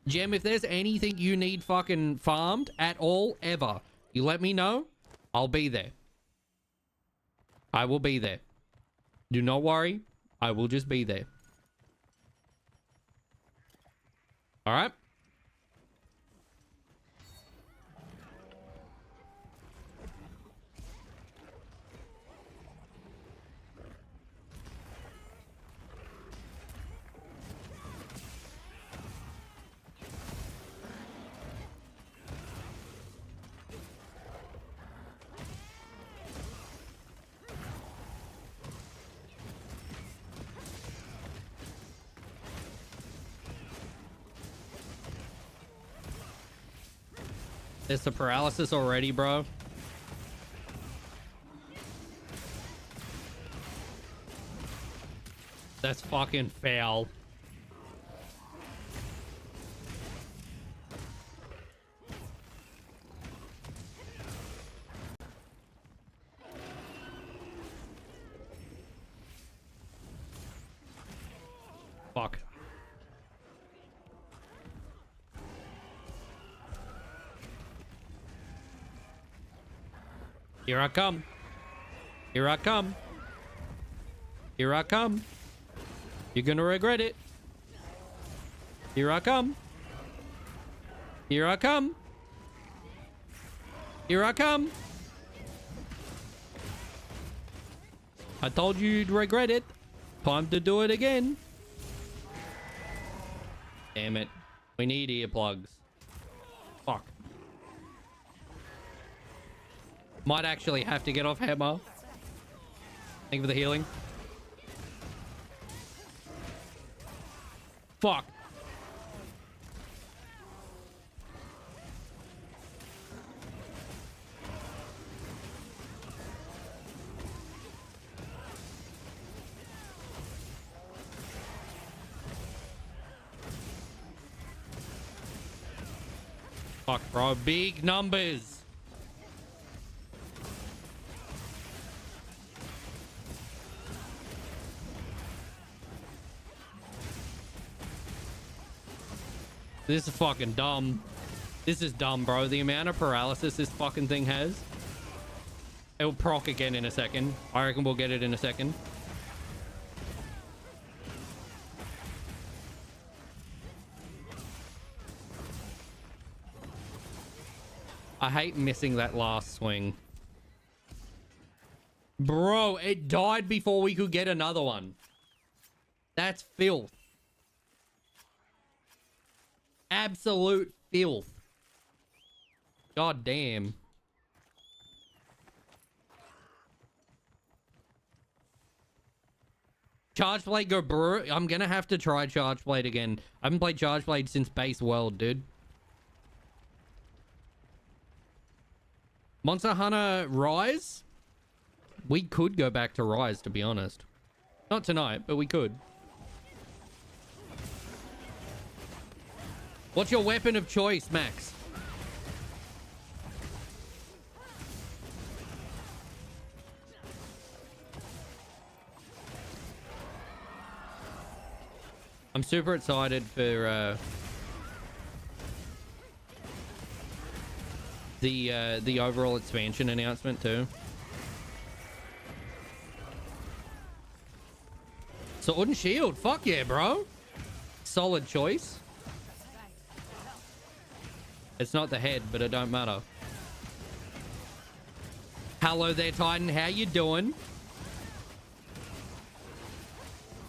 Gem, if there's anything you need fucking farmed at all, ever, you let me know. I'll be there. I will be there. Do not worry. I will just be there. All right. There's the paralysis already, bro. That's fucking foul. Fuck. Here I come. Here I come. Here I come. You're gonna regret it. Here I come. Here I come. Here I come. I told you you'd regret it. Time to do it again. Damn it. We need earplugs. Fuck. Might actually have to get off Hammer. Thank you for the healing. Fuck. Fuck, bro. Big numbers. This is fucking dumb. This is dumb, bro. The amount of paralysis this fucking thing has. It'll proc again in a second. I reckon we'll get it in a second. I hate missing that last swing. Bro, it died before we could get another one. That's filth. Absolute filth. God damn. Charge Blade go brew. I'm gonna have to try Charge Blade again. I haven't played Charge Blade since Base World, dude. Monster Hunter Rise? We could go back to Rise, to be honest. Not tonight, but we could. What's your weapon of choice, Max? I'm super excited for the overall expansion announcement too. Sword and shield, fuck yeah, bro. Solid choice. It's not the head, but it don't matter. Hello there, Titan. How you doing?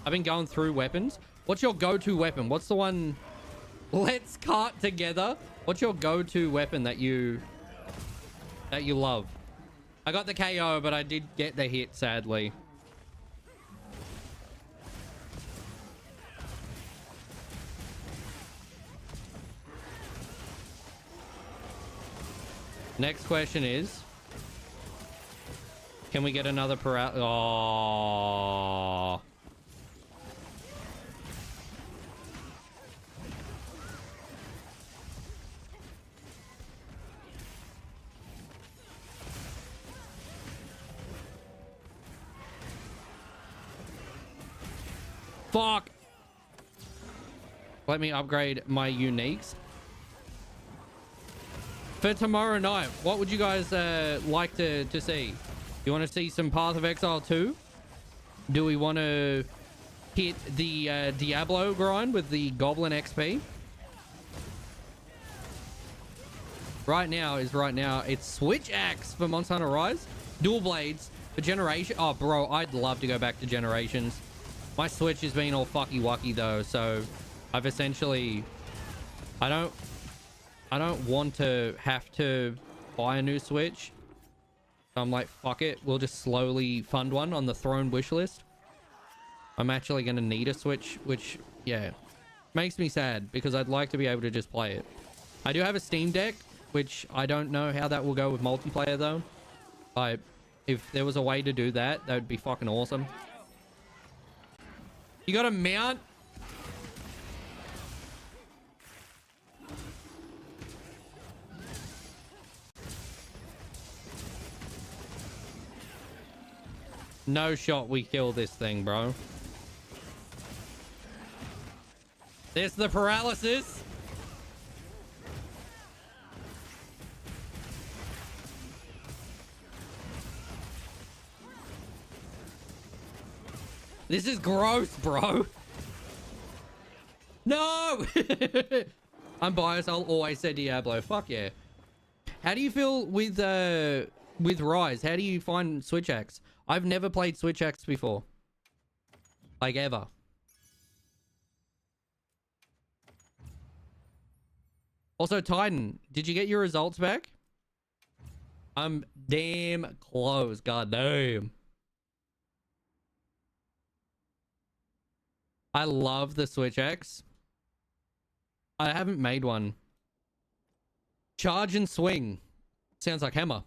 I've been going through weapons. What's your go-to weapon? What's the one? Let's cart together. What's your go-to weapon that you love? I got the KO, but I did get the hit, sadly. Next question is, can we get another Oh. Fuck. Let me upgrade my uniques. For tomorrow night, what would you guys like to see? You want to see some Path of Exile 2? Do we want to hit the Diablo grind with the Goblin XP? Right now, it's Switch Axe for Monster Hunter Rise. Dual Blades for Generation. Oh, bro, I'd love to go back to Generations. My Switch has been all fucky-wucky, though, so I've essentially... I don't want to have to buy a new Switch. So I'm like, fuck it. We'll just slowly fund one on the Throne wish list. I'm actually going to need a Switch, which, yeah, makes me sad because I'd like to be able to just play it. I do have a Steam Deck, which I don't know how that will go with multiplayer, though. But if there was a way to do that, that would be fucking awesome. You got a mount? No shot we kill this thing, bro. There's the paralysis. This is gross, bro. No! I'm biased. I'll always say Diablo. Fuck yeah. How do you feel with Rise? How do you find Switch Axe? I've never played Switch Axe before. Like, ever. Also, Titan, did you get your results back? I'm damn close. God damn. I love the Switch Axe. I haven't made one. Charge and swing. Sounds like hammer.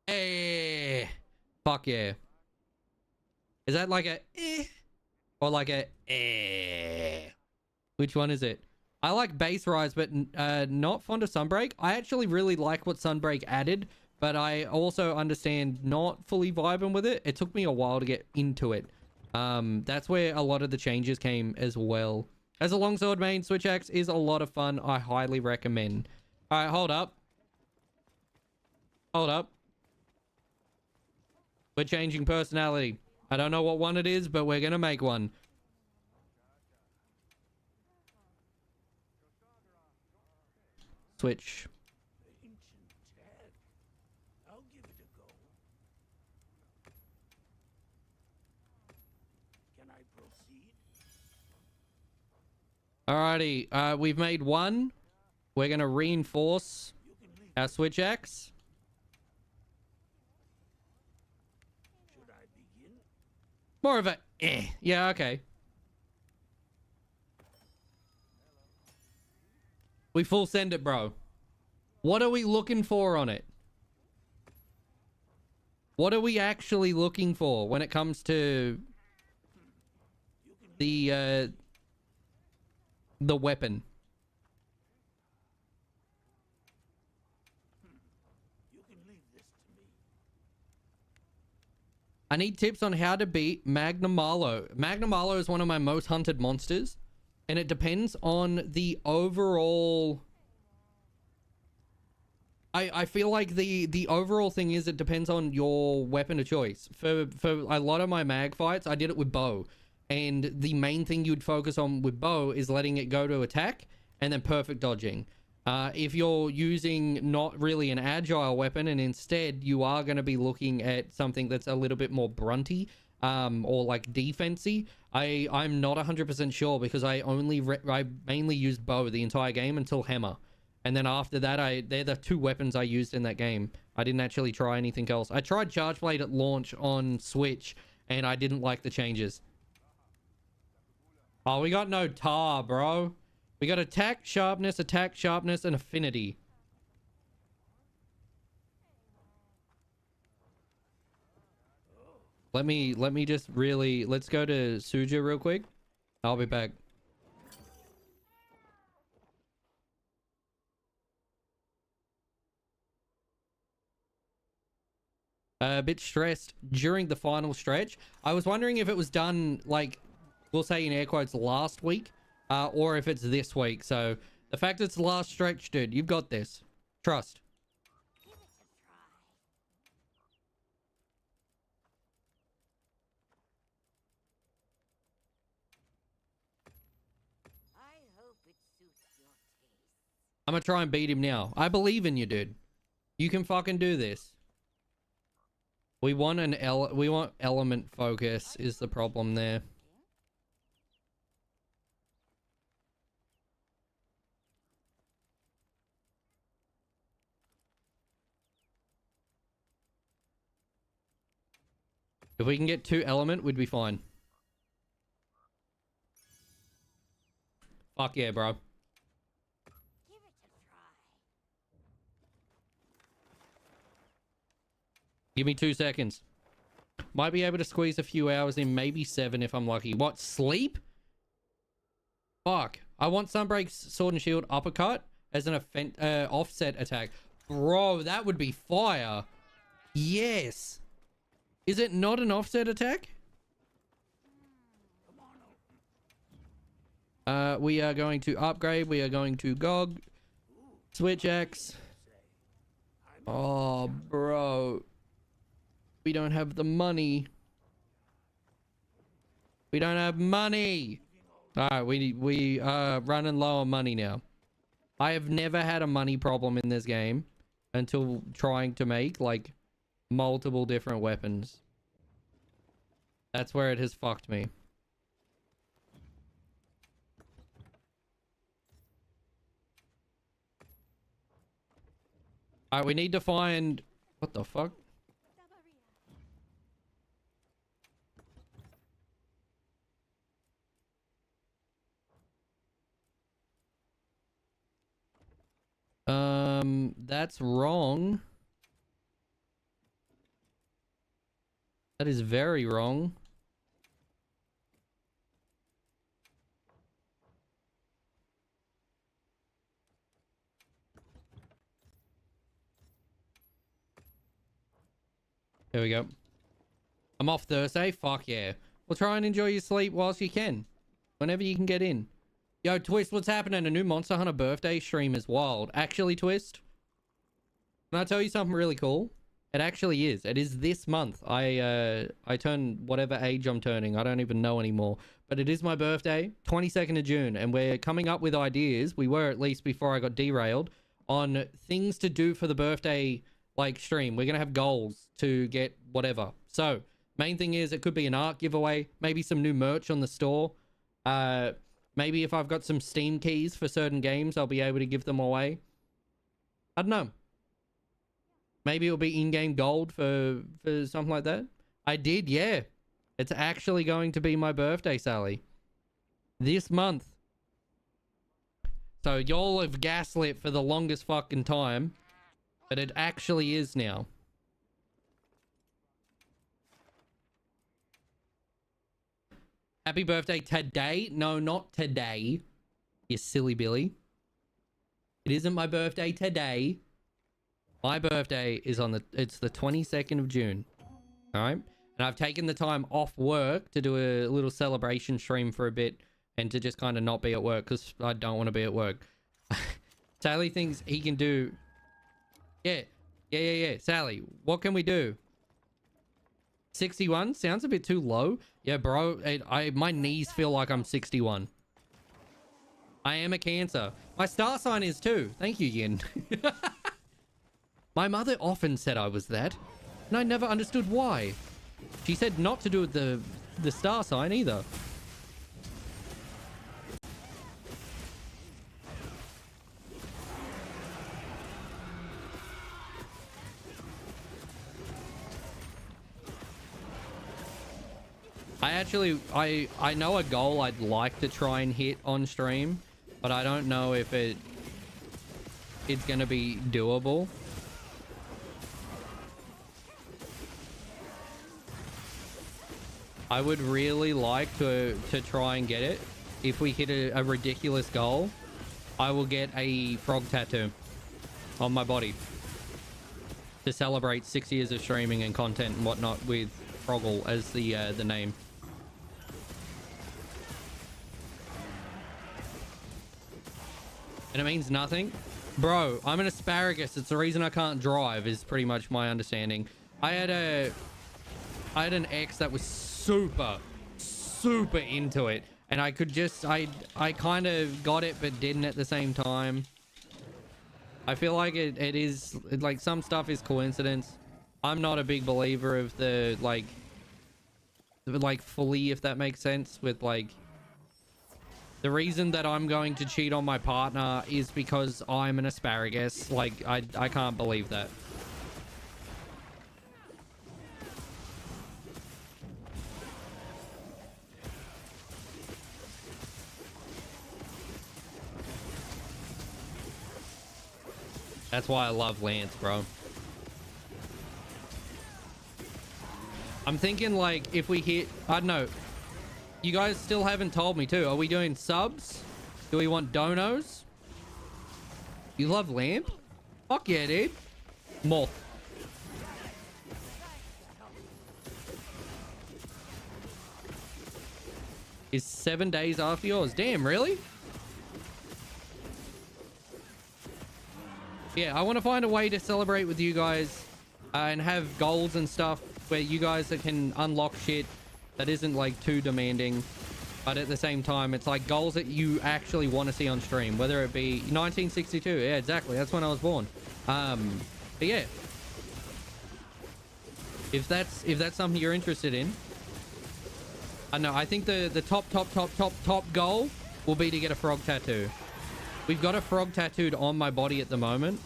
Eh. Fuck yeah. Is that like a eh? Or like a eh? Which one is it? I like Base Rise, but not fond of Sunbreak. I actually really like what Sunbreak added, but I also understand not fully vibing with it. It took me a while to get into it. That's where a lot of the changes came as well. As a longsword main, Switch Axe is a lot of fun. I highly recommend. All right, hold up. Hold up. We're changing personality. I don't know what one it is, but we're going to make one. Switch. Ancient tech. I'll give it a go. Can I proceed? Alrighty. We've made one. We're going to reinforce You can leave. our Switch Axe. Should I begin? More of a eh. Yeah, okay. We full send it, bro. What are we looking for on it? What are we actually looking for when it comes to the weapon? You can leave this to me. I need tips on how to beat Magnum Marlowe. Magnum Marlowe is one of my most hunted monsters. And it depends on the overall... I feel like the overall thing is it depends on your weapon of choice. For a lot of my mag fights, I did it with bow. And the main thing you'd focus on with bow is letting it go to attack and then perfect dodging. If you're using not really an agile weapon and instead you are going to be looking at something that's a little bit more brunty or like defensey, I'm not 100% sure because I mainly used bow the entire game until hammer. And then after that, they're the two weapons I used in that game. I didn't actually try anything else. I tried Charge Blade at launch on Switch, and I didn't like the changes. Oh, we got no tar, bro. We got attack, sharpness, and affinity. Let me just really... Let's go to Suja real quick. I'll be back. A bit stressed during the final stretch. I was wondering if it was done, like, we'll say in air quotes, last week, or if it's this week. So the fact it's the last stretch, dude, you've got this. Trust. Give it a try. I hope it suits your taste. I'm gonna try and beat him now. I believe in you, dude. You can fucking do this. We want element focus is the problem there. If we can get 2 element, we'd be fine. Fuck yeah, bro. Give it a try. Give me 2 seconds. Might be able to squeeze a few hours in, maybe 7 if I'm lucky. What, sleep? Fuck. I want Sunbreak's Sword and Shield uppercut as an offset attack. Bro, that would be fire. Yes. Is it not an offset attack? We are going to upgrade. We are going to GOG. Switch X. Oh, bro. We don't have the money. We don't have money. All right, we are running low on money now. I have never had a money problem in this game until trying to make like multiple different weapons. That's where it has fucked me. All right, we need to find... What the fuck? That's wrong. That is very wrong. There we go. I'm off Thursday. Fuck yeah. Well, try and enjoy your sleep whilst you can. Whenever you can get in. Yo, Twist, what's happening? A new Monster Hunter birthday stream is wild. Actually, Twist, can I tell you something really cool? It actually is. It is this month. I turn whatever age I'm turning. I don't even know anymore. But it is my birthday, 22nd of June. And we're coming up with ideas. We were, at least before I got derailed, on things to do for the birthday, like, stream. We're going to have goals to get whatever. So, main thing is it could be an art giveaway. Maybe some new merch on the store. Maybe if I've got some Steam keys for certain games, I'll be able to give them away. I don't know. Maybe it'll be in-game gold for something like that. I did, yeah. It's actually going to be my birthday, Sally. This month. So y'all have gaslit for the longest fucking time. But it actually is now. Happy birthday today? No, not today. You silly Billy. It isn't my birthday today. My birthday is on it's the 22nd of June. All right. And I've taken the time off work to do a little celebration stream for a bit and to just kind of not be at work because I don't want to be at work. Sally thinks he can do... Yeah. Sally, what can we do? 61? Sounds a bit too low. Yeah, bro. My knees feel like I'm 61. I am a Cancer. My star sign is too. Thank you, Yin. My mother often said I was that, and I never understood why. She said not to do with the star sign either. I know a goal I'd like to try and hit on stream, but I don't know if it's gonna be doable. I would really like to try and get it. If we hit a ridiculous goal, I will get a frog tattoo on my body to celebrate 6 years of streaming and content and whatnot with Froggle as the name. And it means nothing. Bro, I'm an asparagus. It's the reason I can't drive is pretty much my understanding. I had an ex that was super into it. And I could just, I kind of got it, but didn't at the same time. I feel like it is, like, some stuff is coincidence. I'm not a big believer of the, like fully, if that makes sense, with, like, the reason that I'm going to cheat on my partner is because I'm an asparagus. Like, I can't believe that. That's why I love Lance, bro. I'm thinking, like, if we hit... I don't know. You guys still haven't told me, too. Are we doing subs? Do we want donos? You love Lamp? Fuck yeah, dude. Moth. Is 7 days after yours. Damn, really? Yeah, I want to find a way to celebrate with you guys and have goals and stuff where you guys can unlock shit that isn't, like, too demanding, but at the same time it's like goals that you actually want to see on stream, whether it be 1962. Yeah, exactly, that's when I was born. But yeah, if that's something you're interested in, I know, I think the top goal will be to get a frog tattoo. We've got a frog tattooed on my body at the moment.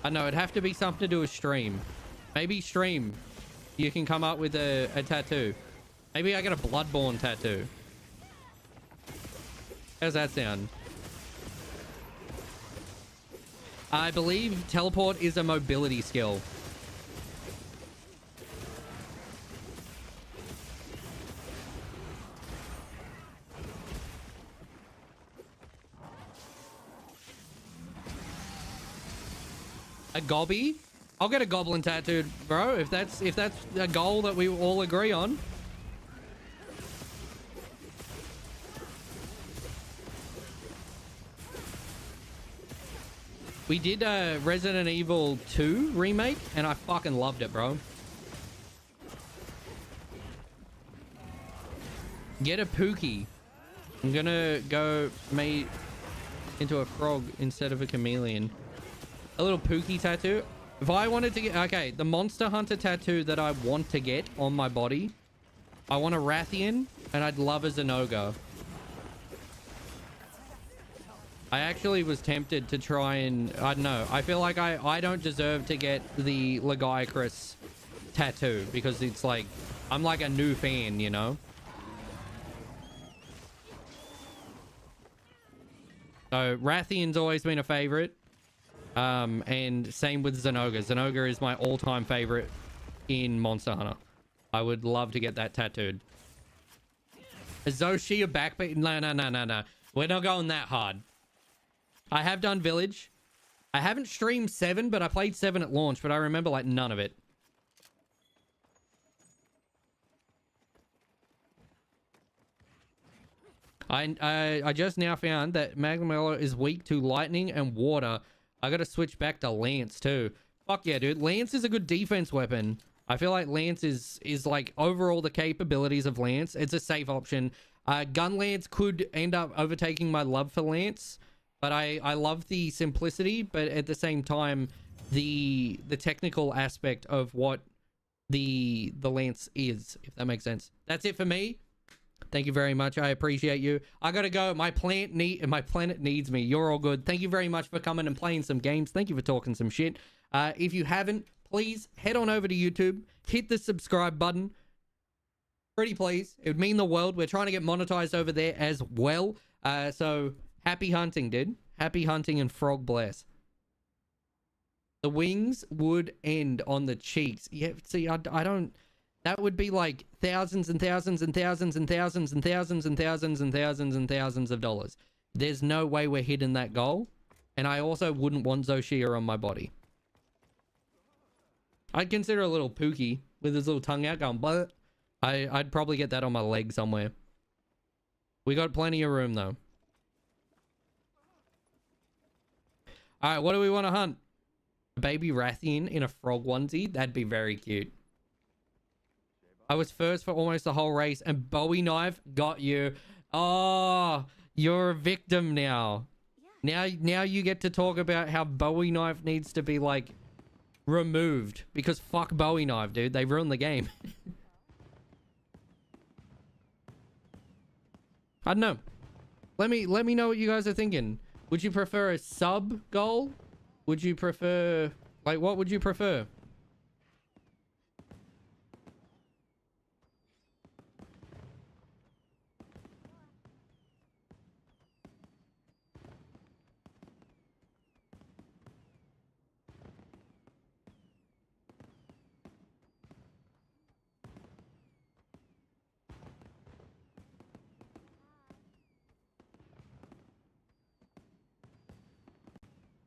I know, it'd have to be something to do with stream. Maybe stream, you can come up with a tattoo. Maybe I get a Bloodborne tattoo. How's that sound? I believe teleport is a mobility skill. A gobby? I'll get a goblin tattooed, bro, if that's a goal that we all agree on. We did Resident Evil 2 remake, and I fucking loved it, bro. Get a Pookie. I'm gonna go mate into a frog instead of a chameleon. A little Pookie tattoo. If I wanted to get... Okay, the Monster Hunter tattoo that I want to get on my body, I want a Rathian, and I'd love a Zenoga. I actually was tempted to try and... I don't know. I feel like I don't deserve to get the Lagiacrus tattoo because it's like... I'm like a new fan, you know? So, Rathian's always been a favorite. And same with Zenoga. Zenoga is my all-time favorite in Monster Hunter. I would love to get that tattooed. Is Zoshi a backbeat? No. We're not going that hard. I have done Village. I haven't streamed 7, but I played 7 at launch, but I remember, like, none of it. I just now found that Magnemolo is weak to lightning and water. I gotta switch back to Lance too. Fuck yeah, dude. Lance is a good defense weapon. I feel like Lance is like overall the capabilities of Lance. It's a safe option. Gun Lance could end up overtaking my love for Lance, but I love the simplicity, but at the same time, the technical aspect of what the Lance is, if that makes sense. That's it for me. Thank you very much. I appreciate you. I gotta go. My planet needs me. You're all good. Thank you very much for coming and playing some games. Thank you for talking some shit. If you haven't, please head on over to YouTube. Hit the subscribe button. Pretty please. It would mean the world. We're trying to get monetized over there as well. So happy hunting, dude. Happy hunting and frog bless. The wings would end on the cheeks. Yeah, see, I don't... That would be like thousands and thousands and thousands and thousands and thousands and thousands and thousands and thousands of dollars. There's no way we're hitting that goal. And I also wouldn't want Zoshia on my body. I'd consider a little Pookie with his little tongue out going, but I'd probably get that on my leg somewhere. We got plenty of room though. All right, what do we want to hunt? A baby Rathian in a frog onesie? That'd be very cute. I was first for almost the whole race and Bowie knife got you. Oh, you're a victim now. Yeah. Now you get to talk about how Bowie knife needs to be like removed because fuck Bowie knife, dude. They ruined the game. I don't know. Let me know what you guys are thinking. Would you prefer a sub goal? Would you prefer like what would you prefer?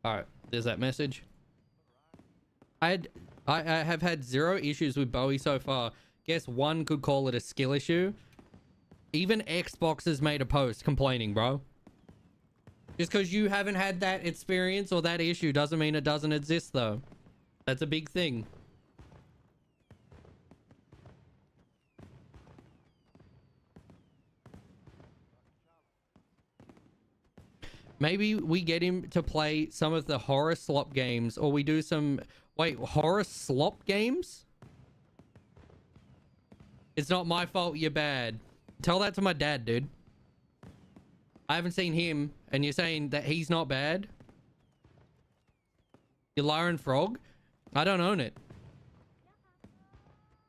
All right, there's that message. I have had 0 issues with Bowie so far. Guess one could call it a skill issue. Even Xbox has made a post complaining, bro. Just because you haven't had that experience or that issue doesn't mean it doesn't exist, though. That's a big thing. Maybe we get him to play some of the horror slop games, or we do some... Wait, horror slop games? It's not my fault you're bad. Tell that to my dad, dude. I haven't seen him, and you're saying that he's not bad? You're Lauren Frog? I don't own it.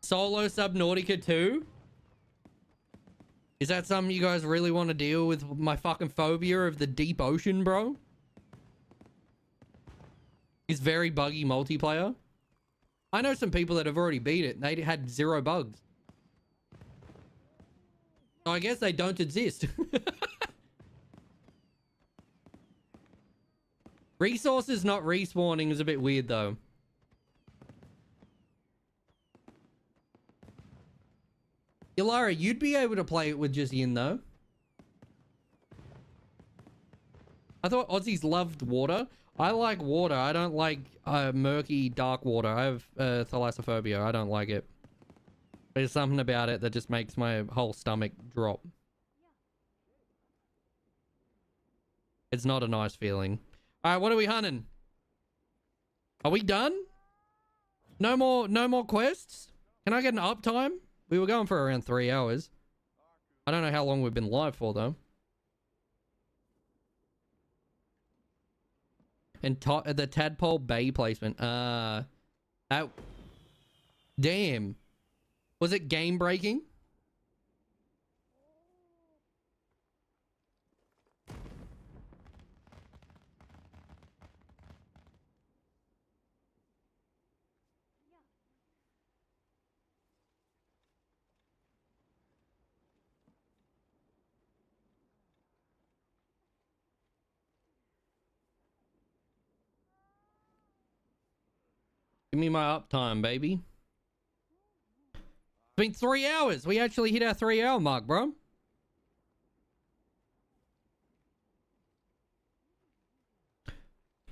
Solo Subnautica 2? Is that something you guys really want to deal with my fucking phobia of the deep ocean, bro? It's very buggy multiplayer. I know some people that have already beat it. They had 0 bugs. So I guess they don't exist. Resources not respawning is a bit weird though. Ilara, you'd be able to play it with just Yin though. I thought Aussies loved water. I like water. I don't like murky dark water. I have thalassophobia. I don't like it. There's something about it that just makes my whole stomach drop. It's not a nice feeling. All right, what are we hunting? Are we done? No more quests? Can I get an uptime? We were going for around 3 hours. I don't know how long we've been live for though. And the Tadpole Bay placement. That... Damn. Was it game breaking? Give me my uptime, baby. It's been 3 hours. We actually hit our 3 hour mark, bro.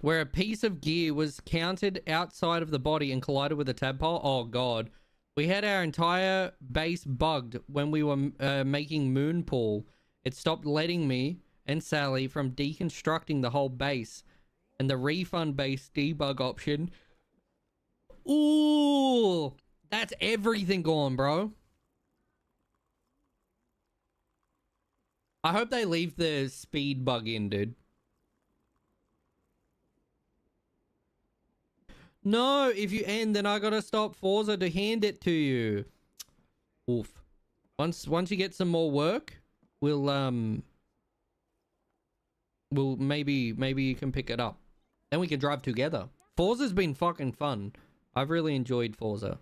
where a piece of gear was counted outside of the body and collided with a tadpole. Oh god. We had our entire base bugged when we were making Moonpool. It stopped letting me and Sally from deconstructing the whole base. And the refund-based debug option. Ooh! That's everything gone, bro. I hope they leave the speed bug in, dude. No, if you end, then I gotta stop Forza to hand it to you. Oof. Once you get some more work, we'll maybe you can pick it up. Then we can drive together. Forza's been fucking fun. I've really enjoyed Forza.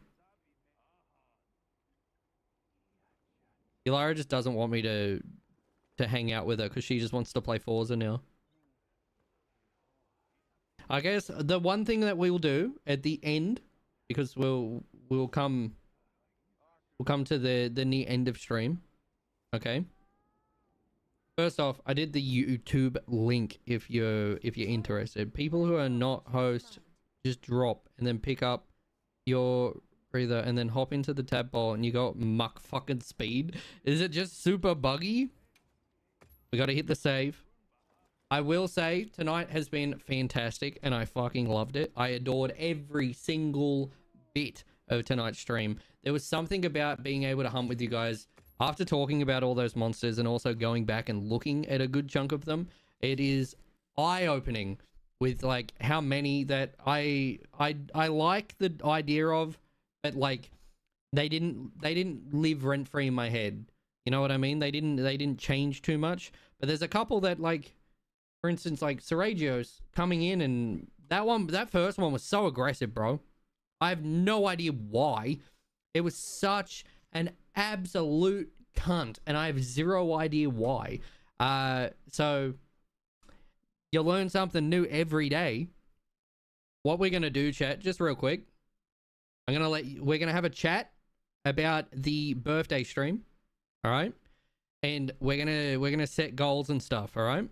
Elara just doesn't want me to hang out with her because she just wants to play Forza now. I guess the one thing that we'll do at the end, because we'll come to the near end of stream. Okay. First off, I did the YouTube link if you're interested. People who are not host, just drop and then pick up your breather and then hop into the tab ball and you go muck fucking speed. Is it just super buggy? We got to hit the save. I will say tonight has been fantastic and I fucking loved it. I adored every single bit of tonight's stream. There was something about being able to hunt with you guys after talking about all those monsters and also going back and looking at a good chunk of them. It is eye-opening with like how many that I like the idea of, but like they didn't live rent-free in my head. You know what I mean? They didn't change too much. But there's a couple that, like, for instance, like Seragio's coming in, and that first one was so aggressive, bro. I have no idea why. It was such an absolute cunt, and I have zero idea why. So you learn something new every day. What we're gonna do, chat, just real quick. We're gonna have a chat about the birthday stream. All right, and we're gonna set goals and stuff. All right,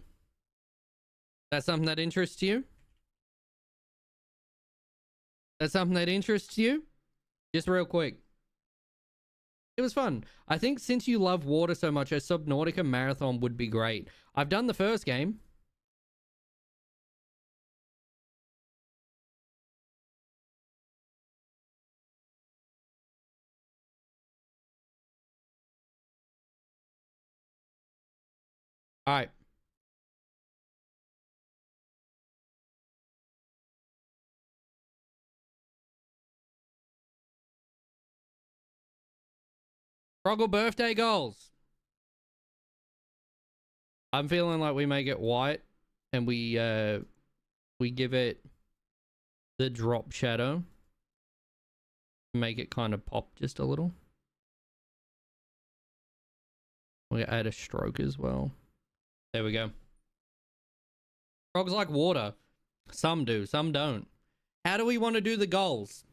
that's something that interests you. That's something that interests you. Just real quick. It was fun. I think since you love water so much, a Subnautica marathon would be great. I've done the first game. All right. Froggle birthday goals. I'm feeling like we make it white and we give it the drop shadow. Make it kind of pop just a little. We add a stroke as well. There we go. Frogs like water. Some do, some don't. How do we want to do the goals?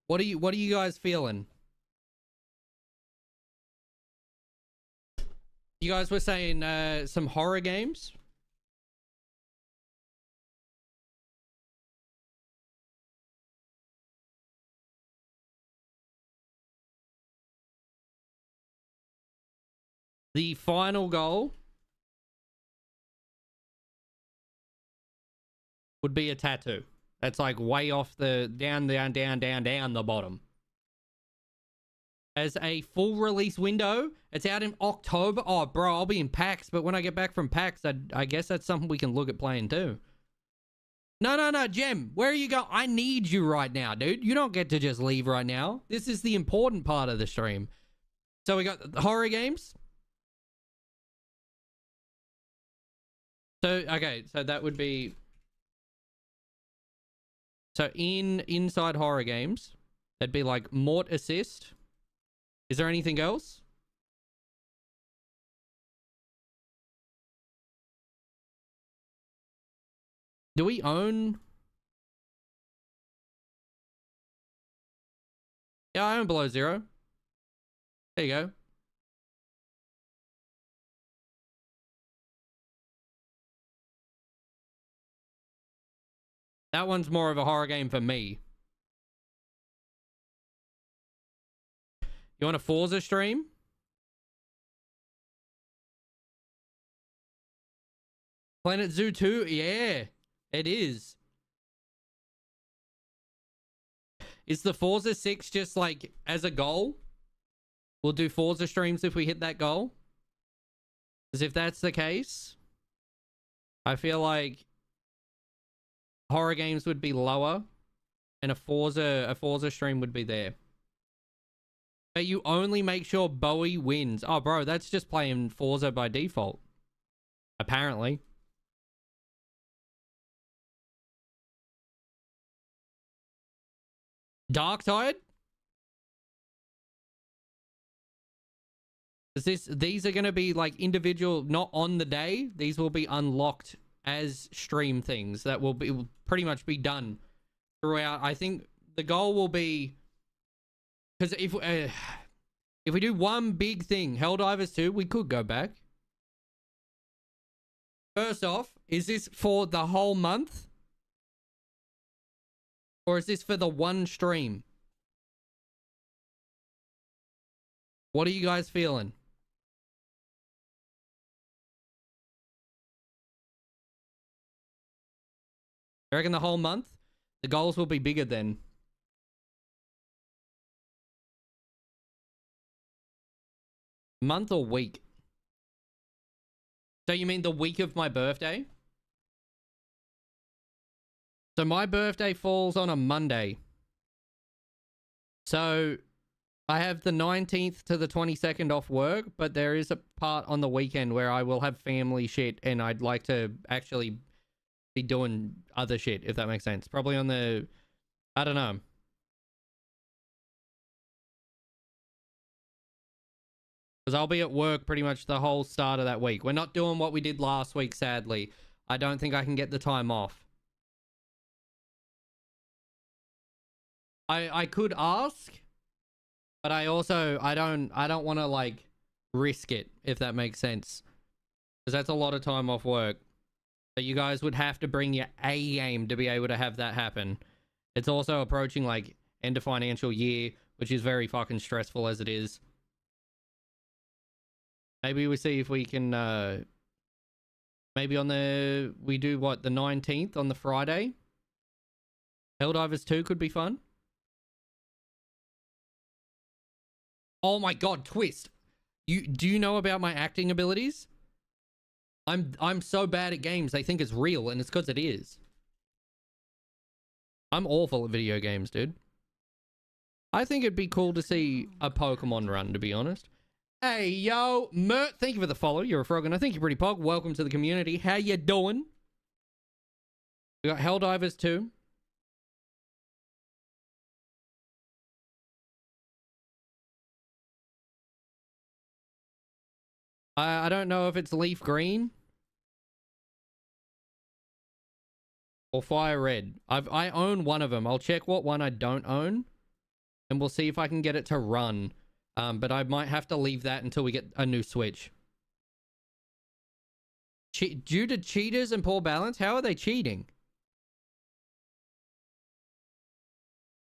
What are you guys feeling? You guys were saying some horror games? The final goal would be a tattoo. That's like way off the down the bottom. As a full release window, it's out in October. Oh, bro, I'll be in PAX, but when I get back from PAX, I guess that's something we can look at playing too. No, Jem, where are you going? I need you right now, dude. You don't get to just leave right now. This is the important part of the stream. So we got the horror games. So, okay, so that would be... So inside horror games, that'd be like Mort Assist. Is there anything else? Do we own... Yeah, I own Below Zero. There you go. That one's more of a horror game for me. You want a Forza stream? Planet Zoo 2? Yeah, it is. Is the Forza 6 just like as a goal? We'll do Forza streams if we hit that goal. Because if that's the case, I feel like horror games would be lower and a Forza stream would be there. But you only make sure Bowie wins. Oh, bro, that's just playing Forza by default. Apparently. Darktide? These are going to be like individual, not on the day. These will be unlocked as stream things that will pretty much be done throughout. I think the goal will be, because if we do one big thing, Helldivers 2, we could go back. First off, is this for the whole month? Or is this for the one stream? What are you guys feeling? I reckon the whole month? The goals will be bigger then. Month or week? So you mean the week of my birthday? So my birthday falls on a Monday. So I have the 19th to the 22nd off work, but there is a part on the weekend where I will have family shit and I'd like to actually be doing other shit, if that makes sense. Probably on the, I don't know. Because I'll be at work pretty much the whole start of that week. We're not doing what we did last week, sadly. I don't think I can get the time off. I could ask, but I don't want to like risk it, if that makes sense. Because that's a lot of time off work. But you guys would have to bring your A game to be able to have that happen. It's also approaching like end of financial year, which is very fucking stressful as it is. Maybe we see if we can, maybe we do what, the 19th on the Friday? Helldivers 2 could be fun. Oh my god, Twist. Do you know about my acting abilities? I'm so bad at games, they think it's real, and it's because it is. I'm awful at video games, dude. I think it'd be cool to see a Pokemon run, to be honest. Hey, yo, Mert, thank you for the follow. You're a frog, and I think you're pretty pog. Welcome to the community. How you doing? We got Helldivers 2. I don't know if it's Leaf Green or Fire Red. I own one of them. I'll check what one I don't own, and we'll see if I can get it to run. But I might have to leave that until we get a new Switch. Due to cheaters and poor balance? How are they cheating?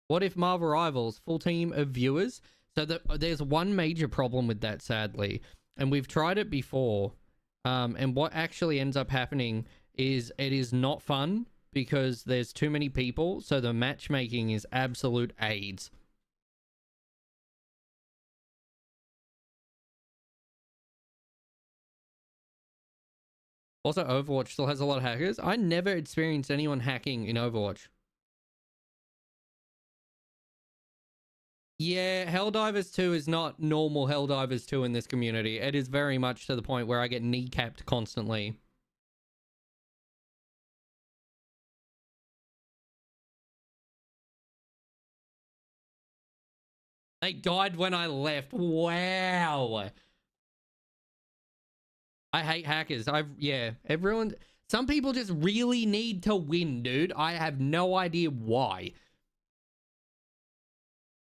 What if Marvel Rivals, full team of viewers? So there's one major problem with that, sadly. And we've tried it before. And what actually ends up happening is it is not fun because there's too many people. So the matchmaking is absolute AIDS. Also, Overwatch still has a lot of hackers. I never experienced anyone hacking in Overwatch. Yeah, Helldivers 2 is not normal Helldivers 2 in this community. It is very much to the point where I get kneecapped constantly. They died when I left. Wow. I hate hackers. Yeah, everyone, some people just really need to win, dude. I have no idea why.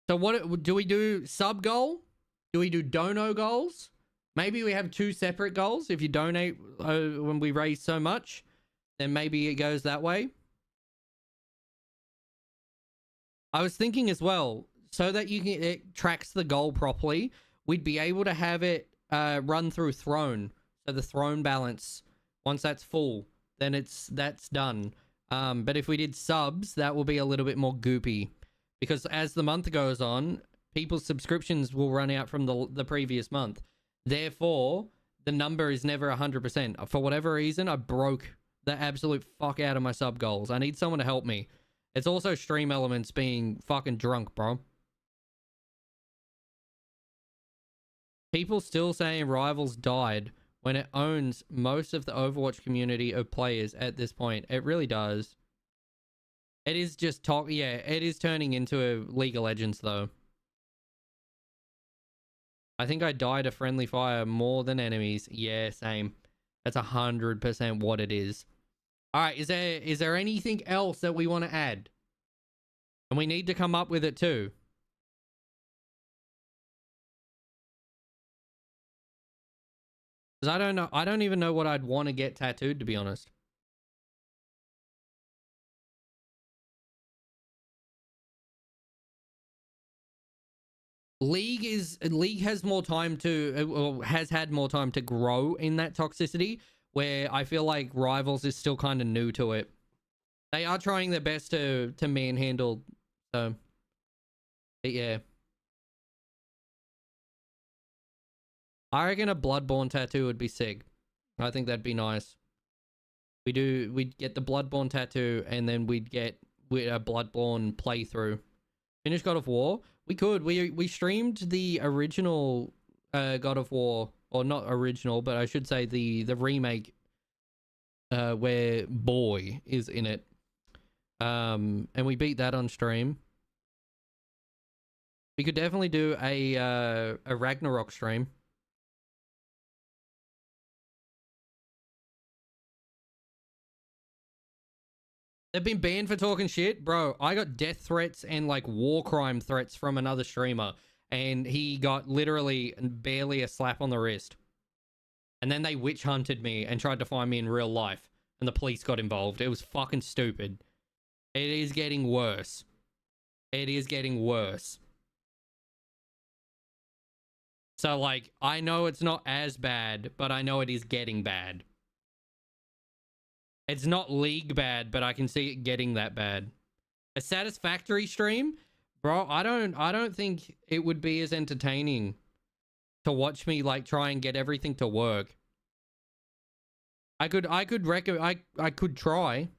So what do we do? Sub goal? Do we do dono goals? Maybe we have two separate goals. If you donate when we raise so much, then maybe it goes that way. I was thinking as well, so that it tracks the goal properly, we'd be able to have it run through Throne. So the Throne balance, once that's full, then that's done. But if we did subs, that will be a little bit more goopy, because as the month goes on, people's subscriptions will run out from the previous month. Therefore, the number is never 100%. For whatever reason, I broke the absolute fuck out of my sub goals. I need someone to help me. It's also Stream Elements being fucking drunk, bro. People still saying Rivals died when it owns most of the Overwatch community of players at this point. It really does. It is just yeah, it is turning into a League of Legends though. I think I died a friendly fire more than enemies. Yeah, same. That's 100% what it is. All right, is there anything else that we want to add? And we need to come up with it too. Because I don't know. I don't even know what I'd want to get tattooed, to be honest. League has more time to, or has had more time to grow in that toxicity, where I feel like Rivals is still kind of new to it. They are trying their best to manhandle, so but yeah. I reckon a Bloodborne tattoo would be sick. I think that'd be nice. We'd get the Bloodborne tattoo, and then we'd get a Bloodborne playthrough. Finish God of War? We could. We streamed the original God of War, or not original, but I should say the remake, where Boy is in it. And we beat that on stream. We could definitely do a Ragnarok stream. They've been banned for talking shit. Bro, I got death threats and like war crime threats from another streamer, and he got literally barely a slap on the wrist. And then they witch hunted me and tried to find me in real life, and the police got involved. It was fucking stupid. It is getting worse. It is getting worse. So like, I know it's not as bad, but I know it is getting bad. It's not League bad, but I can see it getting that bad. A Satisfactory stream? Bro, I don't think it would be as entertaining to watch me like try and get everything to work. I could try.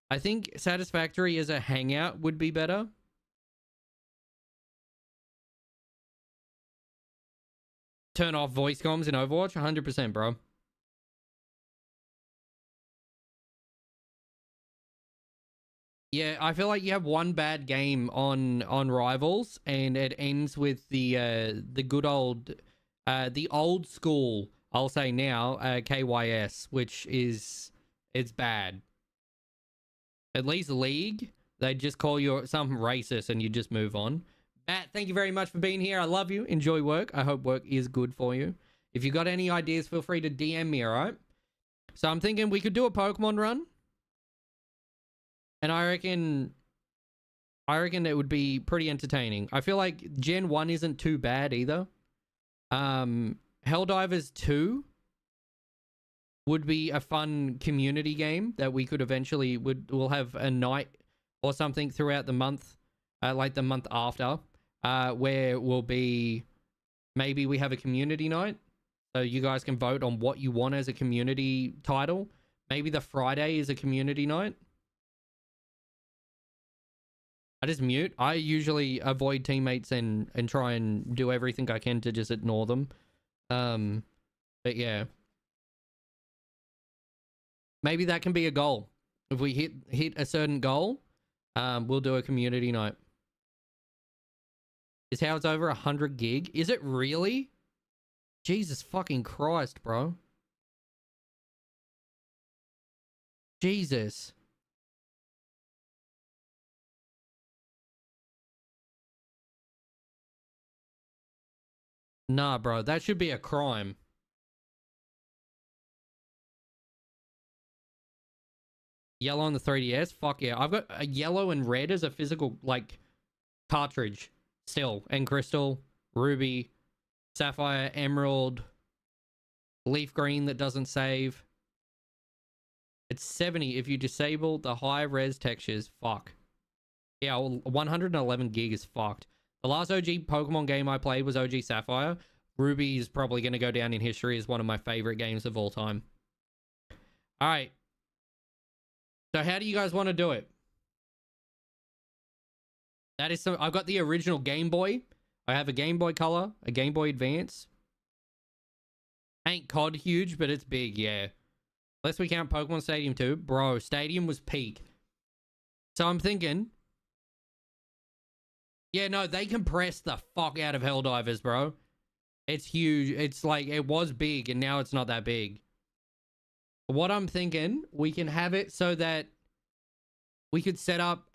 I think Satisfactory as a hangout would be better. Turn off voice comms in Overwatch? 100%, bro. Yeah, I feel like you have one bad game on Rivals, and it ends with the good old, the old school, I'll say now, KYS, which is, it's bad. At least League, they just call you something racist and you just move on. Matt, thank you very much for being here. I love you. Enjoy work. I hope work is good for you. If you got any ideas, feel free to DM me, all right? So I'm thinking we could do a Pokemon run. And I reckon it would be pretty entertaining. I feel like Gen 1 isn't too bad either. Helldivers 2 would be a fun community game that we could eventually we'll have a night or something throughout the month, like the month after, where we'll be, maybe we have a community night, so you guys can vote on what you want as a community title. Maybe the Friday is a community night. I just mute. I usually avoid teammates and try and do everything I can to just ignore them. But yeah. Maybe that can be a goal. If we hit a certain goal, we'll do a community night. Is how it's over 100 gig? Is it really? Jesus fucking Christ, bro. Jesus. Nah, bro, that should be a crime. Yellow on the 3DS? Fuck yeah. I've got a yellow and red as a physical, like, cartridge still, and crystal, ruby, sapphire, emerald, leaf green that doesn't save. It's 70 if you disable the high res textures. Fuck. Yeah, 111 gig is fucked. The last OG Pokemon game I played was OG Sapphire. Ruby is probably going to go down in history as one of my favorite games of all time. All right. So how do you guys want to do it? That is so. I've got the original Game Boy. I have a Game Boy Color, a Game Boy Advance. Ain't COD huge, but it's big, yeah. Unless we count Pokemon Stadium 2. Bro, Stadium was peak. So I'm thinking... Yeah, no, they compressed the fuck out of Helldivers, bro. It's huge. It's like, it was big, and now it's not that big. What I'm thinking, we can have it so that we could set up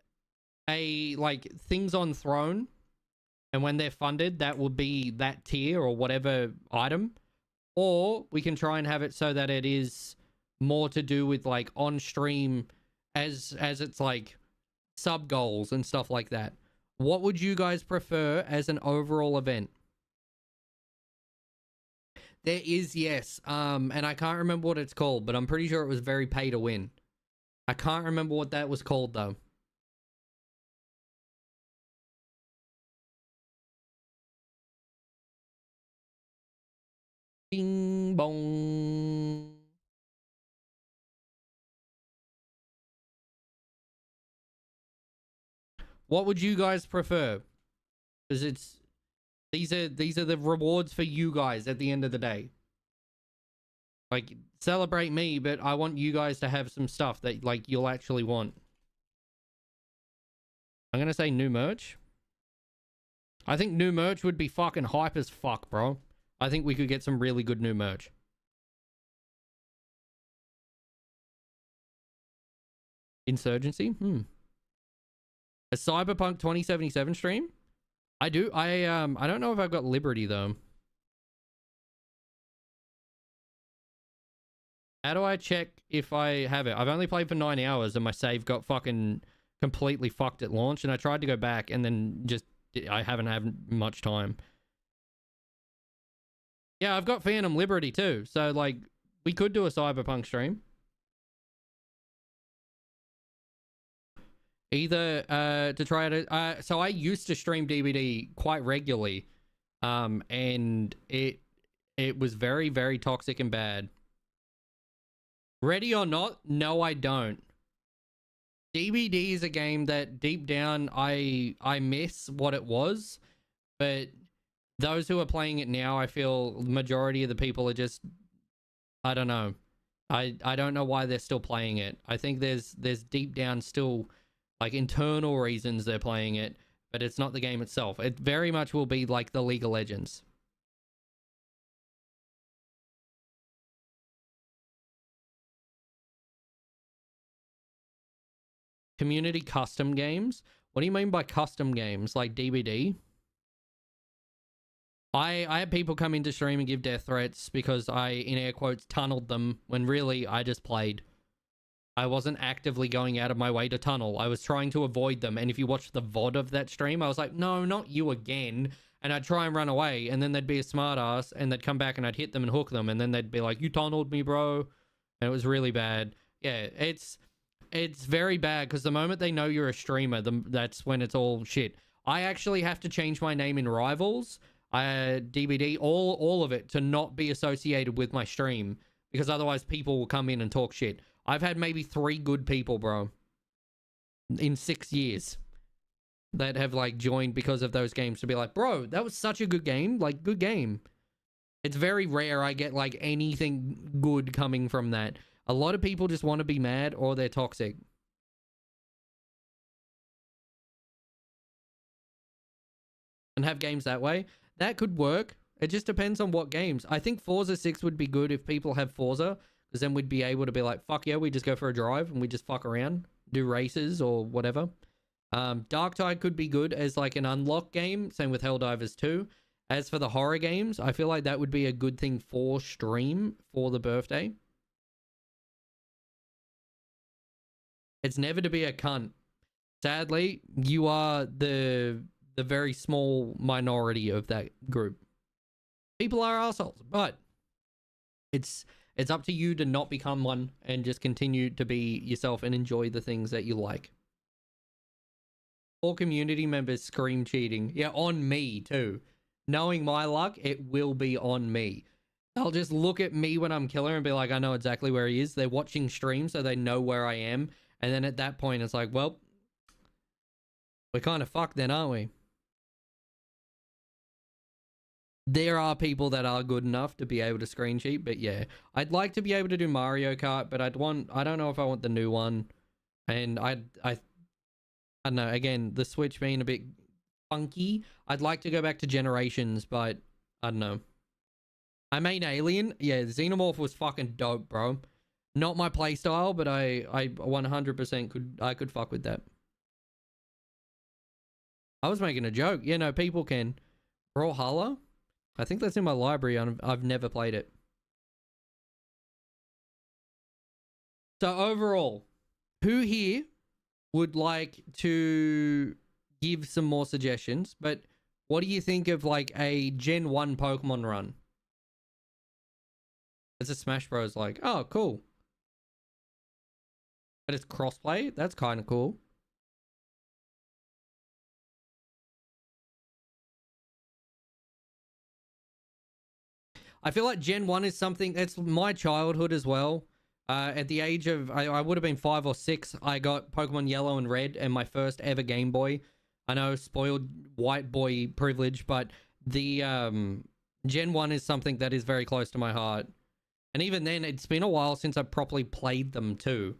a, like, things on throne, and when they're funded, that will be that tier or whatever item. Or we can try and have it so that it is more to do with, like, on stream as it's, like, sub goals and stuff like that. What would you guys prefer as an overall event? There is, yes. And I can't remember what it's called, but I'm pretty sure it was very pay to win. I can't remember what that was called, though. Bing bong. What would you guys prefer? Because it's these are the rewards for you guys at the end of the day. Like, celebrate me, but I want you guys to have some stuff that, like, you'll actually want. I'm gonna say new merch. I think new merch would be fucking hype as fuck, bro. I think we could get some really good new merch. Insurgency? A Cyberpunk 2077 stream? I do. I don't know if I've got Liberty though. How do I check if I have it? I've only played for 9 hours and my save got fucking completely fucked at launch, and I tried to go back and then just I haven't had much time. Yeah, I've got Phantom Liberty too. So like we could do a Cyberpunk stream. Either to try to so I used to stream DBD quite regularly, and it was very, very toxic and bad. Ready or Not? No, I don't. DBD is a game that deep down I miss what it was, but those who are playing it now, I feel the majority of the people are just, I don't know. I don't know why they're still playing it. I think there's deep down still like internal reasons they're playing it, but it's not the game itself. It very much will be like the League of Legends. Community custom games? What do you mean by custom games? Like DBD? I had people come into stream and give death threats because I, in air quotes, tunneled them when really I just played. I wasn't actively going out of my way to tunnel. I was trying to avoid them. And if you watch the VOD of that stream, I was like, no, not you again. And I'd try and run away. And then they'd be a smartass. And they'd come back and I'd hit them and hook them. And then they'd be like, you tunneled me, bro. And it was really bad. Yeah, it's very bad because the moment they know you're a streamer, that's when it's all shit. I actually have to change my name in Rivals, DBD, all of it to not be associated with my stream. Because otherwise people will come in and talk shit. I've had maybe 3 good people, bro, in 6 years that have, like, joined because of those games to be like, bro, that was such a good game. Like, good game. It's very rare I get, like, anything good coming from that. A lot of people just want to be mad or they're toxic. And have games that way. That could work. It just depends on what games. I think Forza 6 would be good if people have Forza. Because then we'd be able to be like, fuck yeah, we just go for a drive and we just fuck around, do races or whatever. Darktide could be good as like an unlock game. Same with Helldivers 2. As for the horror games, I feel like that would be a good thing for stream for the birthday. It's never to be a cunt. Sadly, you are the the very small minority of that group. People are assholes, but it's up to you to not become one and just continue to be yourself and enjoy the things that you like. All community members scream cheating. Yeah, on me too. Knowing my luck, it will be on me. They'll just look at me when I'm killer and be like, I know exactly where he is. They're watching stream, so they know where I am. And then at that point, it's like, well, we're kind of fucked then, aren't we? There are people that are good enough to be able to screen cheat, but yeah. I'd like to be able to do Mario Kart, but I don't know if I want the new one. And I don't know, again, the Switch being a bit funky. I'd like to go back to Generations, but I don't know. I mean Alien. Yeah, Xenomorph was fucking dope, bro. Not my playstyle, but I 100% could fuck with that. I was making a joke. You know, people can. Brawlhalla? I think that's in my library and I've never played it. So overall, who here would like to give some more suggestions? But what do you think of like a Gen 1 Pokemon run? It's a Smash Bros. Like, oh, cool. But it's crossplay? That's kind of cool. I feel like Gen 1 is something that's my childhood as well. At the age of, I would have been 5 or 6, I got Pokemon Yellow and Red and my first ever Game Boy. I know, spoiled white boy privilege, but the Gen 1 is something that is very close to my heart. And even then, it's been a while since I properly played them too.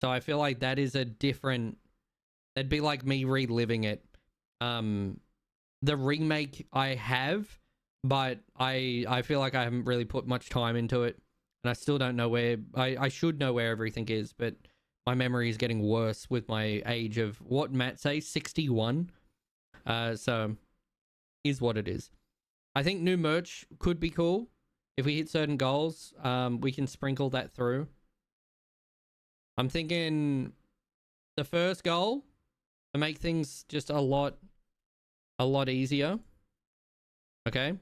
So I feel like that is a different... That'd be like me reliving it. The remake I have, but I feel like I haven't really put much time into it. And I still don't know where... I should know where everything is, but my memory is getting worse with my age of... What Matt say? 61? So, is what it is. I think new merch could be cool. If we hit certain goals, we can sprinkle that through. I'm thinking the first goal to make things just a lot easier. Okay.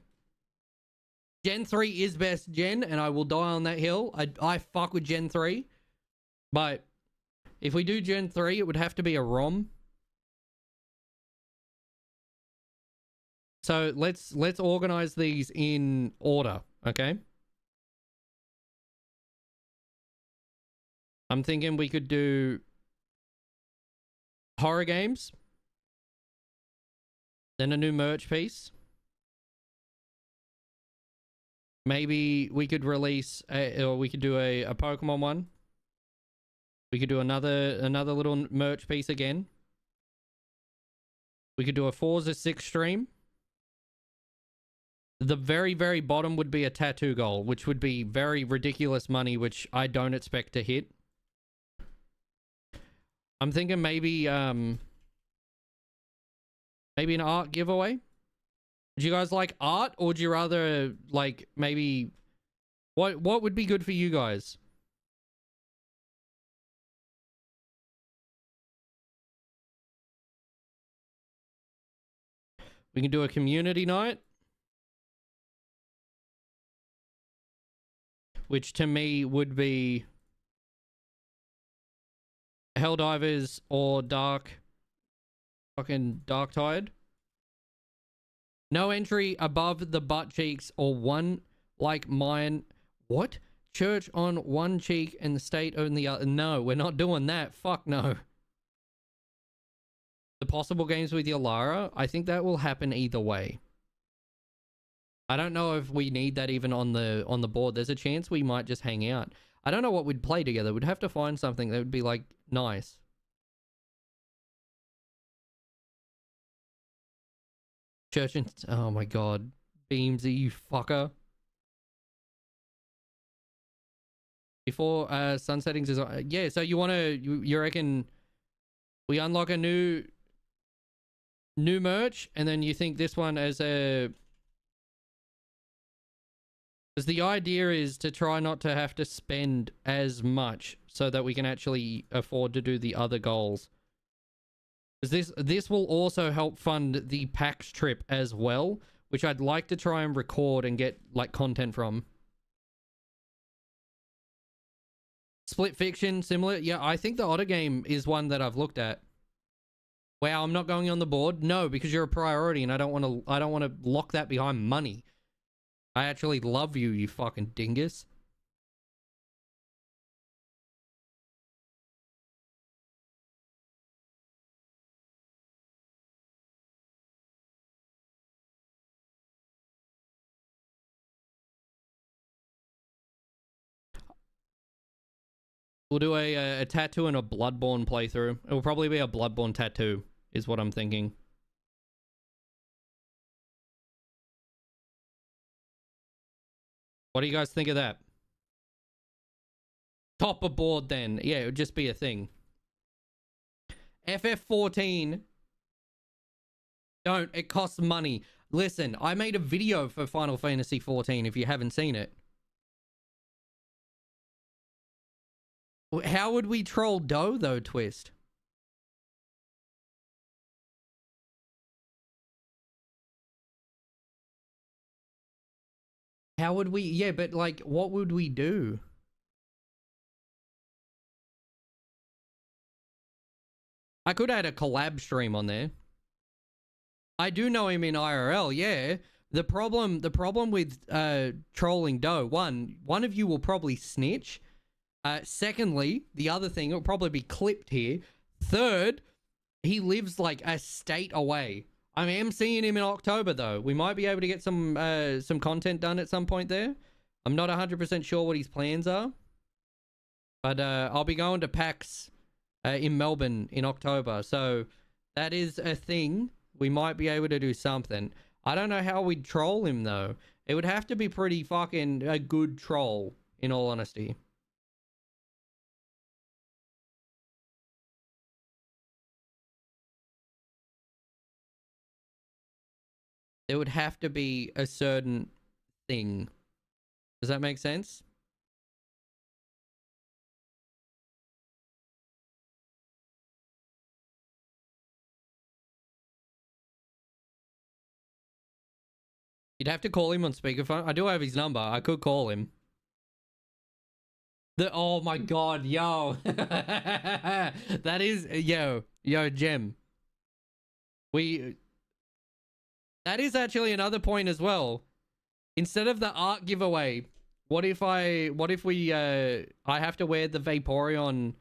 Gen 3 is best gen, and I will die on that hill. I fuck with Gen 3. But if we do Gen 3, it would have to be a ROM. So let's organize these in order, okay? I'm thinking we could do horror games, then a new merch piece. Maybe we could release or we could do a Pokemon one. We could do another little merch piece again. We could do a Forza 6 stream. The very, very bottom would be a tattoo goal, which would be very ridiculous money, which I don't expect to hit. I'm thinking maybe an art giveaway. Would you guys like art, or would you rather like maybe what would be good for you guys? We can do a community night, which to me would be Helldivers or fucking Darktide. No entry above the butt cheeks or one like mine. What? Church on one cheek and the state on the other. No, we're not doing that. Fuck no. The possible games with Yolara, I think that will happen either way. I don't know if we need that even on the board. There's a chance we might just hang out. I don't know what we'd play together. We'd have to find something that would be like nice. Church and... Oh my god. Beamsy, you fucker. Before sun settings is... yeah, so you want to... You reckon we unlock a new merch, and then you think this one as a... Because the idea is to try not to have to spend as much so that we can actually afford to do the other goals. Because this will also help fund the PAX trip as well, which I'd like to try and record and get like content from. Split Fiction, similar. Yeah, I think the Otter game is one that I've looked at. Wow, I'm not going on the board. No, because you're a priority, and I don't want to lock that behind money. I actually love you, you fucking dingus. We'll do a tattoo and a Bloodborne playthrough. It will probably be a Bloodborne tattoo, is what I'm thinking. What do you guys think of that? Top of board then. Yeah, it would just be a thing. FF14. Don't. It costs money. Listen, I made a video for Final Fantasy 14 if you haven't seen it. How would we troll Doe, though, Twist? How would we... Yeah, but, like, what would we do? I could add a collab stream on there. I do know him in IRL, yeah. The problem with trolling Doe, one of you will probably snitch. Secondly, the other thing, it'll probably be clipped here. Third, he lives like a state away. I am seeing him in October though. We might be able to get some content done at some point there. I'm not 100% sure what his plans are. But I'll be going to PAX in Melbourne in October. So that is a thing. We might be able to do something. I don't know how we'd troll him though. It would have to be pretty fucking a good troll, in all honesty. It would have to be a certain thing. Does that make sense? You'd have to call him on speakerphone. I do have his number. I could call him. Oh my god, yo. That is, yo, Gem. That is actually another point as well. Instead of the art giveaway, what if I have to wear the Vaporeon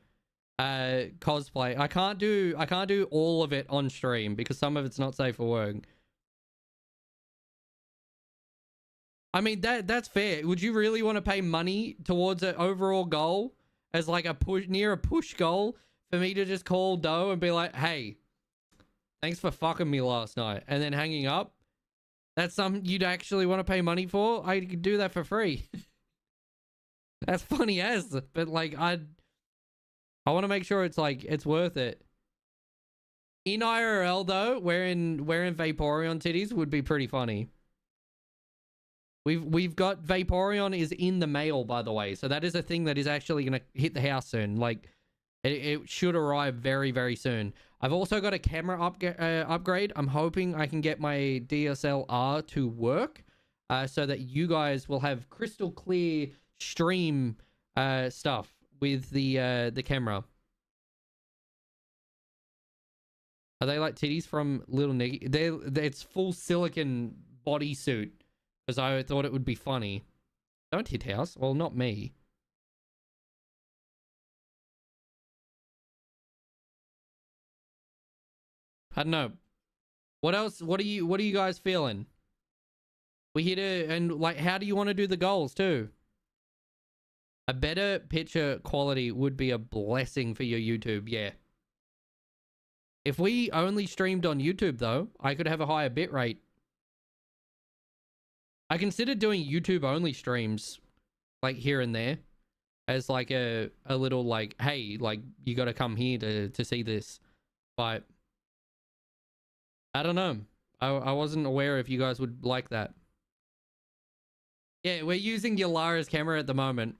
cosplay? I can't do all of it on stream because some of it's not safe for work. I mean, that's fair. Would you really want to pay money towards an overall goal as like a push goal for me to just call Doe and be like, hey, thanks for fucking me last night, and then hanging up? That's something you'd actually want to pay money for? I could do that for free. That's funny as, but like I want to make sure it's like it's worth it. In IRL though, wearing Vaporeon titties would be pretty funny. We've got Vaporeon is in the mail, by the way, so that is a thing that is actually gonna hit the house soon. Like it should arrive very, very soon. I've also got a camera upgrade. I'm hoping I can get my DSLR to work so that you guys will have crystal clear stream stuff with the camera. Are they like titties from Little Nicky? It's full silicon bodysuit because I thought it would be funny. Don't hit house. Well, not me. I don't know. What else? What are you guys feeling? We here to, and like, how do you want to do the goals too? A better picture quality would be a blessing for your YouTube, yeah. If we only streamed on YouTube though, I could have a higher bit rate. I considered doing YouTube only streams like here and there as like a little like, hey, like you got to come here to see this. But I don't know. I wasn't aware if you guys would like that. Yeah, we're using Yalara's camera at the moment.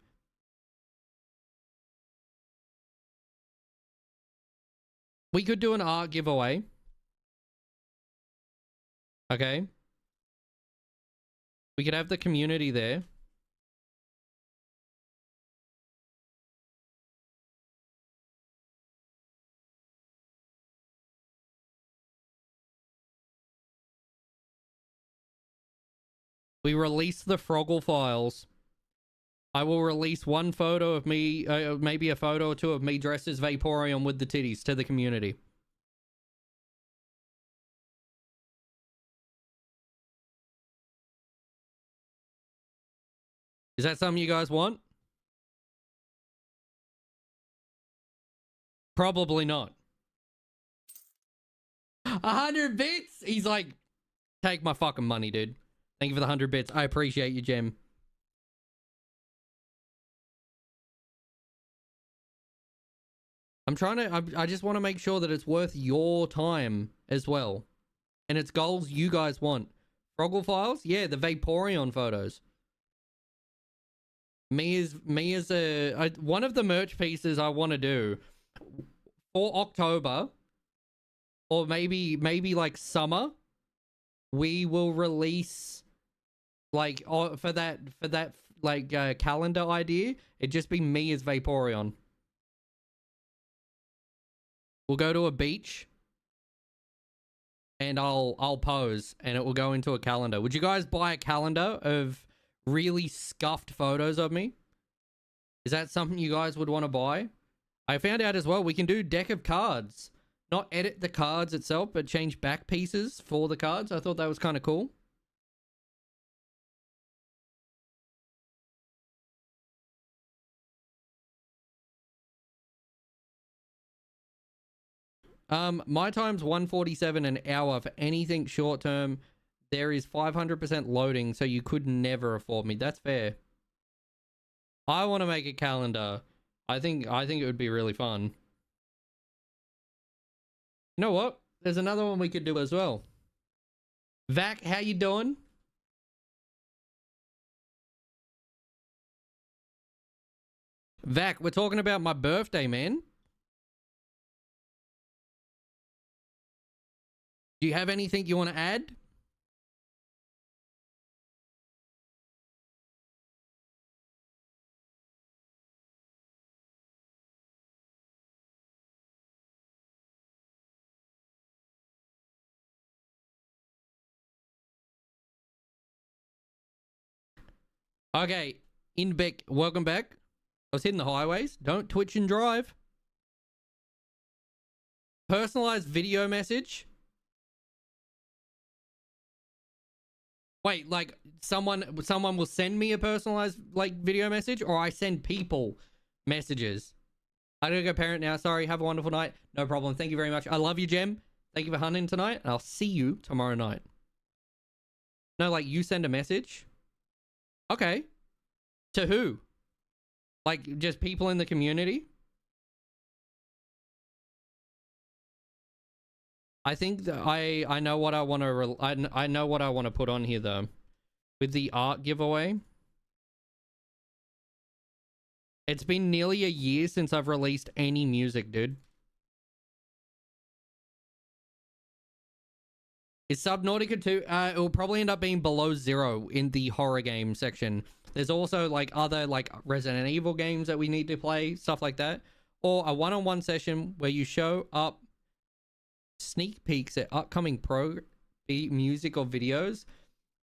We could do an art giveaway. Okay. We could have the community there. We release the Froggle files. I will release one photo of me, maybe a photo or two of me dressed as Vaporeon with the titties to the community. Is that something you guys want? Probably not. 100 bits? He's like, take my fucking money, dude. Thank you for the 100 bits. I appreciate you, Gem. I'm trying to... I just want to make sure that it's worth your time as well. And it's goals you guys want. Froggle files? Yeah, the Vaporeon photos. Me as one of the merch pieces I want to do for October, or maybe like summer, we will release like for that like calendar idea. It'd just be me as Vaporeon. We'll go to a beach and I'll pose and it will go into a calendar. Would you guys buy a calendar of really scuffed photos of me? Is that something you guys would want to buy? I found out as well we can do deck of cards. Not edit the cards itself, but change back pieces for the cards. I thought that was kind of cool. My time's 147 an hour for anything short term. There is 500% loading, so you could never afford me. That's fair. I want to make a calendar. I think it would be really fun. You know what? There's another one we could do as well. Vac, how you doing? Vac, we're talking about my birthday, man. Do you have anything you want to add? Okay, Inbeck, welcome back. I was hitting the highways. Don't twitch and drive. Personalized video message. Wait, like someone will send me a personalized like video message, or I send people messages. I gotta go parent now. Sorry. Have a wonderful night. No problem. Thank you very much. I love you, Gem. Thank you for hunting tonight, and I'll see you tomorrow night. No, like you send a message. Okay. To who? Like just people in the community? I think that I know what I want to I know what I want to put on here though. With the art giveaway. It's been nearly a year since I've released any music, dude. Is Subnautica 2? It will probably end up being below 0 in the horror game section. There's also like other like Resident Evil games that we need to play, stuff like that. Or a one-on-one session where you show up sneak peeks at upcoming music or videos.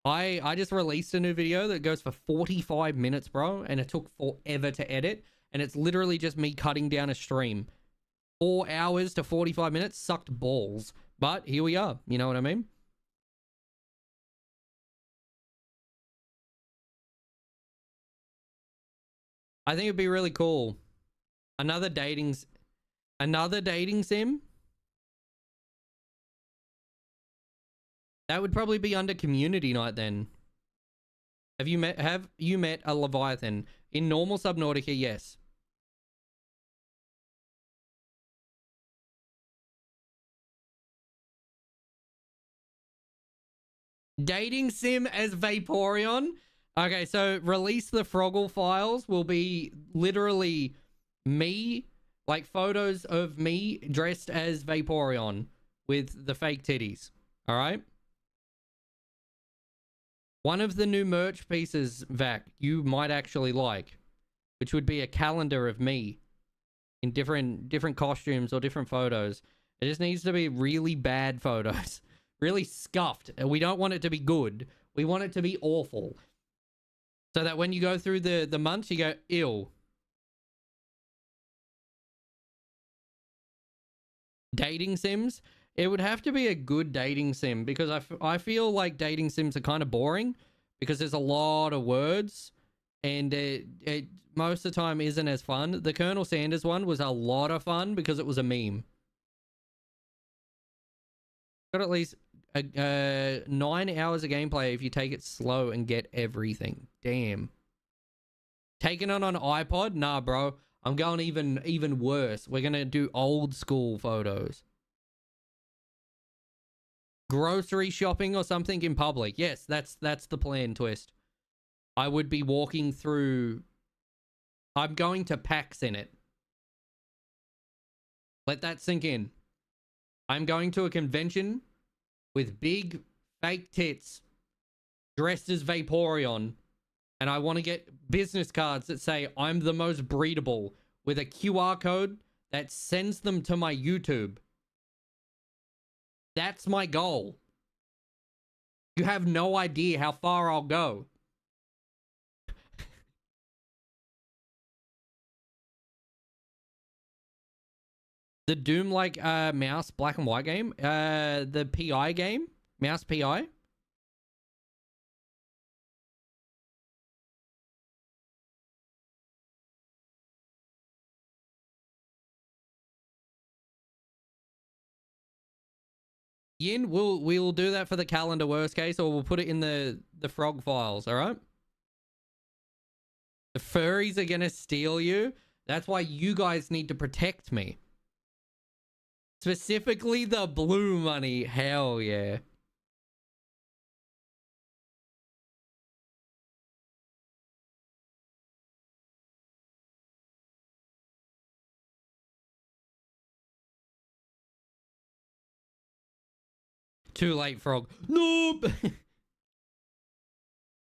I just released a new video that goes for 45 minutes, bro, and it took forever to edit, and it's literally just me cutting down a stream. 4 hours to 45 minutes sucked balls, but here we are. You know what I mean? I think it'd be really cool. Another dating sim. That would probably be under community night then. Have you met a Leviathan? In normal Subnautica, yes. Dating sim as Vaporeon? Okay, so release the Froggle files will be literally me Like photos of me dressed as Vaporeon with the fake titties. All right. One of the new merch pieces, Vac, you might actually like, which would be a calendar of me in different costumes or different photos. It just needs to be really bad photos, really scuffed. We don't want it to be good. We want it to be awful, so that when you go through the months, you go, ew. Dating sims, it would have to be a good dating sim, because I feel like dating sims are kind of boring because there's a lot of words, and it most of the time isn't as fun. The Colonel Sanders one was a lot of fun because it was a meme. Got at least 9 hours of gameplay if you take it slow and get everything. Damn. Taking it on iPod? Nah, bro. I'm going even worse. We're gonna do old school photos. Grocery shopping or something in public. Yes, that's the plan, Twist. I would be walking through. I'm going to PAX in it. Let that sink in. I'm going to a convention with big fake tits dressed as Vaporeon. And I want to get business cards that say I'm the most breedable with a QR code that sends them to my YouTube. That's my goal. You have no idea how far I'll go. The Doom like mouse black and white game, the PI game, mouse PI. Yin, we'll do that for the calendar worst case, or we'll put it in the frog files, all right? The furries are gonna steal you. That's why you guys need to protect me. Specifically the blue money. Hell yeah. Too late, frog. Nope. But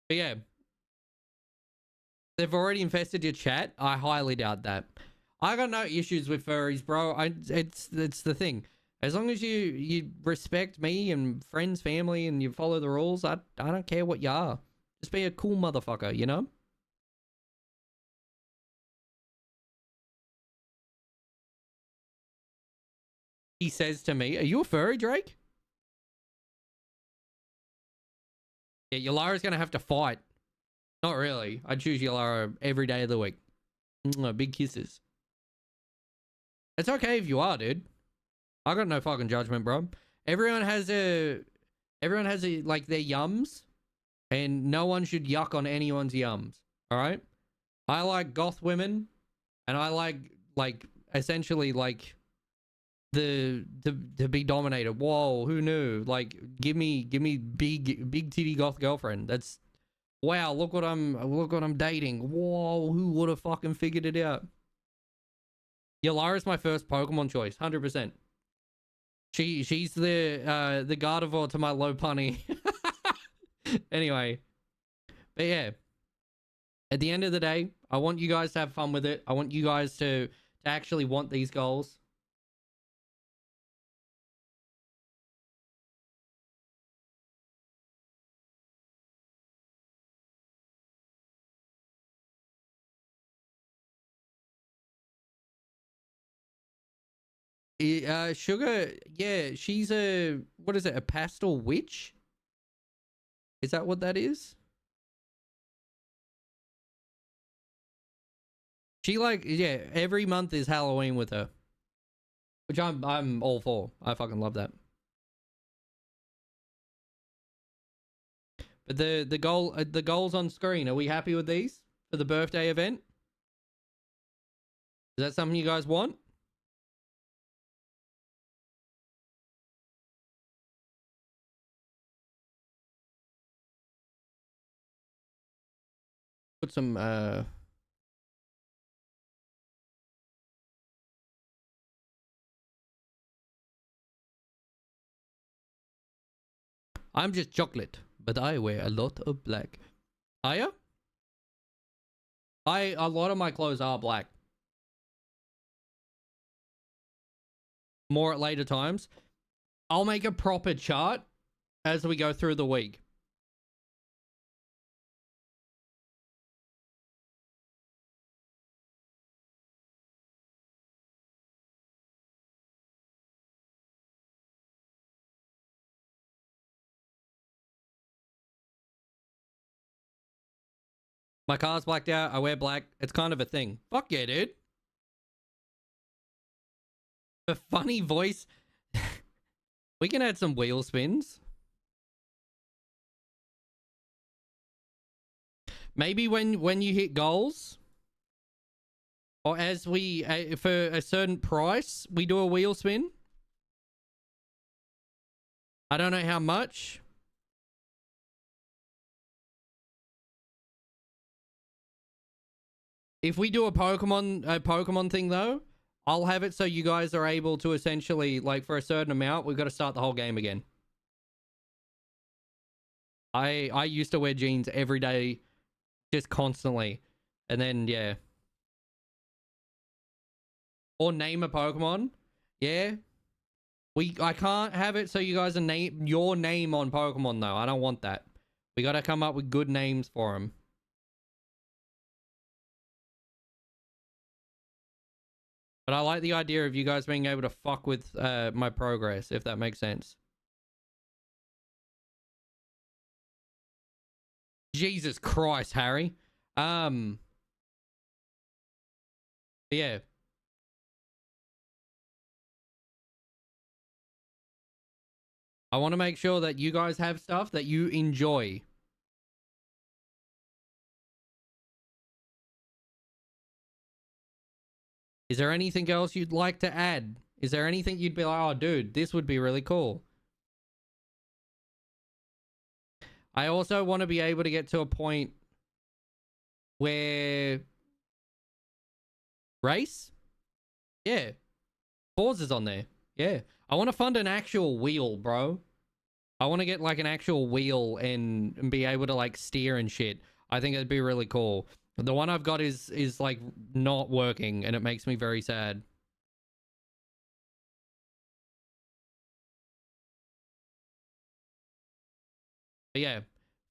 yeah. They've already infested your chat. I highly doubt that. I got no issues with furries, bro. It's the thing. As long as you respect me and friends, family, and you follow the rules, I don't care what you are. Just be a cool motherfucker, you know? He says to me, "Are you a furry, Drake?" Yeah, Yolara's gonna have to fight. Not really. I choose Yolara every day of the week. Big kisses. It's okay if you are, dude. I got no fucking judgment, bro. Everyone has a like their yums, and no one should yuck on anyone's yums. All right. I like goth women, and I like essentially like to be dominated. Whoa, who knew? Like, give me big titty goth girlfriend. That's wow. Look what I'm dating. Whoa, who would have fucking figured it out? Yolara's my first Pokemon choice, 100%. She's the Gardevoir to my Lopunny. Anyway, but yeah, at the end of the day, I want you guys to have fun with it. I want you guys to actually want these goals. Sugar, yeah, she's a, what is it, a pastel witch? Is that what that is? She like, yeah, every month is Halloween with her, which I'm all for. I fucking love that. But the goals on screen, are we happy with these for the birthday event? Is that something you guys want? Put some I'm just chocolate, but I wear a lot of black. Are you? A lot of my clothes are black. More at later times. I'll make a proper chart as we go through the week. My car's blacked out. I wear black. It's kind of a thing. Fuck yeah, dude. The funny voice. We can add some wheel spins. Maybe when you hit goals, or as we for a certain price, we do a wheel spin. I don't know how much. If we do a Pokemon thing though, I'll have it so you guys are able to essentially, like, for a certain amount, we've got to start the whole game again. I used to wear jeans every day, just constantly. And then, yeah. Or name a Pokemon. Yeah. I can't have it so you guys are name your name on Pokemon though. I don't want that. We got to come up with good names for them. But I like the idea of you guys being able to fuck with my progress, if that makes sense. Jesus Christ, Harry. Yeah. I want to make sure that you guys have stuff that you enjoy. Is there anything else you'd like to add? Is there anything you'd be like, oh, dude, this would be really cool? I also want to be able to get to a point where... Race? Yeah. Forza's on there. Yeah. I want to fund an actual wheel, bro. I want to get, like, an actual wheel and be able to, like, steer and shit. I think it'd be really cool. The one I've got is like not working, and it makes me very sad. But yeah,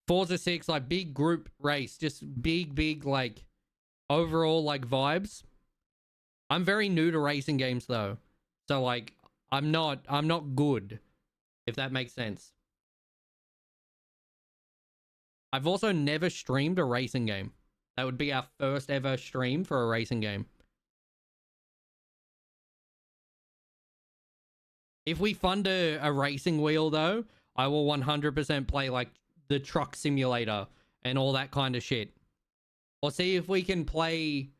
Forza 6, like big group race, just big like overall like vibes. I'm very new to racing games though, so like I'm not good, if that makes sense. I've also never streamed a racing game. That would be our first ever stream for a racing game. If we fund a racing wheel, though, I will 100% play, like, the truck simulator and all that kind of shit. Or see if we can play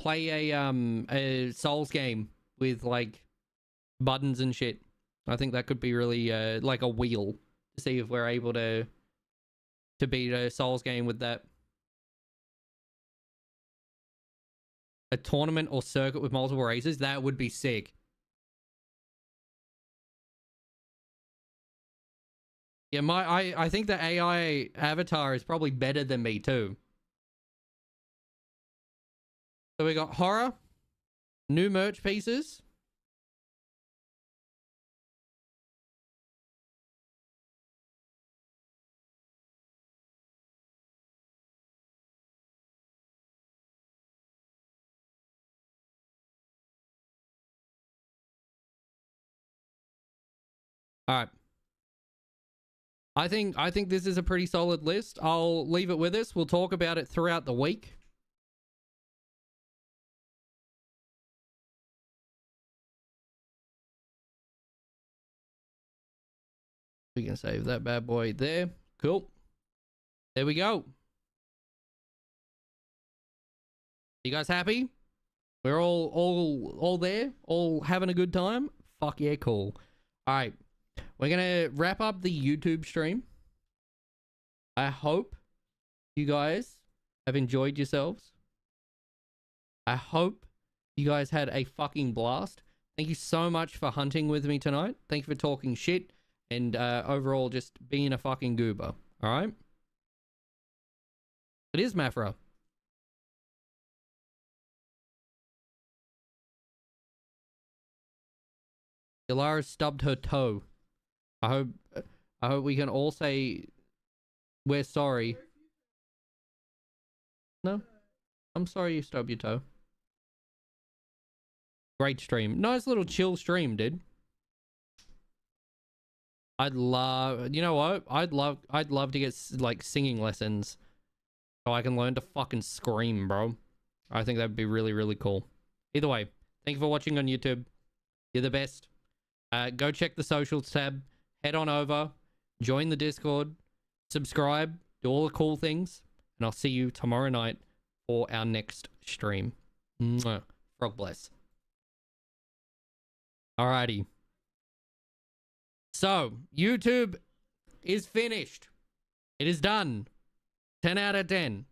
a Souls game with, like, buttons and shit. I think that could be really, like, a wheel. To see if we're able to beat a Souls game with that. A tournament or circuit with multiple races, that would be sick. Yeah, I think the AI avatar is probably better than me too. So we got horror, new merch pieces. All right. I think this is a pretty solid list. I'll leave it with us. We'll talk about it throughout the week. We can save that bad boy there. Cool. There we go. You guys happy? We're all there? All having a good time? Fuck yeah, cool. All right. We're going to wrap up the YouTube stream. I hope you guys have enjoyed yourselves. I hope you guys had a fucking blast. Thank you so much for hunting with me tonight. Thank you for talking shit. and overall just being a fucking goober. All right. It is Mafra. Ilara stubbed her toe. I hope we can all say we're sorry. No, I'm sorry you stubbed your toe. Great stream. Nice little chill stream, dude. I'd love, you know what? I'd love to get like singing lessons so I can learn to fucking scream, bro. I think that'd be really, really cool. Either way, thank you for watching on YouTube. You're the best. Go check the socials tab. Head on over. Join the Discord. Subscribe. Do all the cool things. And I'll see you tomorrow night for our next stream. Mwah. Frog bless. Alrighty. So, YouTube is finished. It is done. 10 out of 10.